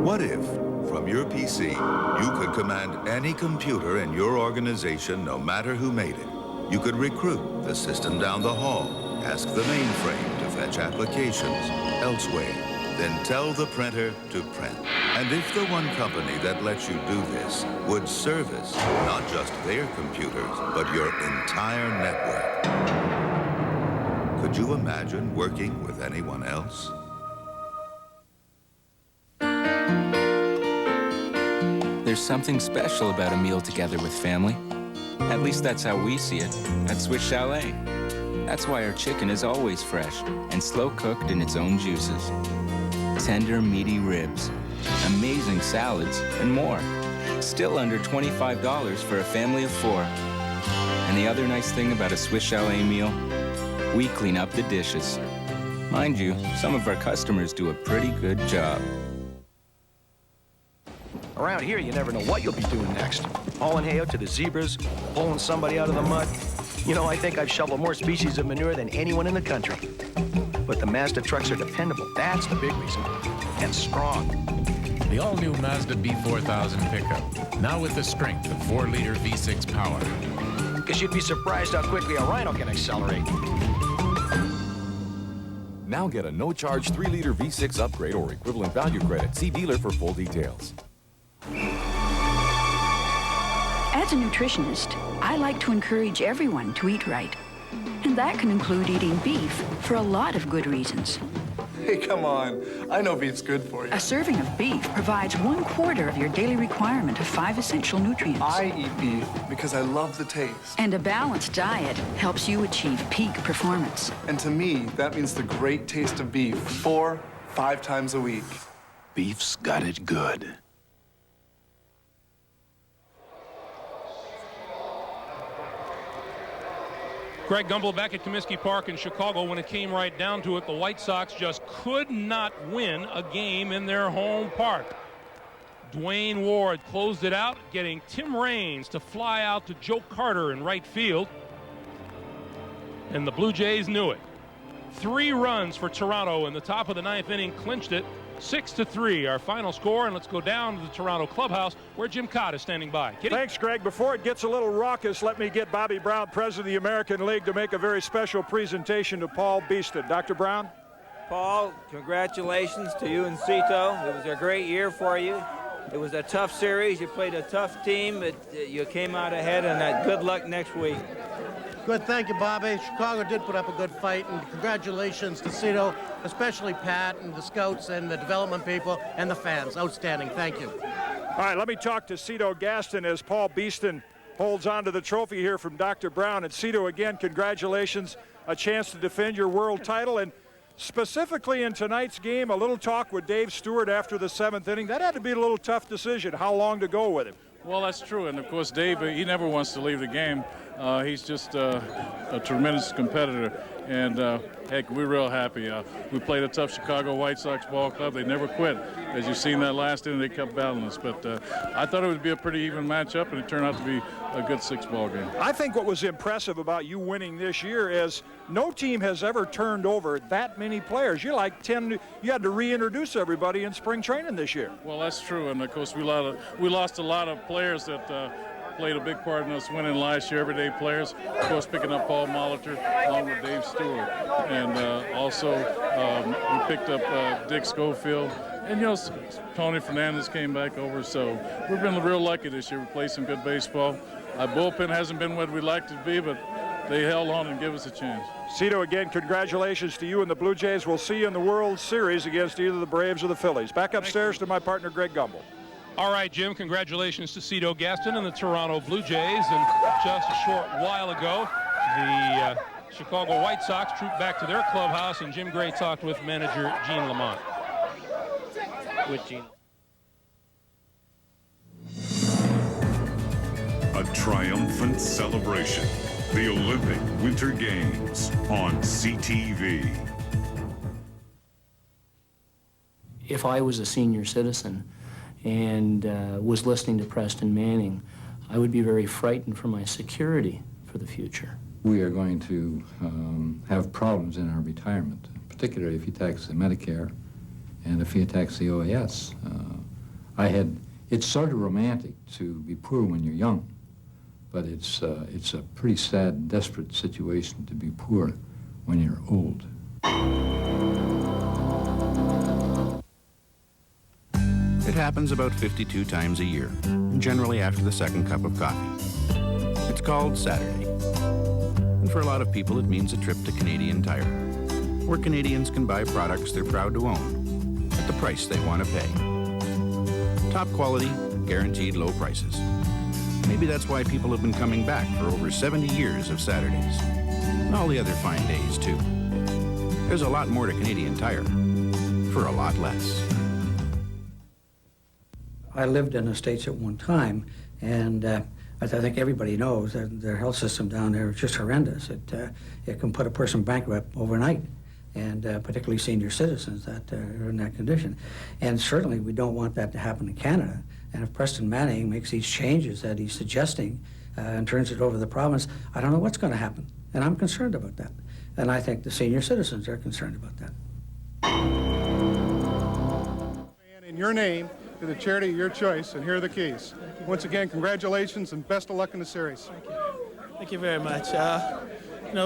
What if, from your PC, you could command any computer in your organization, no matter who made it? You could recruit the system down the hall, ask the mainframe to fetch applications elsewhere, then tell the printer to print. And if the one company that lets you do this would service not just their computers, but your entire network, could you imagine working with anyone else? There's something special about a meal together with family. At least that's how we see it at Swiss Chalet. That's why our chicken is always fresh and slow cooked in its own juices. Tender, meaty ribs, amazing salads, and more. Still under $25 for a family of 4. And the other nice thing about a Swiss Chalet meal, we clean up the dishes. Mind you, some of our customers do a pretty good job. Around here, you never know what you'll be doing next. Hauling hay out to the zebras, pulling somebody out of the mud. You know, I think I've shoveled more species of manure than anyone in the country. But the Mazda trucks are dependable. That's the big reason. And strong. The all-new Mazda B4000 pickup. Now with the strength of 4-liter V6 power. Because you'd be surprised how quickly a rhino can accelerate. Now get a no-charge 3-liter V6 upgrade or equivalent value credit. See dealer for full details. As a nutritionist, I like to encourage everyone to eat right. And that can include eating beef for a lot of good reasons. Hey, come on. I know beef's good for you. A serving of beef provides 1/4 of your daily requirement of 5 essential nutrients. I eat beef because I love the taste. And a balanced diet helps you achieve peak performance. And to me, that means the great taste of beef 4-5 times a week. Beef's got it good. Greg Gumbel back at Comiskey Park in Chicago. When it came right down to it, the White Sox just could not win a game in their home park. Dwayne Ward closed it out, getting Tim Raines to fly out to Joe Carter in right field. And the Blue Jays knew it. 3 runs for Toronto in the top of the 9th inning, clinched it. 6-3, our final score, and let's go down to the Toronto clubhouse where Jim Cott is standing by. Kitty? Thanks, Greg. Before it gets a little raucous, let me get Bobby Brown, president of the American League, to make a very special presentation to Paul Beeston. Dr. Brown? Paul, congratulations to you and Cito. It was a great year for you. It was a tough series. You played a tough team, but you came out ahead, and good luck next week. Good, thank you, Bobby. Chicago did put up a good fight, and congratulations to Cito, especially Pat and the scouts and the development people and the fans. Outstanding, thank you. All right, let me talk to Cito Gaston as Paul Beeston holds on to the trophy here from Dr. Brown. And Cito, again, congratulations, a chance to defend your world title. And specifically in tonight's game, a little talk with Dave Stewart after the 7th inning. That had to be a little tough decision, how long to go with him. Well, that's true, and of course, Dave, he never wants to leave the game. He's just a tremendous competitor, and heck, we're real happy. We played a tough Chicago White Sox ball club. They never quit. As you've seen that last inning, they kept battling us. But I thought it would be a pretty even matchup, and it turned out to be a good 6-ball game. I think what was impressive about you winning this year is no team has ever turned over that many players. You're like 10. You had to reintroduce everybody in spring training this year. Well, that's true, and of course we lost a lot of players that played a big part in us winning last year, everyday players. Of course, picking up Paul Molitor along with Dave Stewart. And also, we picked up Dick Schofield. And, you know, Tony Fernandez came back over. So we've been real lucky this year. We played some good baseball. Our bullpen hasn't been what we'd like to be, but they held on and gave us a chance. Cito, again, congratulations to you and the Blue Jays. We'll see you in the World Series against either the Braves or the Phillies. Back upstairs to my partner, Greg Gumbel. All right, Jim, congratulations to Cito Gaston and the Toronto Blue Jays. And just a short while ago, the Chicago White Sox trooped back to their clubhouse, and Jim Gray talked with manager Gene Lamont. With Gene. A triumphant celebration. The Olympic Winter Games on CTV. If I was a senior citizen and was listening to Preston Manning, I would be very frightened for my security for the future. We are going to have problems in our retirement, particularly if he takes the Medicare and if he attacks the OAS. It's sort of romantic to be poor when you're young, but it's a pretty sad, desperate situation to be poor when you're old. It happens about 52 times a year, generally after the second cup of coffee. It's called Saturday. And for a lot of people, it means a trip to Canadian Tire, where Canadians can buy products they're proud to own at the price they want to pay. Top quality, guaranteed low prices. Maybe that's why people have been coming back for over 70 years of Saturdays. And all the other fine days, too. There's a lot more to Canadian Tire for a lot less. I lived in the States at one time, and I think everybody knows that their health system down there is just horrendous. It can put a person bankrupt overnight, and particularly senior citizens that are in that condition. And certainly we don't want that to happen in Canada. And if Preston Manning makes these changes that he's suggesting and turns it over to the province, I don't know what's going to happen. And I'm concerned about that. And I think the senior citizens are concerned about that. And in your name, to the charity of your choice, and here are the keys. Once again, congratulations and best of luck in the series. Thank you. Thank you very much.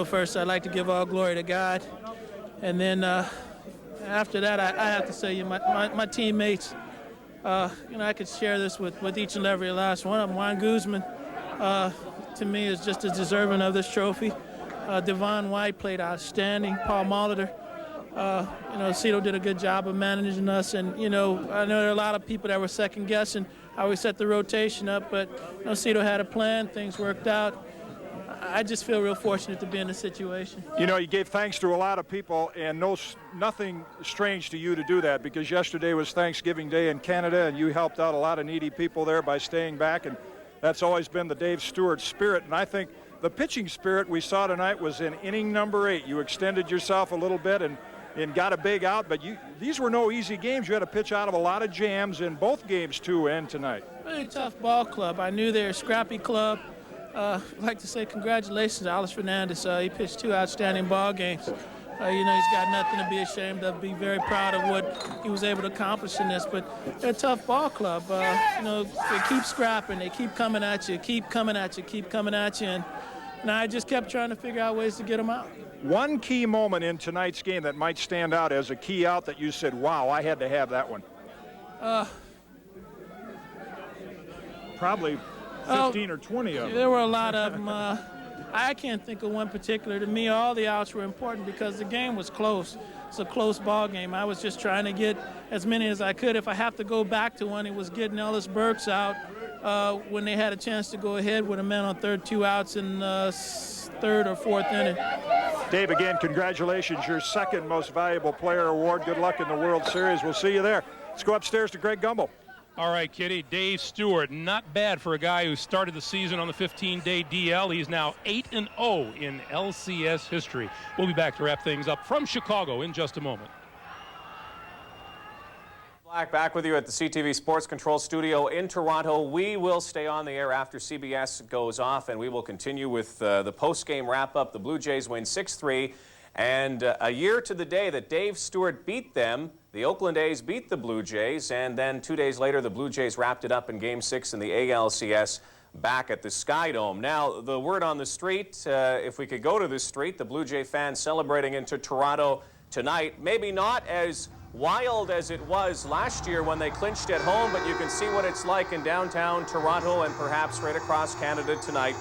First I'd like to give all glory to God. And then after that, I have to say, my teammates, I could share this with each and every last one of them. Juan Guzman, to me, is just as deserving of this trophy. Devon White played outstanding. Paul Molitor, Cito did a good job of managing us. And, I know there are a lot of people that were second-guessing how we set the rotation up, but, Cito had a plan. Things worked out. I just feel real fortunate to be in this situation. You gave thanks to a lot of people, and nothing strange to you to do that, because yesterday was Thanksgiving Day in Canada, and you helped out a lot of needy people there by staying back, and that's always been the Dave Stewart spirit. And I think the pitching spirit we saw tonight was in inning number 8. You extended yourself a little bit and got a big out, but these were no easy games. You had to pitch out of a lot of jams in both games to end tonight. Really tough ball club. I knew they were a scrappy club. I'd like to say congratulations to Alex Fernandez. He pitched 2 outstanding ball games. He's got nothing to be ashamed of. Be very proud of what he was able to accomplish in this. But they're a tough ball club. They keep scrapping. They keep coming at you, keep coming at you, keep coming at you. And I just kept trying to figure out ways to get them out. One key moment in tonight's game that might stand out as a key out that you said, wow, I had to have that one. Probably 15 or 20 of them. There were a lot of them. I can't think of one particular. To me, all the outs were important because the game was close. It's a close ball game. I was just trying to get as many as I could. If I have to go back to one, it was getting Ellis Burks out when they had a chance to go ahead with a man on third, 2 outs in third or fourth inning. Dave, again, congratulations. Your second most valuable player award. Good luck in the World Series. We'll see you there. Let's go upstairs to Greg Gumbel. All right, Kitty. Dave Stewart, not bad for a guy who started the season on the 15-day DL. He's now 8-0 in LCS history. We'll be back to wrap things up from Chicago in just a moment. Black back with you at the CTV Sports Control Studio in Toronto. We will stay on the air after CBS goes off, and we will continue with the post-game wrap-up. The Blue Jays win 6-3, and a year to the day that Dave Stewart beat them, the Oakland A's beat the Blue Jays, and then 2 days later, the Blue Jays wrapped it up in Game 6 in the ALCS. back at the Sky Dome. Now, the word on the street, if we could go to the street, the Blue Jay fans celebrating into Toronto tonight, maybe not as wild as it was last year when they clinched at home, but you can see what it's like in downtown Toronto and perhaps right across Canada tonight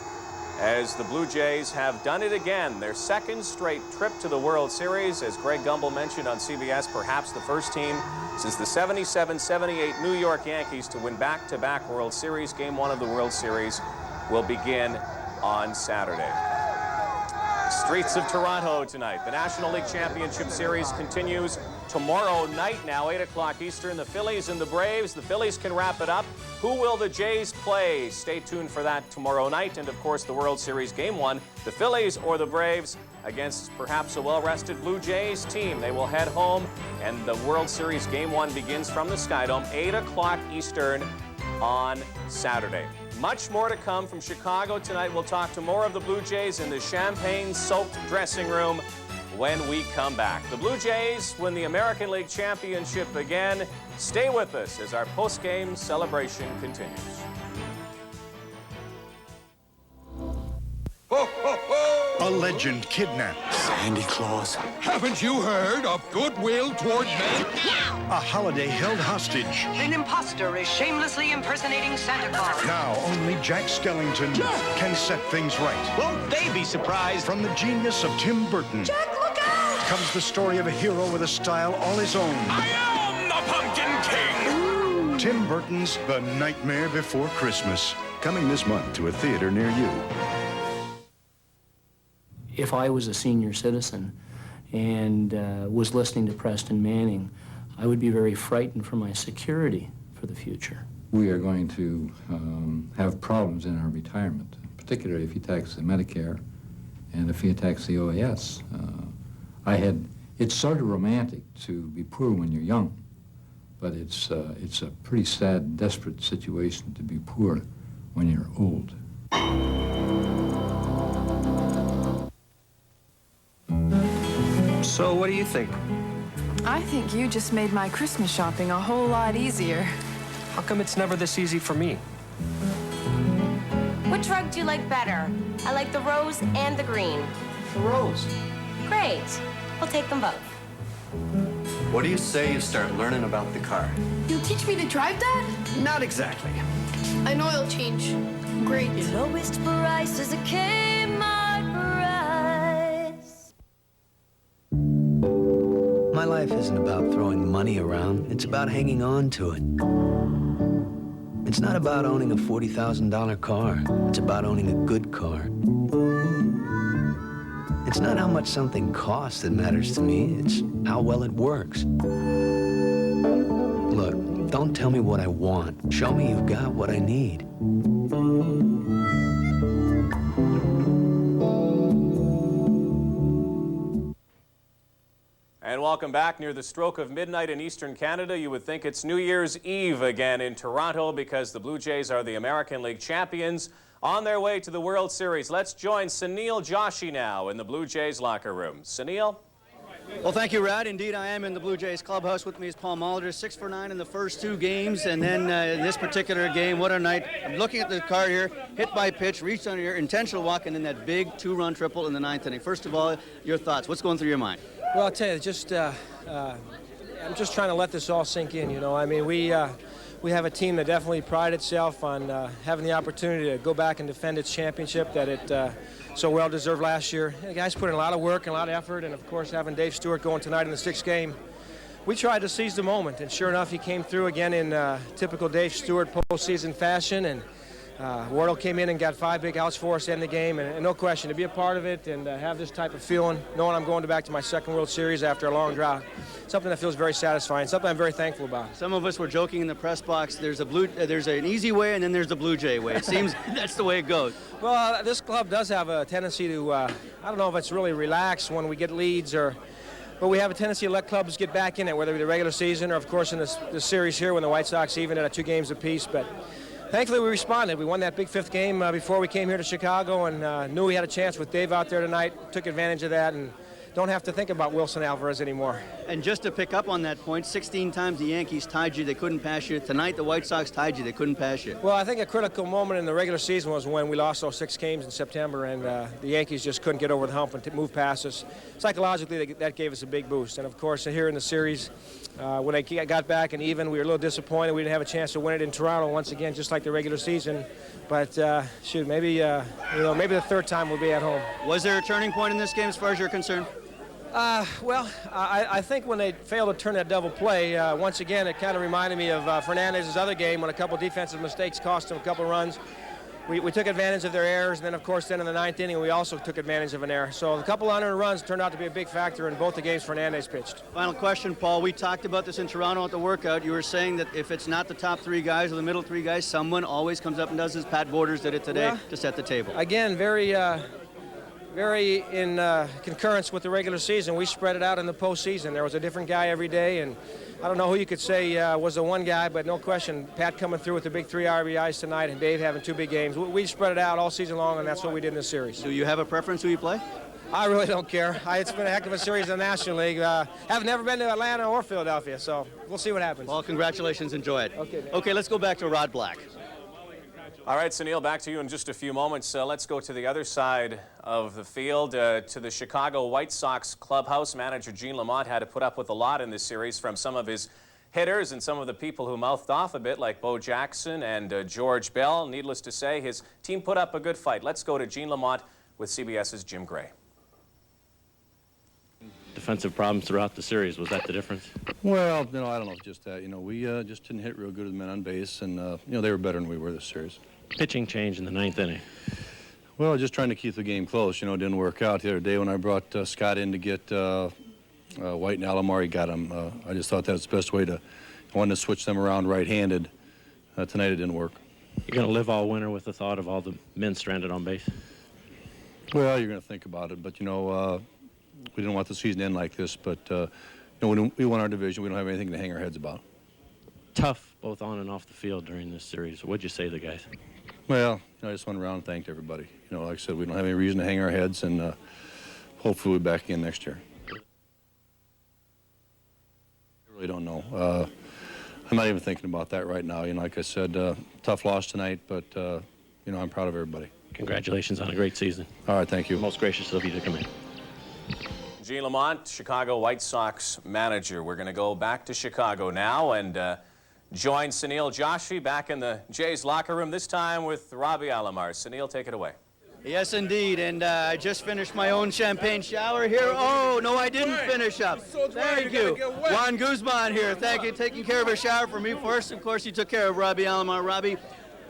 as the Blue Jays have done it again. Their second straight trip to the World Series, as Greg Gumbel mentioned on CBS, perhaps the first team since the 77-78 New York Yankees to win back-to-back World Series. Game 1 of the World Series will begin on Saturday. Streets of Toronto tonight. The National League Championship Series continues tomorrow night now, 8 o'clock Eastern. The Phillies and the Braves. The Phillies can wrap it up. Who will the Jays play? Stay tuned for that tomorrow night. And, of course, the World Series Game 1. The Phillies or the Braves against perhaps a well-rested Blue Jays team. They will head home, and the World Series Game 1 begins from the Sky Dome, 8 o'clock Eastern on Saturday. Much more to come from Chicago tonight. We'll talk to more of the Blue Jays in the champagne-soaked dressing room when we come back. The Blue Jays win the American League Championship again. Stay with us as our post-game celebration continues. Ho, ho, ho! A legend kidnapped. Santa Claus. Haven't you heard of goodwill toward men? A holiday held hostage. An imposter is shamelessly impersonating Santa Claus. Now only Jack Skellington can set things right. Won't they be surprised? From the genius of Tim Burton. Jack, look out! Comes the story of a hero with a style all his own. I am the Pumpkin King! Ooh. Tim Burton's The Nightmare Before Christmas. Coming this month to a theater near you. If I was a senior citizen and was listening to Preston Manning, I would be very frightened for my security for the future. We are going to have problems in our retirement, particularly if he attacks the Medicare and if he attacks the OAS. It's sort of romantic to be poor when you're young, but it's a pretty sad, desperate situation to be poor when you're old. So what do you think? I think you just made my Christmas shopping a whole lot easier. How come it's never this easy for me? Which rug do you like better? I like the rose and the green. The rose. Great. We'll take them both. What do you say you start learning about the car? You'll teach me to drive, Dad? Not exactly. An oil change. Great. Your lowest price is a Kmart price. My life isn't about throwing money around. It's about hanging on to it. It's not about owning a $40,000 car. It's about owning a good car. It's not how much something costs that matters to me. It's how well it works. Look, don't tell me what I want. Show me you've got what I need. And welcome back. Near the stroke of midnight in Eastern Canada, you would think it's New Year's Eve again in Toronto because the Blue Jays are the American League champions on their way to the World Series. Let's join Sunil Joshi now in the Blue Jays locker room. Sunil? Well, thank you, Rod. Indeed, I am in the Blue Jays clubhouse. With me is Paul Molitor, 6 for 9 in the first 2 games, and then in this particular game, what a night. I'm looking at the card here, hit by pitch, reached under here, intentional walk, and then that big 2-run triple in the 9th inning. First of all, your thoughts. What's going through your mind? Well, I'll tell you, I'm just trying to let this all sink in, you know. I mean, we have a team that definitely prided itself on having the opportunity to go back and defend its championship that it so well deserved last year. The guys put in a lot of work and a lot of effort, and of course having Dave Stewart going tonight in the 6th game, we tried to seize the moment, and sure enough he came through again in typical Dave Stewart postseason fashion, and Wardle came in and got 5 big outs for us to end the game, and no question, to be a part of it and have this type of feeling, knowing I'm going back to my 2nd World Series after a long drought, something that feels very satisfying, something I'm very thankful about. Some of us were joking in the press box, there's an easy way and then there's the Blue Jay way. It seems that's the way it goes. Well, this club does have a tendency to, I don't know if it's really relaxed when we get leads, but we have a tendency to let clubs get back in it, whether it be the regular season or, of course, in the series here when the White Sox even at 2 games apiece. But thankfully, we responded. We won that big 5th game before we came here to Chicago and knew we had a chance with Dave out there tonight, took advantage of that, and don't have to think about Wilson Alvarez anymore. And just to pick up on that point, 16 times the Yankees tied you, they couldn't pass you. Tonight the White Sox tied you, they couldn't pass you. Well, I think a critical moment in the regular season was when we lost those 6 games in September, and the Yankees just couldn't get over the hump and move past us. Psychologically, that gave us a big boost. And of course, here in the series, when they got back and even, we were a little disappointed. We didn't have a chance to win it in Toronto once again, just like the regular season. But shoot, maybe maybe the 3rd time we'll be at home. Was there a turning point in this game as far as you're concerned? Well, I think when they failed to turn that double play, once again, it kind of reminded me of Fernandez's other game when a couple defensive mistakes cost him a couple runs. We took advantage of their errors, and then, of course, in the 9th inning, we also took advantage of an error. So a couple unearned runs turned out to be a big factor in both the games Fernandez pitched. Final question, Paul. We talked about this in Toronto at the workout. You were saying that if it's not the top 3 guys or the middle 3 guys, someone always comes up and does this. Pat Borders did it today to set the table. Again, very in concurrence with the regular season. We spread it out in the postseason. There was a different guy every day, and I don't know who you could say was the one guy, but no question, Pat coming through with the big 3 RBIs tonight and Dave having 2 big games. We spread it out all season long, and that's what we did in this series. Do you have a preference who you play? I really don't care. It's been a heck of a series in the National League. Have never been to Atlanta or Philadelphia, so we'll see what happens. Well, congratulations. Enjoy it. Okay, let's go back to Rod Black. All right, Sunil, back to you in just a few moments. Let's go to the other side of the field, to the Chicago White Sox clubhouse. Manager Gene Lamont had to put up with a lot in this series from some of his hitters and some of the people who mouthed off a bit, like Bo Jackson and George Bell. Needless to say, his team put up a good fight. Let's go to Gene Lamont with CBS's Jim Gray. Defensive problems throughout the series, was that the difference? Well, I don't know if just that. We just didn't hit real good with men on base, and, they were better than we were this series. Pitching change in the 9th inning. Well, just trying to keep the game close. It didn't work out the other day when I brought Scott in to get White and Alomar. He got him. I just thought that was the best way to, I wanted to switch them around right-handed. Tonight it didn't work. You're going to live all winter with the thought of all the men stranded on base? Well, you're going to think about it, but, we didn't want the season to end like this, but, we won our division. We don't have anything to hang our heads about. Tough, both on and off the field during this series. What'd you say to the guys? Well, I just went around and thanked everybody. Like I said, we don't have any reason to hang our heads, and hopefully we'll be back again next year. I really don't know. I'm not even thinking about that right now. Like I said, tough loss tonight, but, I'm proud of everybody. Congratulations on a great season. All right, thank you. Most gracious of you to come in. Gene Lamont, Chicago White Sox manager. We're going to go back to Chicago now and join Sunil Joshi back in the Jays locker room, this time with Robbie Alomar. Sunil, take it away. Yes, indeed, and I just finished my own champagne shower here. Oh, no, I didn't finish up. Thank you. Juan Guzman here. Thank you, taking care of a shower for me first. Of course, you took care of Robbie Alomar. Robbie,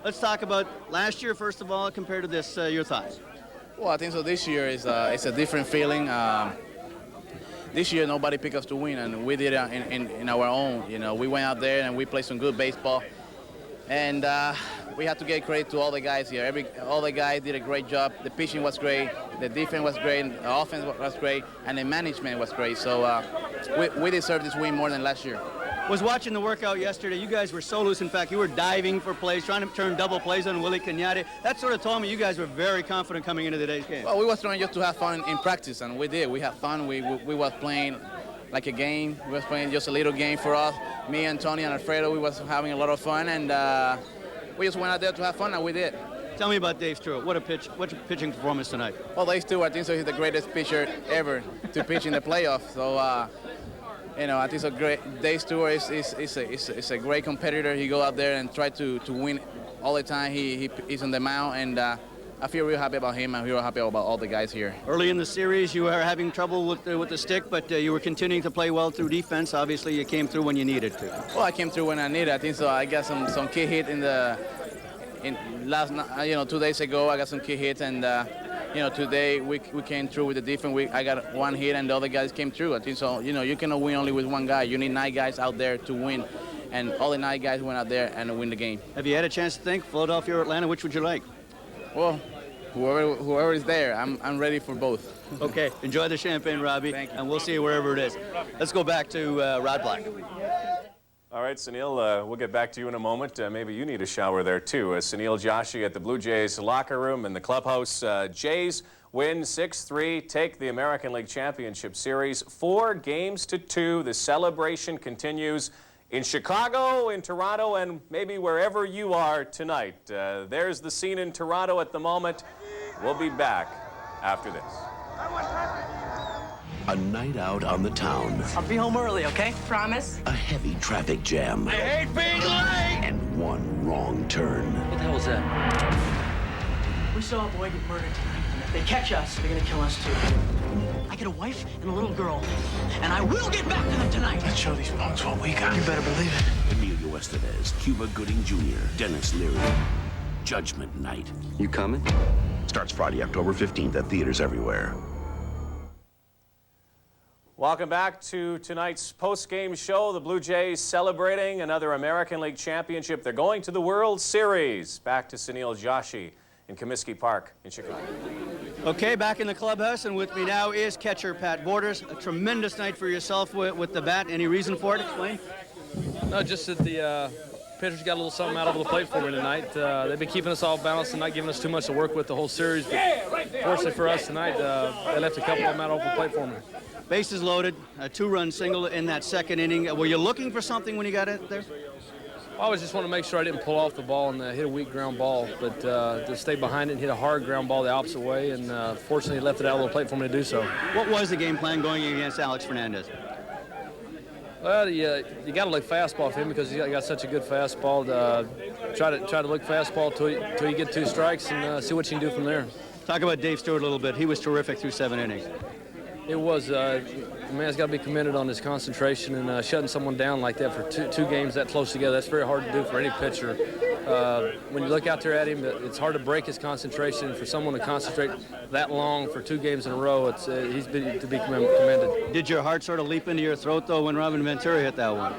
let's talk about last year, first of all, compared to this, your thoughts. Well, I think so. This year is it's a different feeling. This year, nobody picked us to win, and we did it in our own. We went out there and we played some good baseball, and we have to get credit to all the guys here. All the guys did a great job. The pitching was great, the defense was great, the offense was great, and the management was great. So we deserve this win more than last year. Was watching the workout yesterday. You guys were so loose. In fact, you were diving for plays, trying to turn double plays on Willie Cañete. That sort of told me you guys were very confident coming into today's game. Well, we was trying just to have fun in practice, and we did. We had fun. We was playing like a game. We was playing just a little game for us. Me and Tony and Alfredo, we was having a lot of fun, and we just went out there to have fun, and we did. Tell me about Dave Stewart. What a pitching performance tonight. Well, Dave Stewart, I think so he's the greatest pitcher ever to pitch in the playoffs. So. I think so great. Dave Stewart is a great competitor. He go out there and try to win all the time. He's on the mound, and I feel real happy about him. I feel happy about all the guys here. Early in the series, you were having trouble with the stick, but you were continuing to play well through defense. Obviously, you came through when you needed to. Well, I came through when I needed. I think so. I got some key hit in last night. 2 days ago, I got some key hits, and today we came through with the defense. I got one hit, and the other guys came through. I think so. You cannot win only with one guy. You need 9 guys out there to win, and all the 9 guys went out there and win the game. Have you had a chance to think Philadelphia or Atlanta? Which would you like? Well, whoever is there, I'm ready for both. Okay, enjoy the champagne, Robbie. Thank you. And we'll see you wherever it is. Let's go back to Rod Black. All right, Sunil, we'll get back to you in a moment. Maybe you need a shower there, too. Sunil Joshi at the Blue Jays locker room in the clubhouse. Jays win 6-3, take the American League Championship Series 4-2. The celebration continues in Chicago, in Toronto, and maybe wherever you are tonight. There's the scene in Toronto at the moment. We'll be back after this. A night out on the town. I'll be home early, okay? Promise? A heavy traffic jam. I hate being late! And one wrong turn. What the hell was that? We saw a boy get murdered tonight, and if they catch us, they're gonna kill us too. I get a wife and a little girl, and I will get back to them tonight. Let's show these punks what we got. You better believe it. Emilio Estevez, Cuba Gooding Jr., Dennis Leary. Judgment Night. You coming? Starts Friday, October 15th at theaters everywhere. Welcome back to tonight's post-game show. The Blue Jays celebrating another American League championship. They're going to the World Series. Back to Sunil Joshi in Comiskey Park in Chicago. Okay, back in the clubhouse, and with me now is catcher Pat Borders. A tremendous night for yourself with the bat. Any reason for it? Explain. No, just that the pitchers got a little something out over the plate for me tonight. They've been keeping us all balanced and not giving us too much to work with the whole series. But fortunately for us tonight, they left a couple of them out over the plate for me. Bases loaded, a 2-run single in that second inning. Were you looking for something when you got it there? I always just want to make sure I didn't pull off the ball and hit a weak ground ball, but to stay behind it and hit a hard ground ball the opposite way, and fortunately left it out of the plate for me to do so. What was the game plan going against Alex Fernandez? Well, you got to look fastball for him because he got such a good fastball. Try to look fastball till you get 2 strikes and see what you can do from there. Talk about Dave Stewart a little bit. He was terrific through 7 innings. It was. The man's got to be commended on his concentration and shutting someone down like that for two games that close together. That's very hard to do for any pitcher. When you look out there at him, it's hard to break his concentration. For someone to concentrate that long for 2 games in a row, he's been to be commended. Did your heart sort of leap into your throat, though, when Robin Ventura hit that one?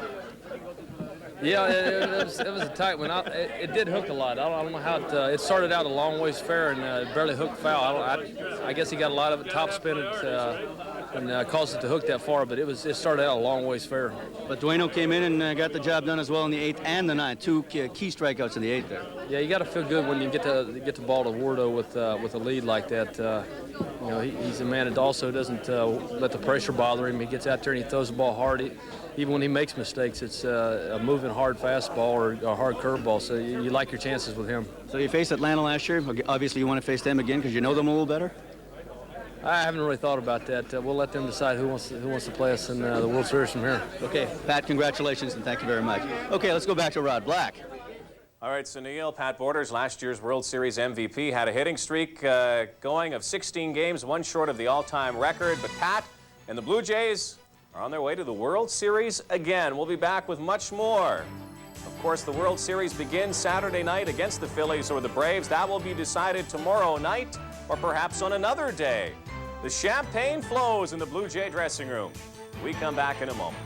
Yeah, it was a tight one. It did hook a lot. I don't know how it started out a long ways fair and barely hooked foul. I guess he got a lot of it top spin and caused it to hook that far, but it started out a long ways fair. But Dueno came in and got the job done as well in the 8th and the 9th. 2 key strikeouts in the 8th there. Yeah, you got to feel good when you get the ball to Wardo with a lead like that. You know, he's a man that also doesn't let the pressure bother him. He gets out there and he throws the ball hard. Even when he makes mistakes, it's a moving hard fastball or a hard curveball, so you like your chances with him. So you faced Atlanta last year. Obviously, you want to face them again because you know them a little better? I haven't really thought about that. We'll let them decide who wants to play us in the World Series from here. Okay, Pat, congratulations, and thank you very much. Okay, let's go back to Rod Black. All right, Sunil, Pat Borders, last year's World Series MVP, had a hitting streak going of 16 games, 1 short of the all-time record. But Pat and the Blue Jays are on their way to the World Series again. We'll be back with much more. Of course, the World Series begins Saturday night against the Phillies or the Braves. That will be decided tomorrow night or perhaps on another day. The champagne flows in the Blue Jay dressing room. We come back in a moment.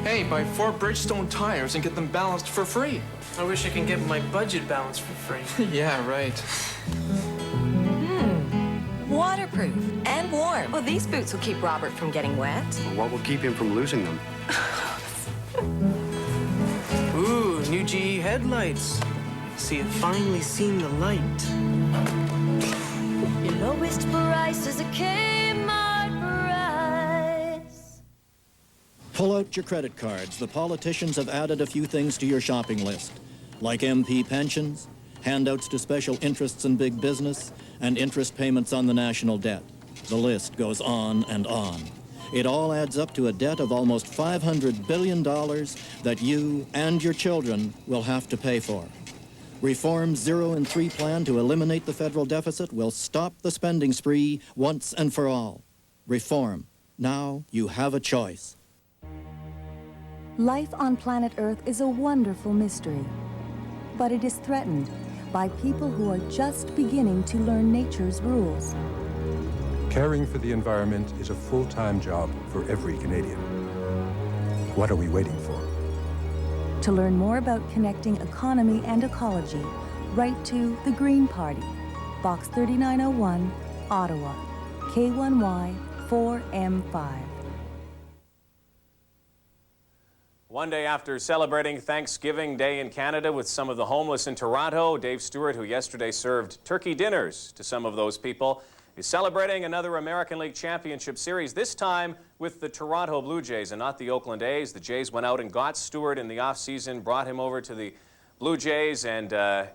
Hey, buy 4 Bridgestone tires and get them balanced for free. I wish I could get my budget balanced for free. Yeah, right. Waterproof and warm. Well, these boots will keep Robert from getting wet. What will keep him from losing them? Ooh, new GE headlights. See, I've finally seen the light. Your lowest price is a Kmart price. Pull out your credit cards. The politicians have added a few things to your shopping list, like MP pensions, handouts to special interests in big business, and interest payments on the national debt. The list goes on and on. It all adds up to a debt of almost $500 billion that you and your children will have to pay for. Reform's 0 and 3 plan to eliminate the federal deficit will stop the spending spree once and for all. Reform. Now you have a choice. Life on planet Earth is a wonderful mystery, but it is threatened by people who are just beginning to learn nature's rules. Caring for the environment is a full-time job for every Canadian. What are we waiting for? To learn more about connecting economy and ecology, write to The Green Party, Box 3901, Ottawa, K1Y 4M5. One day after celebrating Thanksgiving Day in Canada with some of the homeless in Toronto, Dave Stewart, who yesterday served turkey dinners to some of those people, is celebrating another American League Championship Series, this time with the Toronto Blue Jays and not the Oakland A's. The Jays went out and got Stewart in the offseason, brought him over to the Blue Jays, and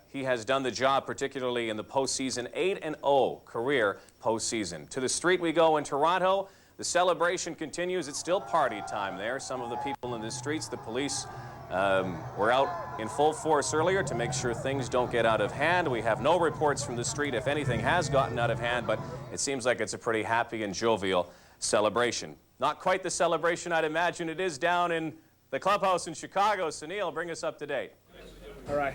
he has done the job, particularly in the postseason. 8-0 career postseason. To the street we go in Toronto. The celebration continues. It's still party time there. Some of the people in the streets, the police were out in full force earlier to make sure things don't get out of hand. We have no reports from the street if anything has gotten out of hand, but it seems like it's a pretty happy and jovial celebration. Not quite the celebration I'd imagine it is down in the clubhouse in Chicago. Sunil, bring us up to date. All right.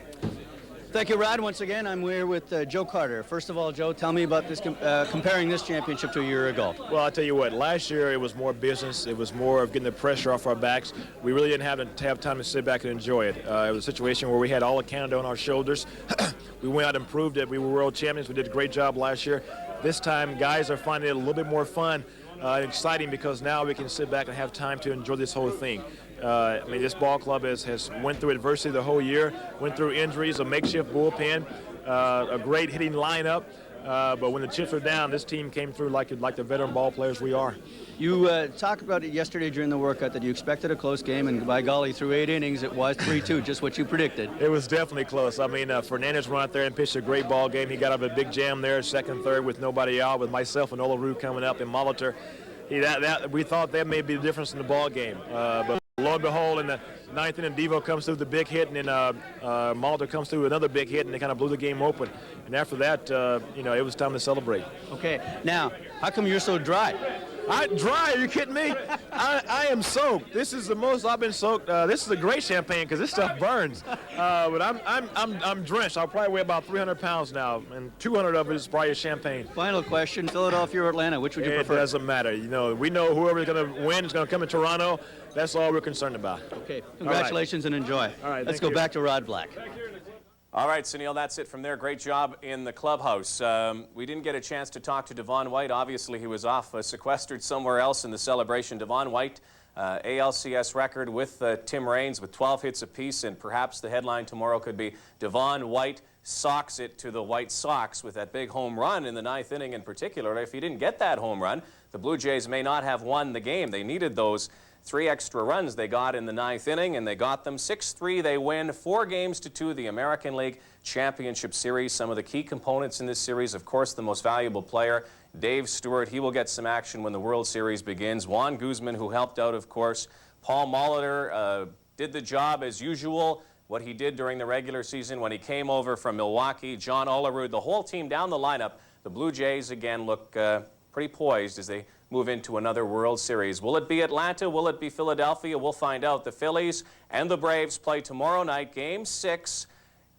Thank you, Rod. Once again, I'm here with Joe Carter. First of all, Joe, tell me about this comparing this championship to a year ago. Well, I'll tell you what, last year it was more business. It was more of getting the pressure off our backs. We really didn't have time to sit back and enjoy it. It was a situation where we had all of Canada on our shoulders. We went out and proved that we were world champions. We did a great job last year. This time, guys are finding it a little bit more fun and exciting because now we can sit back and have time to enjoy this whole thing. I mean, this ball club has went through adversity the whole year, went through injuries, a makeshift bullpen, a great hitting lineup. But when the chips were down, this team came through like the veteran ball players we are. You talked about it yesterday during the workout that you expected a close game, and by golly, through 8 innings, it was 3-2, just what you predicted. It was definitely close. I mean, Fernandez went out there and pitched a great ball game. He got up a big jam there, second, third, with nobody out, with myself and Olerud coming up and Molitor. We thought that may be the difference in the ball game. But lo and behold, in the 9th inning, Devo comes through the big hit, and then Molitor comes through another big hit, and they kind of blew the game open. And after that, it was time to celebrate. Okay, now, how come you're so dry? Dry? Are you kidding me? I am soaked. This is the most I've been soaked. This is a great champagne because this stuff burns. But I'm drenched. I'll probably weigh about 300 pounds now, and 200 of it is probably champagne. Final question: Philadelphia or Atlanta? Which would you prefer? It doesn't matter. We know whoever's going to win is going to come to Toronto. That's all we're concerned about. Okay. Congratulations and enjoy. All right. Let's go back to Rod Black. All right, Sunil, that's it from there. Great job in the clubhouse. We didn't get a chance to talk to Devon White. Obviously, he was off sequestered somewhere else in the celebration. Devon White, ALCS record with Tim Raines with 12 hits apiece, and perhaps the headline tomorrow could be Devon White socks it to the White Sox with that big home run in the 9th inning in particular. If he didn't get that home run, the Blue Jays may not have won the game. They needed those 3 extra runs they got in the 9th inning, and they got them. 6-3, they win 4-2, the American League Championship Series. Some of the key components in this series, of course, the most valuable player, Dave Stewart. He will get some action when the World Series begins. Juan Guzman, who helped out, of course. Paul Molitor did the job as usual, what he did during the regular season when he came over from Milwaukee. John Olerud, the whole team down the lineup. The Blue Jays, again, look pretty poised as they move into another World Series. Will it be Atlanta? Will it be Philadelphia? We'll find out. The Phillies and the Braves play tomorrow night, Game 6.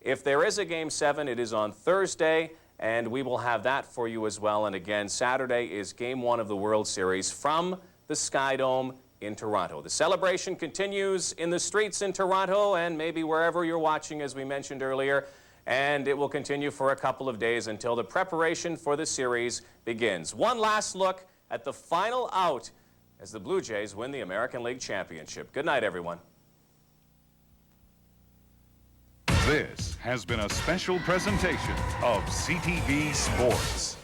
If there is a Game 7, it is on Thursday, and we will have that for you as well. And again, Saturday is Game 1 of the World Series from the Sky Dome in Toronto. The celebration continues in the streets in Toronto and maybe wherever you're watching, as we mentioned earlier, and it will continue for a couple of days until the preparation for the series begins. One last look at the final out as the Blue Jays win the American League Championship. Good night, everyone. This has been a special presentation of CTV Sports.